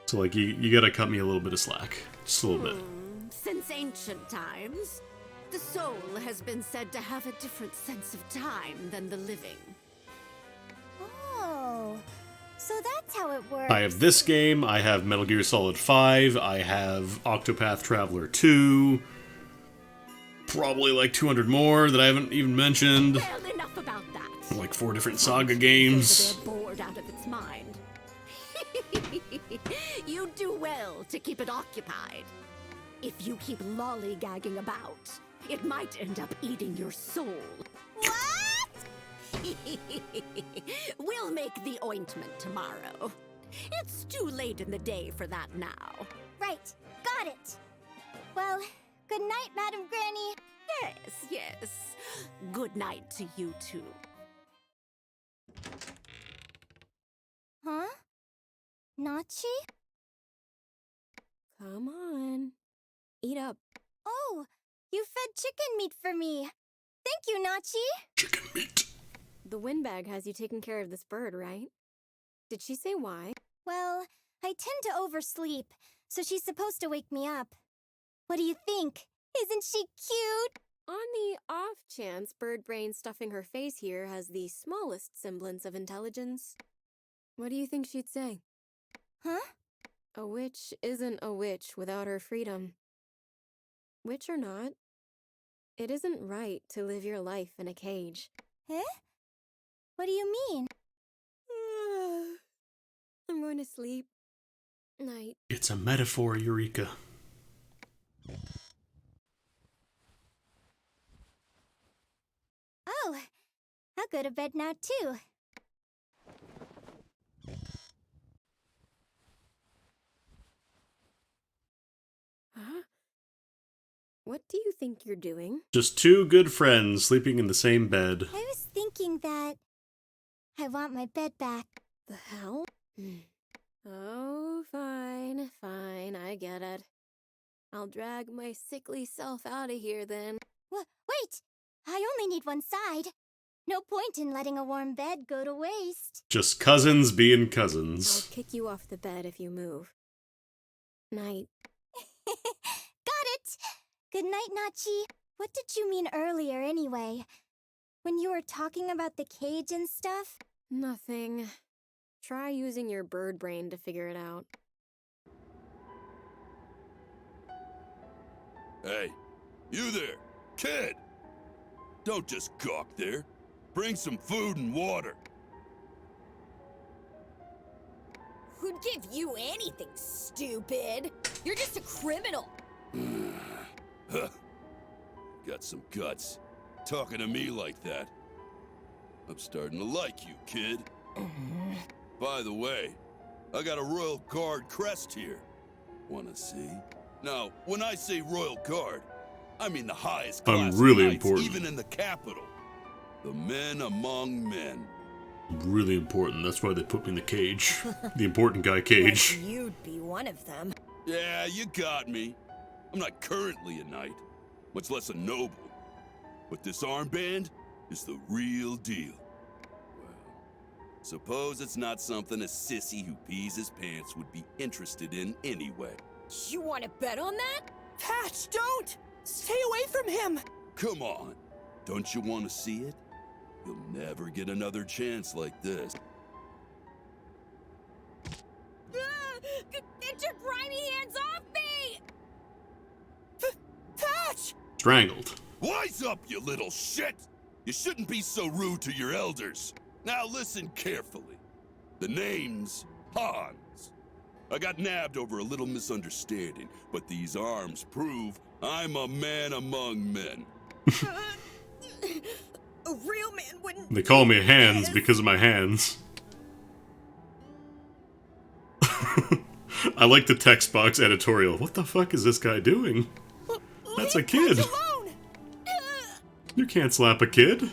So like, you gotta cut me a little bit of slack. Just a little bit. Since ancient times, the soul has been said to have a different sense of time than the living. Oh, so that's how it works. I have this game, I have Metal Gear Solid 5, I have Octopath Traveler 2, probably like 200 more that I haven't even mentioned. Well, enough about that. Like 4 different Saga games. They're bored out of its mind. You do well to keep it occupied. If you keep lollygagging about, it might end up eating your soul. What? We'll make the ointment tomorrow. It's too late in the day for that now. Right, got it. Well, good night, Madam Granny. Yes, yes. Good night to you too. Huh? Nachi? Come on. Eat up. Oh, you fed chicken meat for me. Thank you, Nachi. Chicken meat. The windbag has you taking care of this bird, right? Did she say why? Well, I tend to oversleep, so she's supposed to wake me up. What do you think? Isn't she cute? On the off chance bird brain stuffing her face here has the smallest semblance of intelligence, what do you think she'd say? Huh? A witch isn't a witch without her freedom. Witch or not, it isn't right to live your life in a cage. Eh? What do you mean? I'm going to sleep. Night. It's a metaphor, Eureka. Oh, I'll go to bed now too. Huh? What do you think you're doing? Just 2 good friends sleeping in the same bed. I was thinking that I want my bed back. The hell? Oh, fine, fine, I get it. I'll drag my sickly self out of here then. Wait! I only need one side. No point in letting a warm bed go to waste. Just cousins being I'll cousins. kick you off the bed if you move. Night. Got it! Good night, Nachi. What did you mean earlier, anyway? When you were talking about the cage and stuff? Nothing. Try using your bird brain to figure it out. Hey, you there, kid! Don't just gawk there. Bring some food and water. Who'd give you anything, stupid? You're just a criminal. Huh. Got some guts. Talking to me like that. I'm starting to like you, kid. By the way, I got a Royal Guard crest here. Wanna see? Now, when I say Royal Guard, I mean the highest class really of knights, important. even in the capital. The men among men. Really important. That's why they put me in the cage. The important guy cage. Like you'd be one of them. Yeah, you got me. I'm not currently a knight, much less a noble. But this armband is the real deal. Well, suppose it's not something a sissy who pees his pants would be interested in anyway. You want to bet on that? Patch, don't! Stay away from him! Come on, don't you want to see it? You'll never get another chance like this. Get your grimy hands off me! Patch! Strangled. Wise up, you little shit! You shouldn't be so rude to your elders. Now listen carefully. The name's Hans. I got nabbed over a little misunderstanding, but these arms prove I'm a man among men. A real man wouldn't... They call me Hands because of my hands. I like the text box editorial. What the fuck is this guy doing? That's a kid. You can't slap a kid.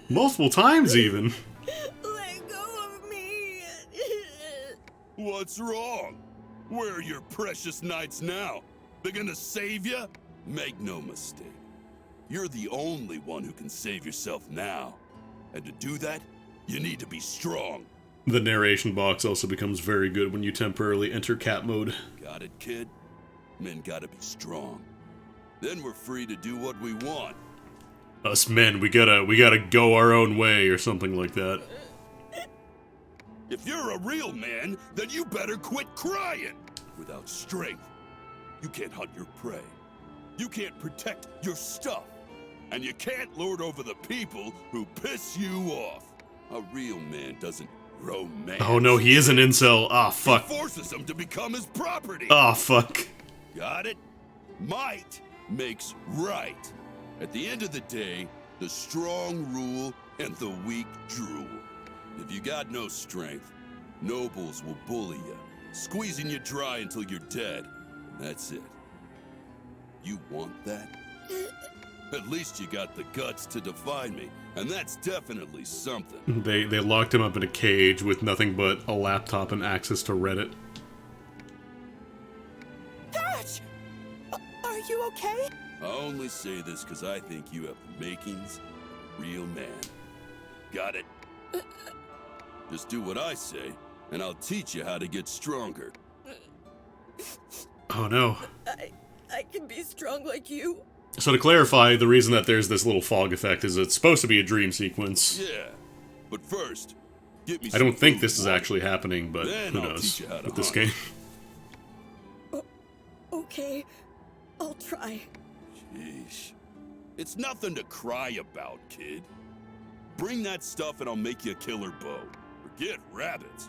Multiple times even. Let go of me! What's wrong? Where are your precious knights now? They're gonna save you? Make no mistake. You're the only one who can save yourself now. And to do that, you need to be strong. The narration box also becomes very good when you temporarily enter cat mode. Got it, kid? Men gotta be strong. Then we're free to do what we want. Us men, we gotta go our own way or something like that. If you're a real man, then you better quit crying. Without strength, you can't hunt your prey. You can't protect your stuff. And you can't lord over the people who piss you off. A real man doesn't romance. Oh no, he is an incel. Ah, fuck. He forces them to become his property. Ah, fuck. Got it? Might makes right. At the end of the day, the strong rule and the weak drool. If you got no strength, nobles will bully you, squeezing you dry until you're dead. That's it. You want that? At least you got the guts to defy me, and that's definitely something. They locked him up in a cage with nothing but a laptop and access to Reddit. Patch! Are you okay? I only say this because I think you have the makings of a real man. Got it? Just do what I say, and I'll teach you how to get stronger. Oh no. I can be strong like you. So to clarify, the reason that there's this little fog effect is it's supposed to be a dream sequence. Yeah, but first, get me I don't some think food, this is boy. actually happening, but Then who I'll knows teach you how to with this hunt. game. Okay, I'll try. Sheesh. It's nothing to cry about, kid. Bring that stuff and I'll make you a killer bow. Forget rabbits.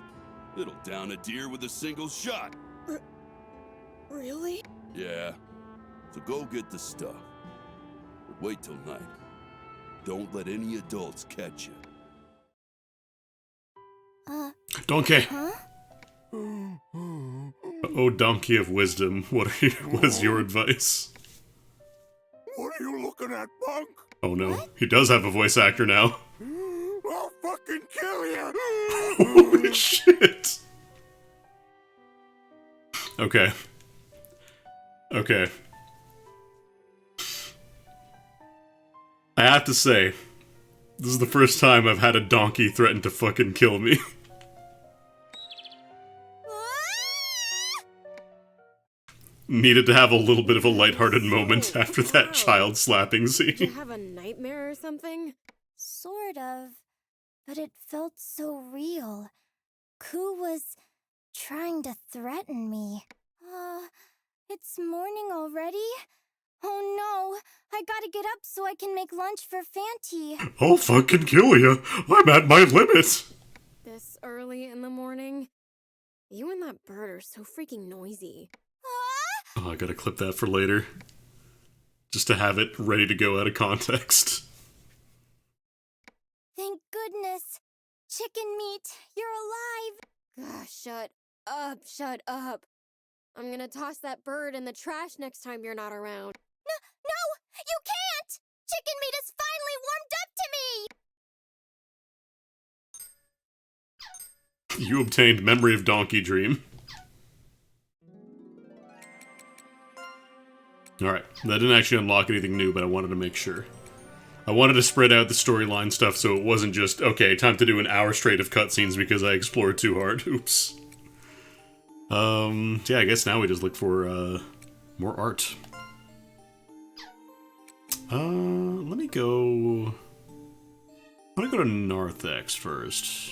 It'll down a deer with a single shot. Really? Yeah. So go get the stuff. But wait till night. Don't let any adults catch you. Donkey. Huh? Oh, donkey of wisdom. What is your advice? What are you looking at, punk? Oh no, he does have a voice actor now. I'll fucking kill you! Holy shit. Okay. Okay. I have to say, this is the first time I've had a donkey threaten to fucking kill me. Needed to have a little bit of a lighthearted moment after that child slapping Did you scene. have a nightmare or something? Sort of. But it felt so real. Ku was trying to threaten me. It's morning already? Oh no, I gotta get up so I can make lunch for Fanty. I'll fucking kill you. I'm at my limit. This early in the morning? You and that bird are so freaking noisy. Oh, I gotta clip that for later. just to have it ready to go out of context. Thank goodness. Chicken meat, you're alive. Gosh, shut up, shut up. I'm gonna toss that bird in the trash next time you're not around. No, you can't! Chicken meat is finally warmed up to me! You obtained Memory of Donkey Dream. Alright, that didn't actually unlock anything new, but I wanted to make sure. I wanted to spread out the storyline stuff so it wasn't just, okay, time to do an hour straight of cutscenes because I explored too hard. Oops. Yeah, I guess now we just look for, more art. Let me go... I want to go to Narthex first.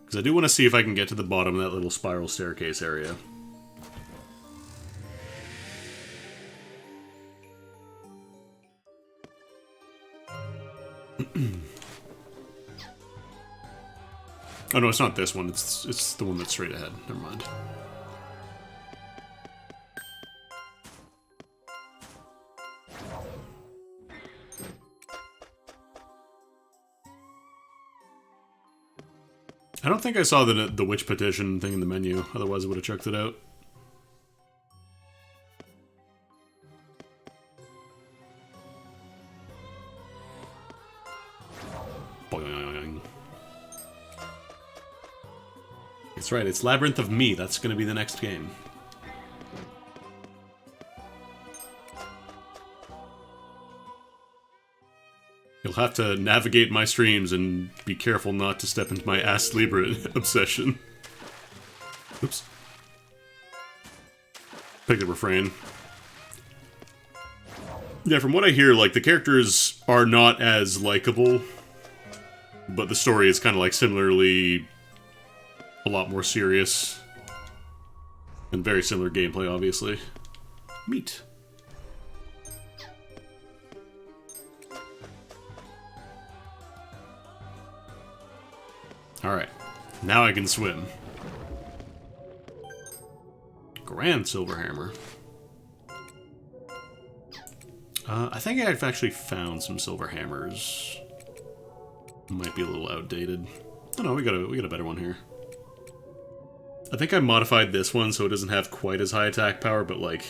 Because I do want to see if I can get to the bottom of that little spiral staircase area. Oh no, it's not this one. It's the one that's straight ahead. Never mind. I don't think I saw the witch petition thing in the menu. Otherwise, I would have checked it out. Boing. That's right, it's Labyrinth of Me. That's going to be the next game. You'll have to navigate my streams and be careful not to step into my Ass Libra obsession. Oops. Pick the refrain. Yeah, from what I hear, like, the characters are not as likable, but the story is kind of, like, similarly a lot more serious. And very similar gameplay, obviously. Meat. Alright, now I can swim. Grand Silver Hammer. I think I've actually found some silver hammers. Might be a little outdated. Oh no, we got a better one here. I think I modified this one so it doesn't have quite as high attack power, but like...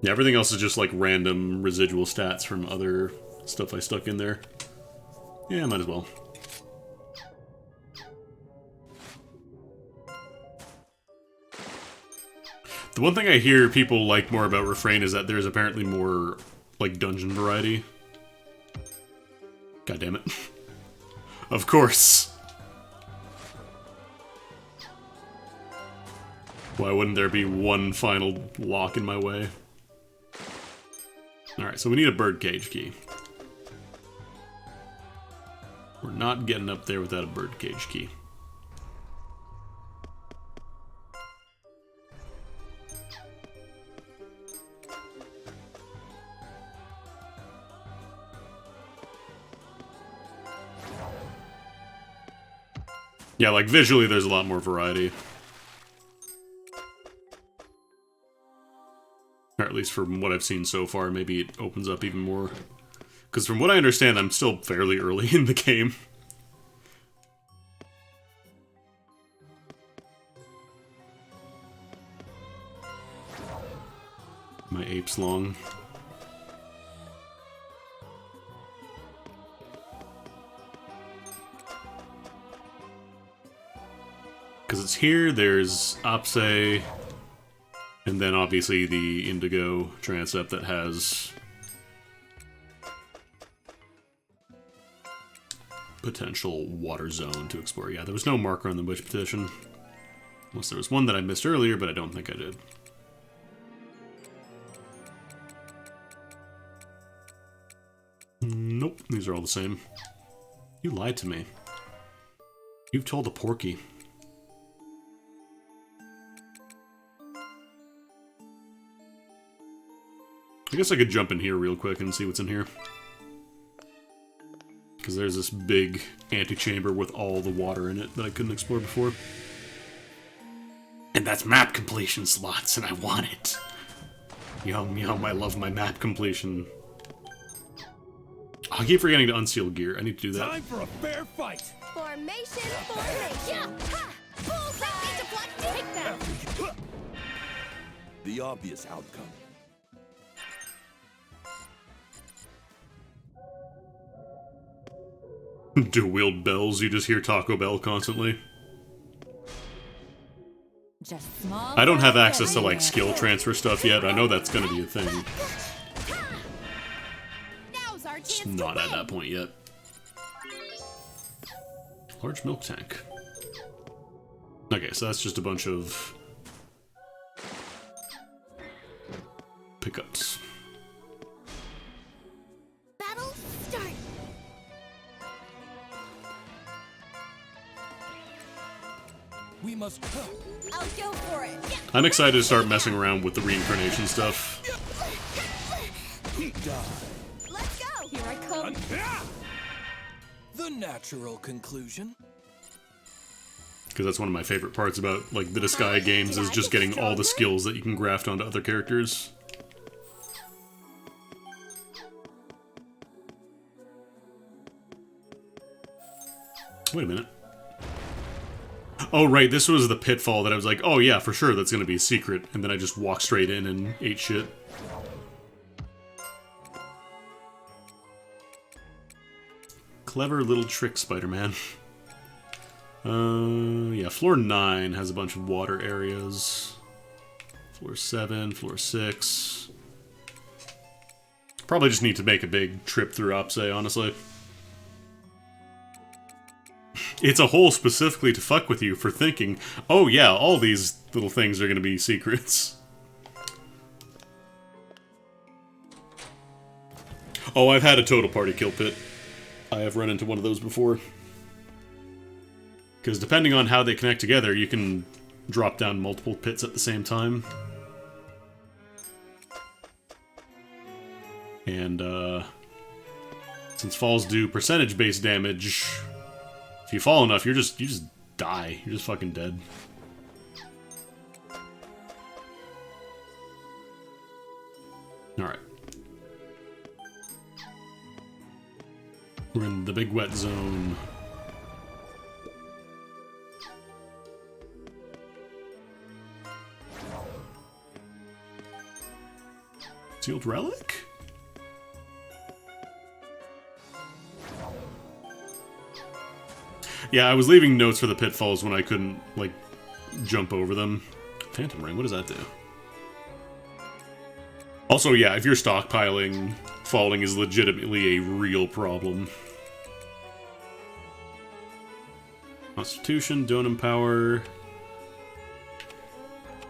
yeah, everything else is just like random residual stats from other stuff I stuck in there. Yeah, might as well. The one thing I hear people like more about Refrain is that there's apparently more, like, dungeon variety. God damn it. Of course. Why wouldn't there be one final lock in my way? Alright, so we need a birdcage key. We're not getting up there without a birdcage key. Yeah, like, visually there's a lot more variety. Or at least from what I've seen so far, maybe it opens up even more. Because from what I understand, I'm still fairly early in the game. My ape's long. Because it's here, there's Apse, and then obviously the Indigo transept that has potential water zone to explore. Yeah, there was no marker on the witch petition. Unless there was one that I missed earlier, but I don't think I did. Nope, these are all the same. You lied to me. You've told a Porky. I guess I could jump in here real quick and see what's in here. Because there's this big antechamber with all the water in it that I couldn't explore before. And that's map completion slots, and I want it. Yum, yum, I love my map completion. I keep forgetting to unseal gear. I need to do that. Time for a fair fight! Formation, formation! Ha! Bullseye! Take that! The obvious outcome. To wield bells, you just hear Taco Bell constantly. Just small. I don't have fries access to, like, everywhere. skill transfer stuff yet. I know that's gonna be a thing. Now's our Just chance not to at win. that point yet. Large milk tank. Okay, so that's just a bunch of pickups. Battle start. We must I'll go for it. Yeah. I'm excited to start messing around with the reincarnation stuff. Let's go. Here I come. The natural conclusion. Because that's one of my favorite parts about, like, the Disgaea games is just getting all the skills that you can graft onto other characters. Wait a minute. Oh, right, this was the pitfall that I was like, oh yeah, for sure, that's gonna be a secret. And then I just walked straight in and ate shit. Clever little trick, Spider-Man. Yeah, floor 9 has a bunch of water areas. Floor 7, floor 6. Probably just need to make a big trip through Opse, honestly. It's a hole specifically to fuck with you for thinking, oh yeah, all these little things are gonna be secrets. Oh, I've had a total party kill pit. I have run into one of those before. Because depending on how they connect together, you can drop down multiple pits at the same time. And, since falls do percentage-based damage, if you fall enough, you just die. You're just fucking dead. Alright. We're in the big wet zone. Sealed relic? Yeah, I was leaving notes for the pitfalls when I couldn't, like, jump over them. Phantom Ring, what does that do? Also, yeah, if you're stockpiling, falling is legitimately a real problem. Constitution, Donum Power... a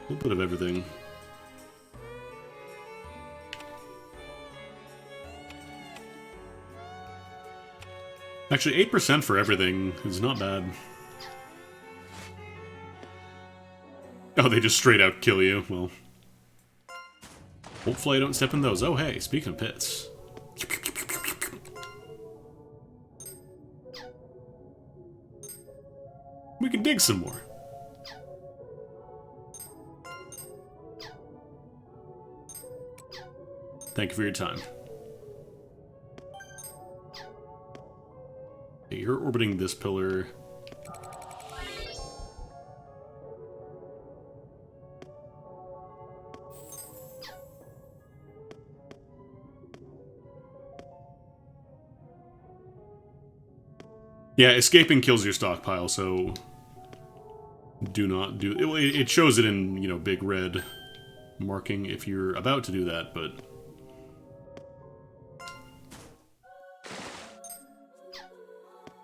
little bit of everything. Actually, 8% for everything is not bad. Oh, they just straight out kill you. Well, hopefully I don't step in those. Oh, hey, speaking of pits. We can dig some more. Thank you for your time. You're orbiting this pillar. Yeah, escaping kills your stockpile, so do not do it. It shows it in, you know, big red marking if you're about to do that, but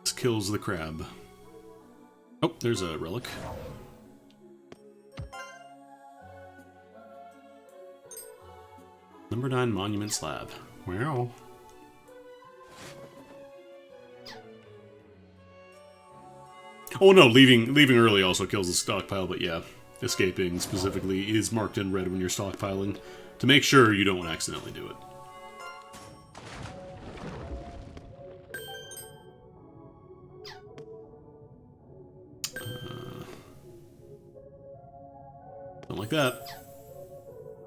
this kills the crab. Oh, there's a relic. Number 9 monument slab. Wow. Oh no, leaving early also kills the stockpile, but yeah, escaping specifically is marked in red when you're stockpiling to make sure you don't accidentally do it. Don't like that.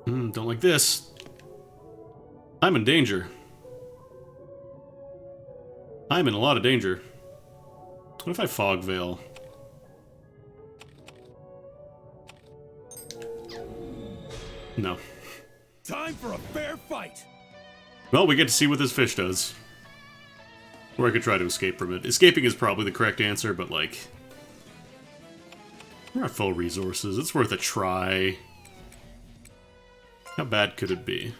Don't like this. I'm in danger. I'm in a lot of danger. What if I fog veil? No. Time for a fair fight! Well, we get to see what this fish does. Or I could try to escape from it. Escaping is probably the correct answer, but like... we're at full resources. It's worth a try. How bad could it be?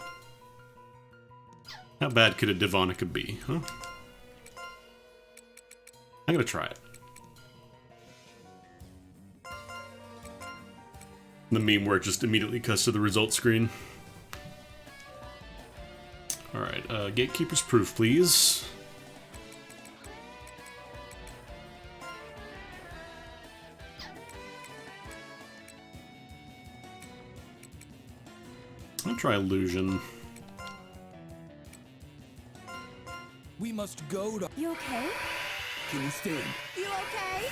How bad could a Devonica be, huh? I'm gonna try it. The meme where it just immediately cuts to the results screen. Alright, Gatekeeper's Proof, please. I'll try Illusion. We must go to... You okay? Can you stand? You okay?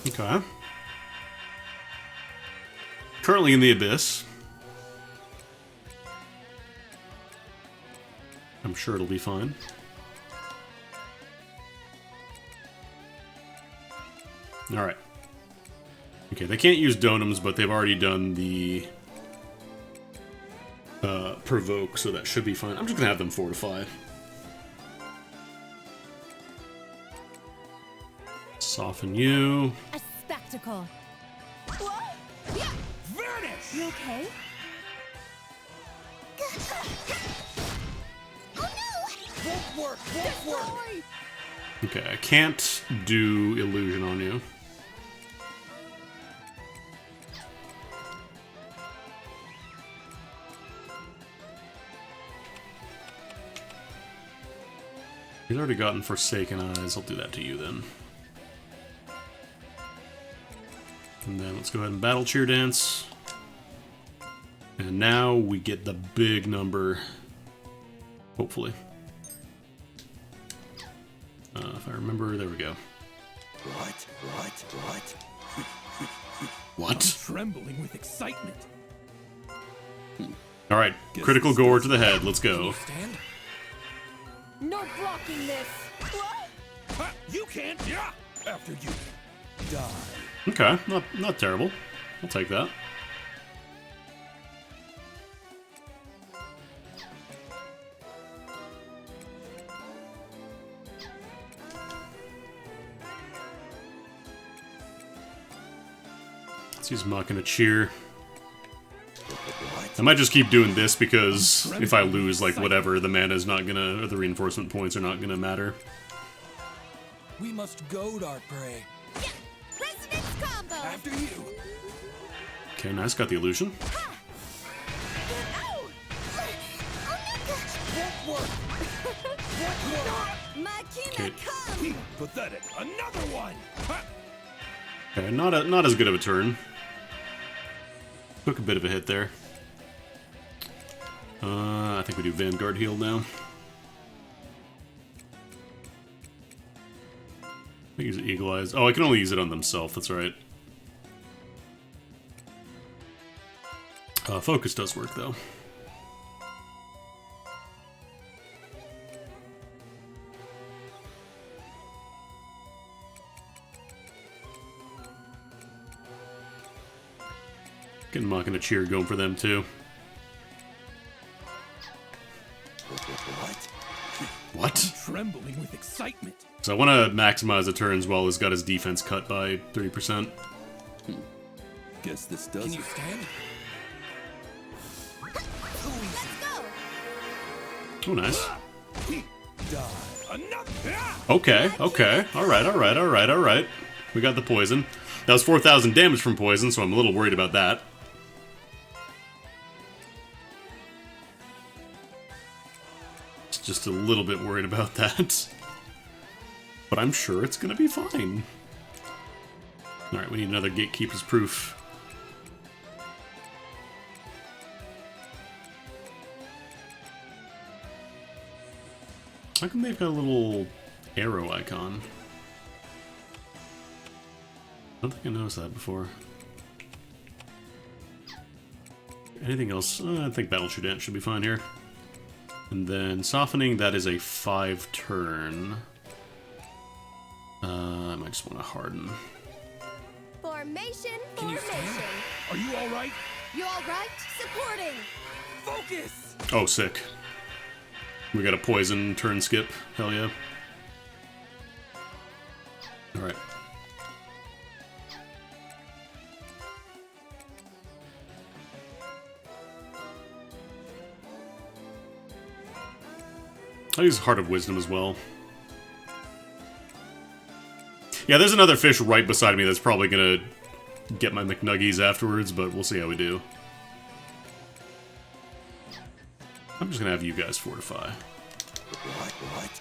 Okay. Currently in the Abyss. I'm sure it'll be fine. Alright. Okay, they can't use Donums, but they've already done the Provoke, so that should be fine. I'm just gonna have them fortify. Soften you. A spectacle. Vanish! You okay? Won't work! Won't work! Okay, I can't do Illusion on you. He's already gotten Forsaken Eyes. I'll do that to you then. And then let's go ahead and Battle Cheer Dance. And now we get the big number. Hopefully. If I remember, there we go. What? What? Trembling with excitement. Alright, critical gore to the head. Let's go. Stand? No blocking this. Ha, you can't! Yeah! After you die. Okay, not terrible. I'll take that. Let's use Machina Cheer. I might just keep doing this because if I lose, like, whatever, the mana's not gonna, or the reinforcement points are not gonna matter. We must goad our prey. Yeah. Resonance combo. After you. Okay, nice, got the illusion. Won't work. Okay. Pathetic. Another one. Ha! Okay, not as good of a turn. Took a bit of a hit there. I think we do Vanguard heal now. I use Eagle Eyes. Oh, I can only use it on themselves, that's right. Focus does work, though. Getting Machina Cheer going for them, too. What? Trembling with excitement. So I want to maximize the turns while he's got his defense cut by 30%. Guess this does. Can you stand? Oh, nice. Die. Another. Okay. Alright. We got the poison. That was 4,000 damage from poison, so I'm a little worried about that. Just a little bit worried about that. But I'm sure it's gonna be fine. Alright, we need another Gatekeeper's Proof. How come they've got a little arrow icon? I don't think I noticed that before. anything else? I think Battle Shoot Ant should be fine here. And then Softening, that is a 5 turn. I might just want to harden. Formation, Can you formation. stand? Are you all right? You all right? Supporting. Focus! Oh, sick. We got a poison turn skip. Hell yeah. Alright. I'll use Heart of Wisdom as well. Yeah, there's another fish right beside me that's probably gonna get my McNuggies afterwards, but we'll see how we do. I'm just gonna have you guys fortify. What?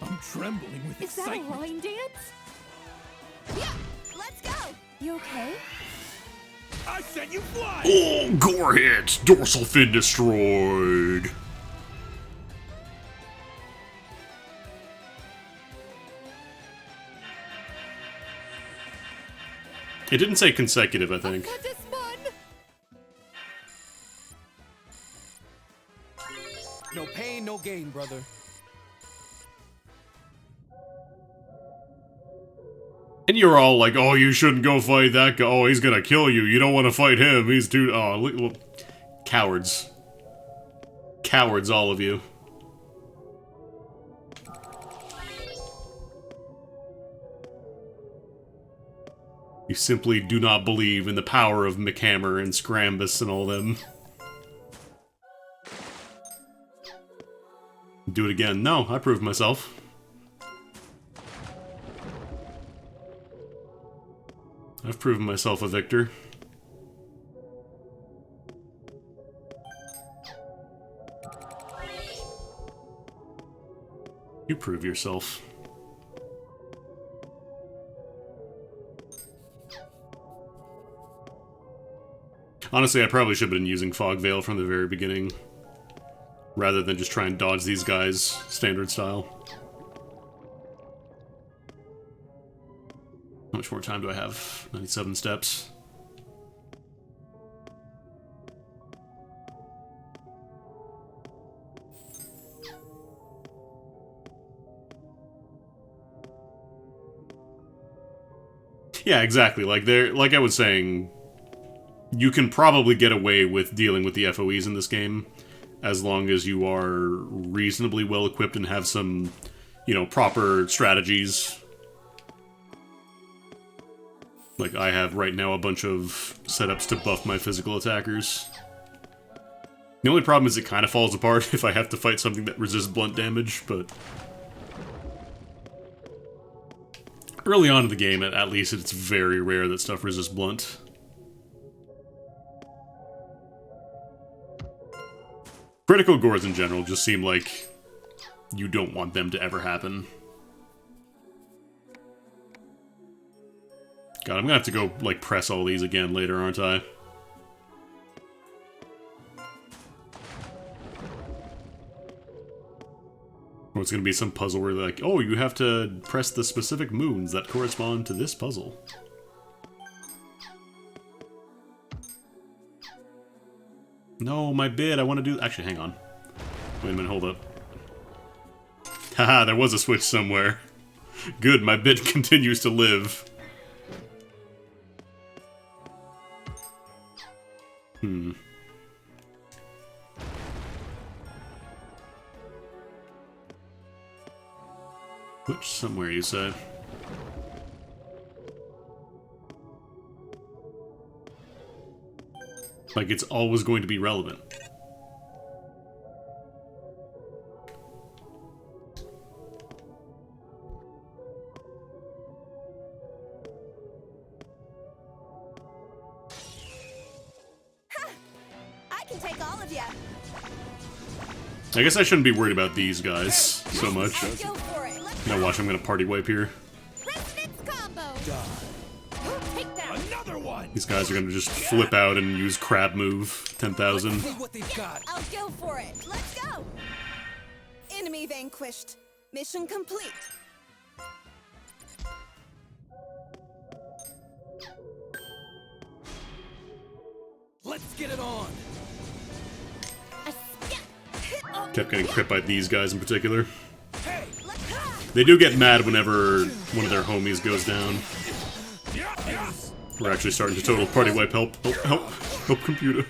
I'm trembling with Is that a excitement. line dance? Yeah, let's go. You okay? I said you fly! Oh, gore hit! Dorsal fin destroyed! It didn't say consecutive, I think. Cut this fun. No pain, no gain, brother. And you're all like, oh, you shouldn't go fight that guy. Oh, he's gonna kill you. You don't want to fight him. He's too... Oh, look, cowards. Cowards, all of you. You simply do not believe in the power of McHammer and Scrambus and all them. Do it again. No, I proved myself. I've proven myself a victor. You prove yourself. Honestly, I probably should have been using Fog Veil from the very beginning, rather than just try and dodge these guys standard style. How much more time do I have? 97 steps. Yeah, exactly. Like I was saying, you can probably get away with dealing with the FOEs in this game, as long as you are reasonably well equipped and have some, you know, proper strategies. Like, I have right now a bunch of setups to buff my physical attackers. The only problem is it kind of falls apart if I have to fight something that resists blunt damage, but... early on in the game, at least, it's very rare that stuff resists blunt. Critical gores in general just seem like you don't want them to ever happen. God, I'm gonna have to go, like, press all these again later, aren't I? Or it's gonna be some puzzle where they're like, oh, you have to press the specific moons that correspond to this puzzle. No, my bid, I want to do... Actually, hang on. Wait a minute, hold up. Haha, there was a switch somewhere. Good, my bid continues to live. Which somewhere, you say? Like it's always going to be relevant. I can take all of you. I guess I shouldn't be worried about these guys so much. Let's go for it. Let's Now watch, I'm gonna party wipe here. Resonance combo. Take that. Another one! These guys are gonna just flip out and use crab move 10,000. See what they've got. I'll go for it. Let's go. Enemy vanquished. Mission complete. Let's get it on. Kept getting crit by these guys in particular. They do get mad whenever one of their homies goes down. We're actually starting to total party wipe. Help, computer.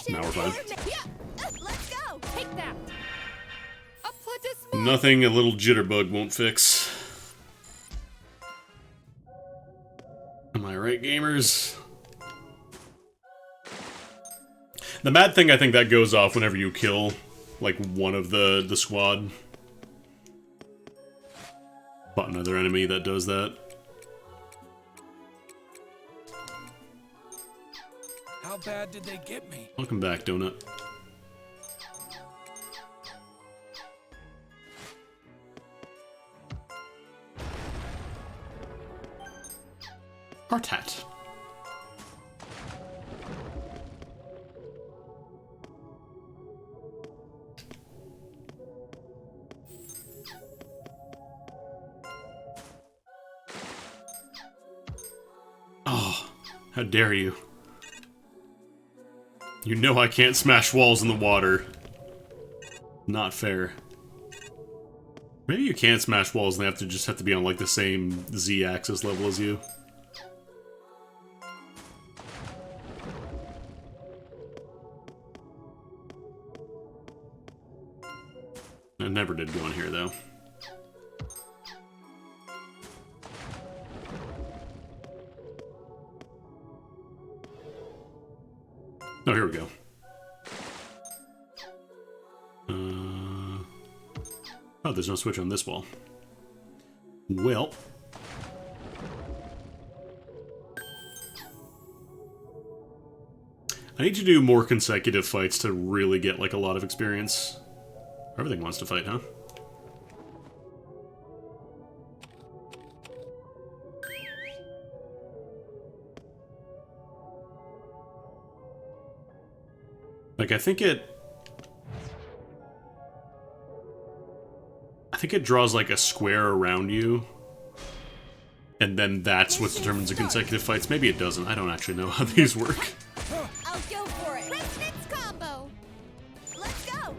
Now we're fine. Let's go. Take that. Nothing a little jitterbug won't fix. Am I right, gamers? The mad thing, I think that goes off whenever you kill, like, one of the squad. But another enemy that does that. How bad did they get me? Welcome back, Donut. Hard hat. Oh, how dare you. You know I can't smash walls in the water. Not fair. Maybe you can smash walls and they have to be on like the same Z-axis level as you. I never did go in here though. Oh, here we go. Oh, there's no switch on this wall. Well. I need to do more consecutive fights to really get, like, a lot of experience. Everything wants to fight, huh? Like, I think it draws, like, a square around you. And then that's what determines the consecutive fights. Maybe it doesn't. I don't actually know how these work. I'll go for it. Resonance combo. Let's go.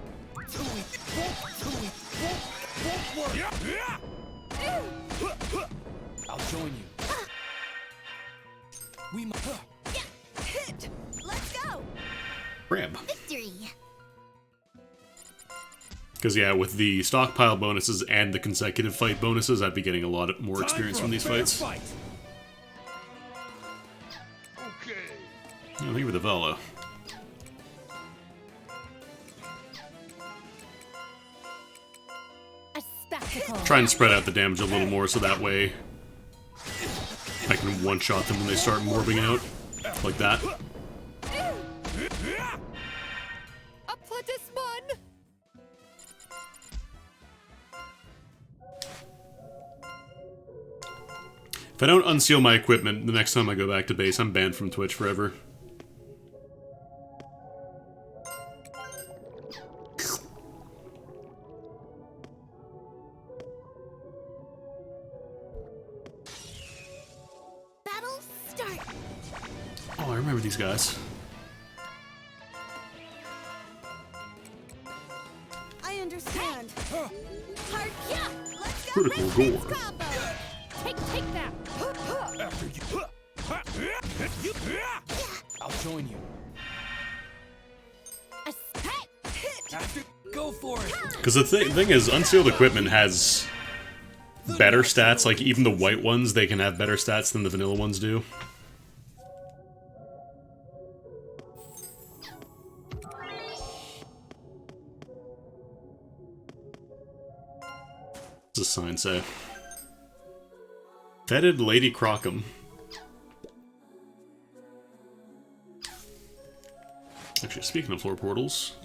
I'll join you. We must. Hit. Let's go. Grab. Victory. Because, yeah, with the stockpile bonuses and the consecutive fight bonuses, I'd be getting a lot more experience from these fights. Okay. Oh, thank you for the Velo. A spectacle. Try and spread out the damage a little more so that way I can one-shot them when they start morbing out. Like that. If I don't unseal my equipment, the next time I go back to base, I'm banned from Twitch forever. Battle start. Oh, I remember these guys. I understand. Hard yeah. Let's go. Critical gore. Combo. Take that. After you. I'll join you. After, go for it. Because the thing is, unsealed equipment has better stats. Like, even the white ones, they can have better stats than the vanilla ones do. What's the sign say? Feted Lady Crockham. Actually, speaking of floor portals,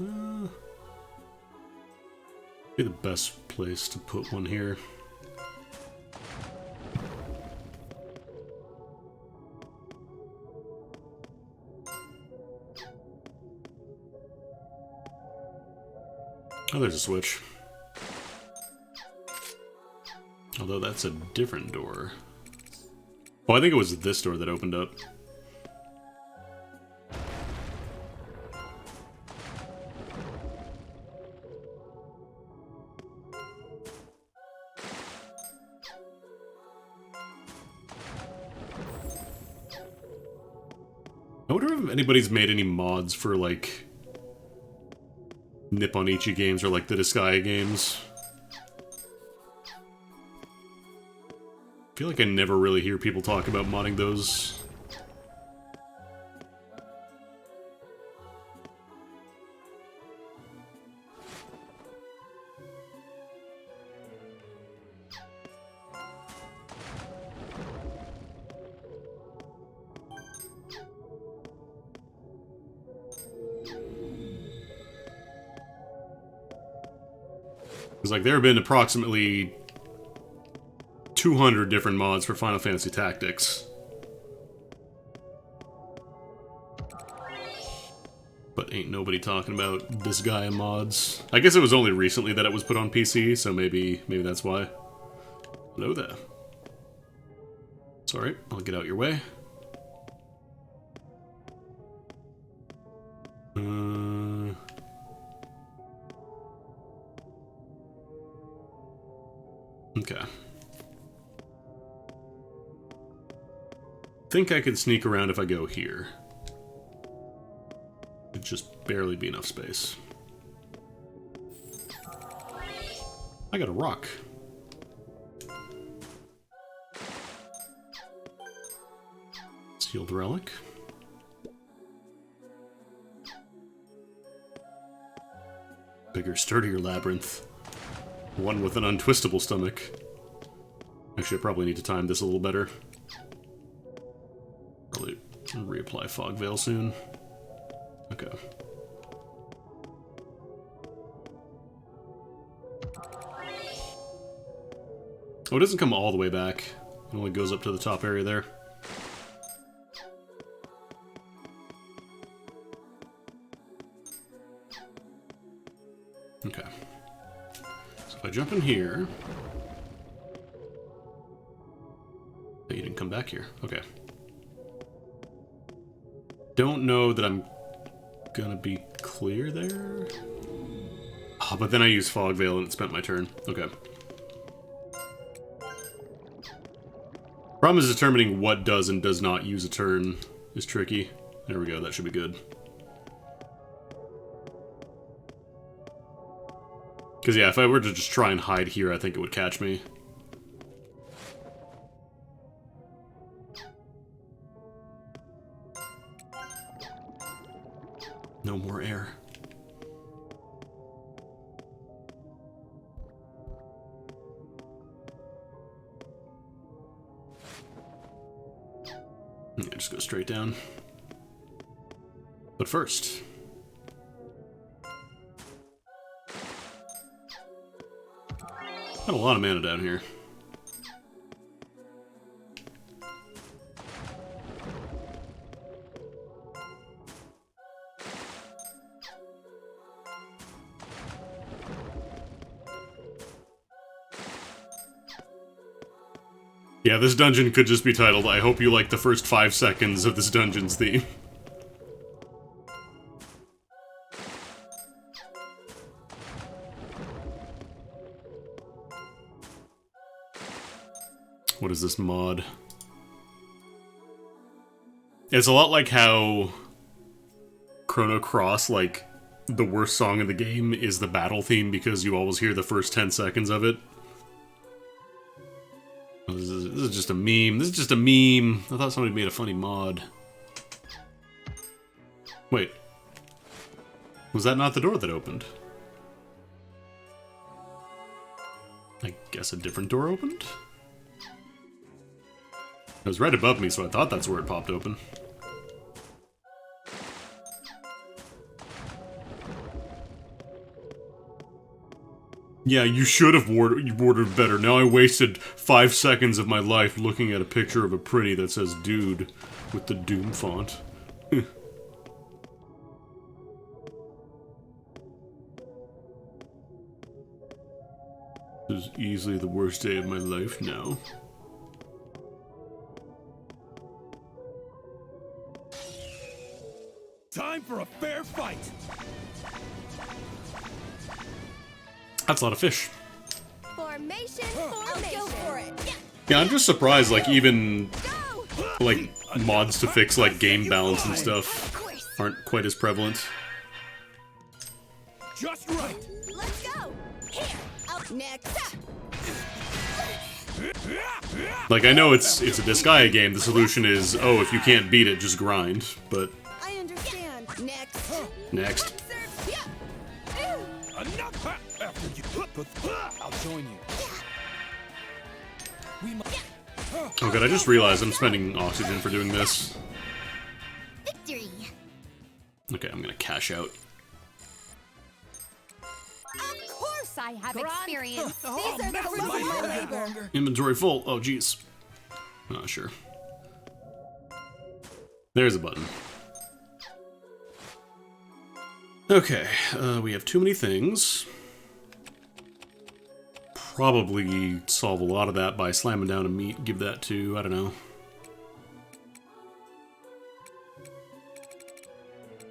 be the best place to put one here. Oh, there's a switch. Although that's a different door. Oh, I think it was this door that opened up. I wonder if anybody's made any mods for, like, Nipponichi games or, like, the Disgaea games. I feel like I never really hear people talk about modding those. Because, like, there have been approximately 200 different mods for Final Fantasy Tactics. But ain't nobody talking about Disgaea mods. I guess it was only recently that it was put on PC, so maybe that's why. Hello there. Sorry, I'll get out your way. Okay. Think I can sneak around if I go here. It'd just barely be enough space. I got a rock. Sealed relic. Bigger, sturdier labyrinth. One with an untwistable stomach. Actually, I probably need to time this a little better. Probably reapply Fog Veil soon. Okay. Oh, it doesn't come all the way back. It only goes up to the top area there. Okay. So if I jump in here... Oh, you didn't come back here. Okay. Don't know that I'm gonna be clear there. Oh, but then I used Fog Veil and it spent my turn. Okay. Problem is determining what does and does not use a turn is tricky. There we go, that should be good. Because yeah, if I were to just try and hide here, I think it would catch me. No more air. Yeah, just go straight down. But first... got a lot of mana down here. Yeah, this dungeon could just be titled, I hope you like the first 5 seconds of this dungeon's theme. What is this mod? It's a lot like how Chrono Cross, like, the worst song in the game is the battle theme because you always hear the first 10 seconds of it. This is just a meme. This is just a meme. I thought somebody made a funny mod. Wait. Was that not the door that opened? I guess a different door opened? It was right above me, so I thought that's where it popped open. Yeah, you should have ordered better. Now I wasted 5 seconds of my life looking at a picture of a pretty that says dude with the Doom font. This is easily the worst day of my life now. Time for a fair fight! That's a lot of fish. Formation, formation. I'll go for it. Yeah, I'm just surprised, like, even... Like, mods to fix like game balance and stuff aren't quite as prevalent. Just right. Let's go. Here. Up next. Like, I know it's a Disgaea game, the solution is, oh, if you can't beat it, just grind, but... I understand. Next. Next. After you I'll join you. Oh god, I just realized I'm spending oxygen for doing this. Victory. Okay, I'm gonna cash out. Of course I have experience. These are the fruits of my labor. Inventory full. Oh, jeez. Oh, sure. There's a button. Okay, we have too many things. Probably solve a lot of that by slamming down a meat. Give that to, I don't know.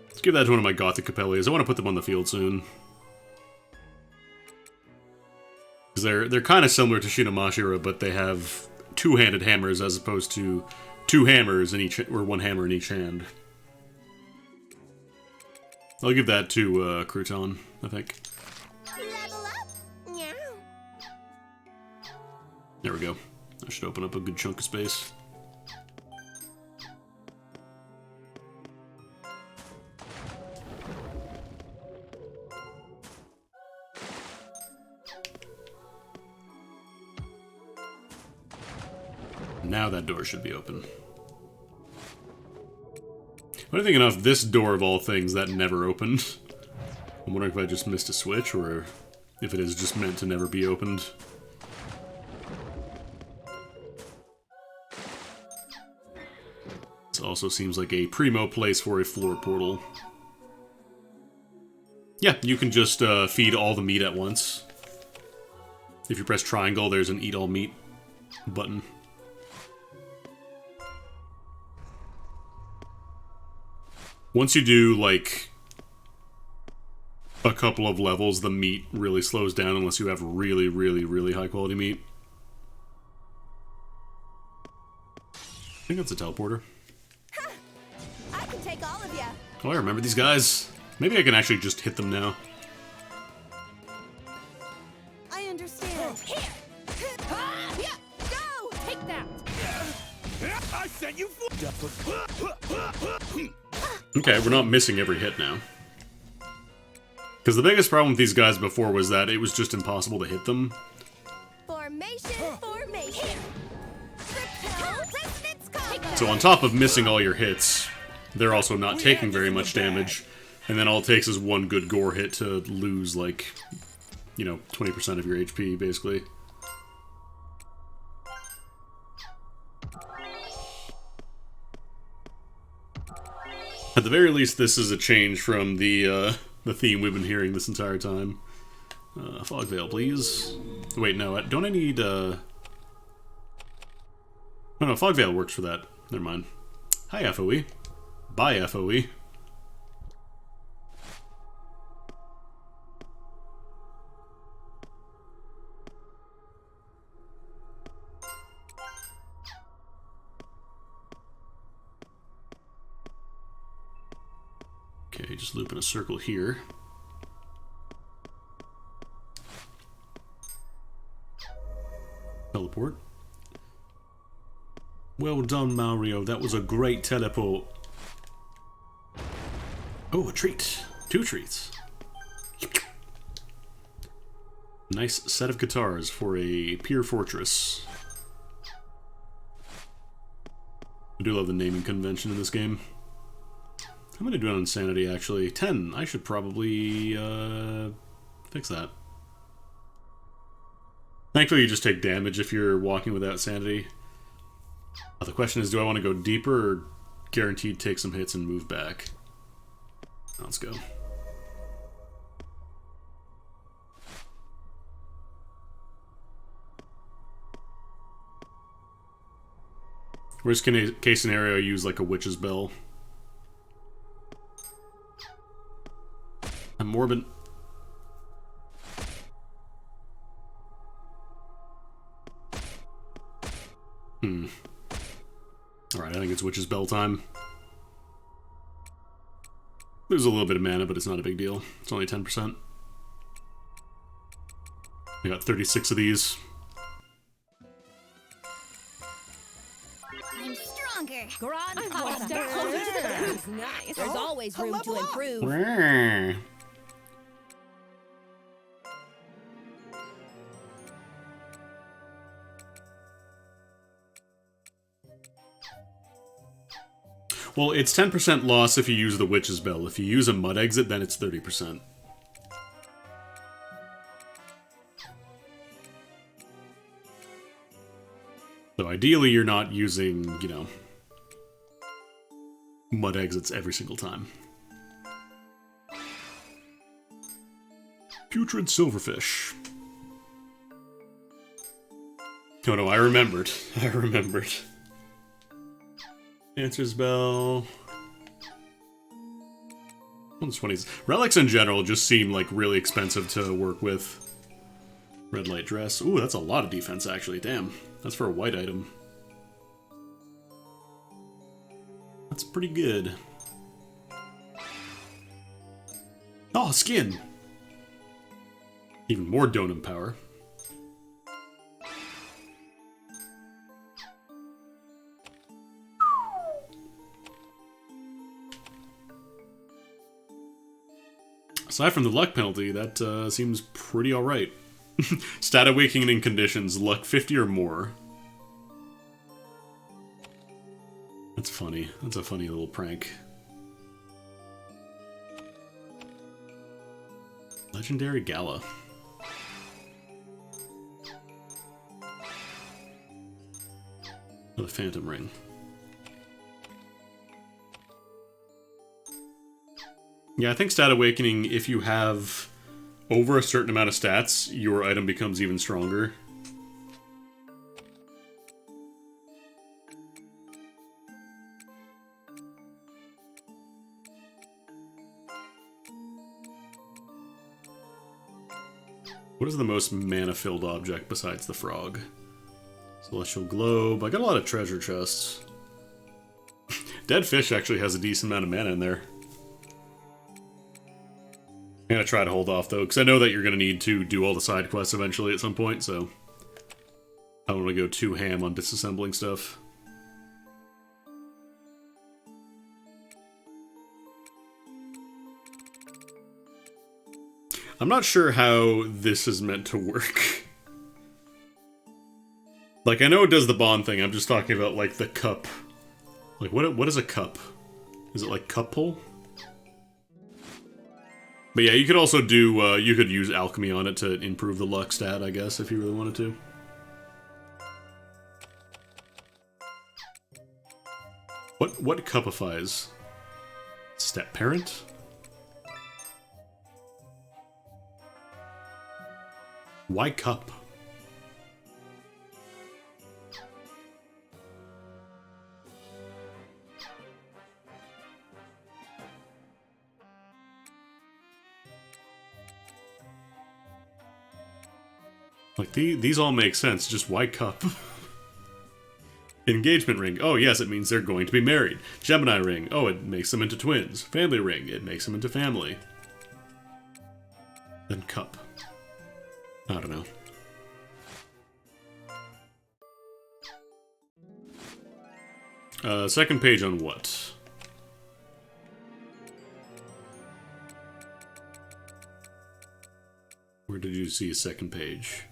Let's give that to one of my Gothic Capellas. I want to put them on the field soon. Because they're kind of similar to Shinamashira, but they have two-handed hammers as opposed to two hammers in each, or one hammer in each hand. I'll give that to Crouton, I think. Level up. Meow. There we go. That should open up a good chunk of space. Now that door should be open. Funny enough, this door of all things, that never opened. I'm wondering if I just missed a switch, or if it is just meant to never be opened. This also seems like a primo place for a floor portal. Yeah, you can just feed all the meat at once. If you press triangle, there's an eat all meat button. Once you do, like, a couple of levels, the meat really slows down unless you have really, really, really high-quality meat. I think that's a teleporter. Huh. I can take all of you. Oh, I remember these guys. Maybe I can actually just hit them now. I understand. Here. Yeah. Go. Take that. I sent you for. Okay, we're not missing every hit now. Because the biggest problem with these guys before was that it was just impossible to hit them. Formation. So on top of missing all your hits, they're also not taking very much damage. And then all it takes is one good gore hit to lose, like, you know, 20% of your HP, basically. At the very least, this is a change from the theme we've been hearing this entire time. Fog Veil, please. Wait, no, don't I need, Oh no, Fog Veil works for that. Never mind. Hi, FOE. Bye, FOE. Okay, just loop in a circle here. Teleport. Well done, Mario. That was a great teleport. Oh, a treat. 2 treats. Nice set of guitars for a Pier Fortress. I do love the naming convention in this game. I'm gonna do it on Insanity, actually. 10. I should probably, fix that. Thankfully, you just take damage if you're walking without Sanity. The question is, do I want to go deeper, or guaranteed take some hits and move back? Let's go. Worst case scenario, I use like a witch's bell. I'm morbid. Alright, I think it's Witch's Bell time. Lose a little bit of mana, but it's not a big deal. It's only 10%. I got 36 of these. I'm stronger. I'm one step closer to the boost. Nice. There's always room to improve. Brrr. Well, it's 10% loss if you use the Witch's Bell. If you use a Mud Exit, then it's 30%. So ideally, you're not using, you know, Mud Exits every single time. Putrid Silverfish. Oh no, I remembered. I remembered. Answer's Bell. 120s. Relics in general just seem like really expensive to work with. Red Light Dress. Ooh, that's a lot of defense actually. Damn. That's for a white item. That's pretty good. Oh, skin! Even more Donum power. Aside from the luck penalty, that seems pretty alright. Stat Awakening conditions, luck 50 or more. That's funny. That's a funny little prank. Legendary Gala. Oh, the Phantom Ring. Yeah, I think Stat Awakening, if you have over a certain amount of stats, your item becomes even stronger. What is the most mana-filled object besides the frog? Celestial Globe. I got a lot of treasure chests. Dead Fish actually has a decent amount of mana in there. I'm gonna try to hold off though, because I know that you're gonna need to do all the side quests eventually at some point, so I don't want to go too ham on disassembling stuff. I'm not sure how this is meant to work. Like, I know it does the bond thing, I'm just talking about, like, the cup. Like, what is a cup? Is it like cup pull? But yeah, you could also do, you could use alchemy on it to improve the luck stat, I guess, if you really wanted to. What cupifies? Step parent? Why cup? Like, these all make sense, just why cup? Engagement ring. Oh, yes, it means they're going to be married. Gemini ring. Oh, it makes them into twins. Family ring. It makes them into family. Then cup. I don't know. Second page on what? Where did you see a second page?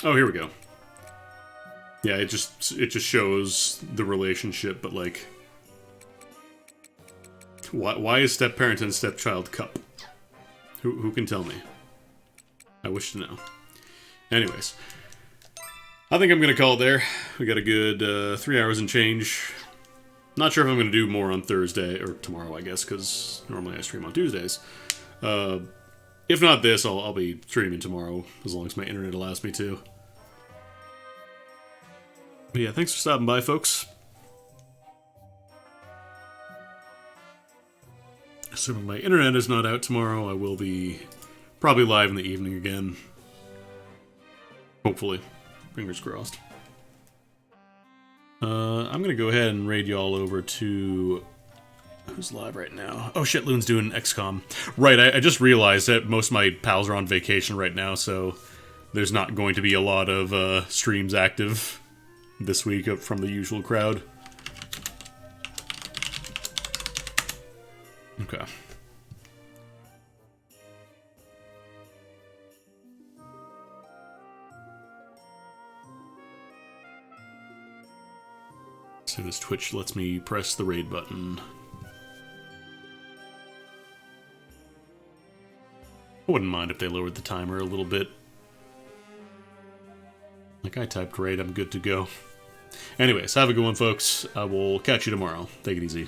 Oh, here we go. Yeah, it just shows the relationship, but like, why is step parent and stepchild cup? Who can tell me? I wish to know. Anyways, I think I'm gonna call it there. We got a good 3 hours and change. Not sure if I'm gonna do more on Thursday or tomorrow, I guess, because normally I stream on Tuesdays. If not this, I'll be streaming tomorrow, as long as my internet allows me to. But yeah, thanks for stopping by, folks. Assuming my internet is not out tomorrow, I will be probably live in the evening again. Hopefully. Fingers crossed. I'm gonna go ahead and raid y'all over to... Who's live right now? Oh shit, Loon's doing XCOM. Right, I just realized that most of my pals are on vacation right now, so there's not going to be a lot of streams active this week from the usual crowd. Okay. As soon as Twitch lets me press the raid button. I wouldn't mind if they lowered the timer a little bit. Like, I typed raid, I'm good to go. Anyways, have a good one, folks. I will catch you tomorrow. Take it easy.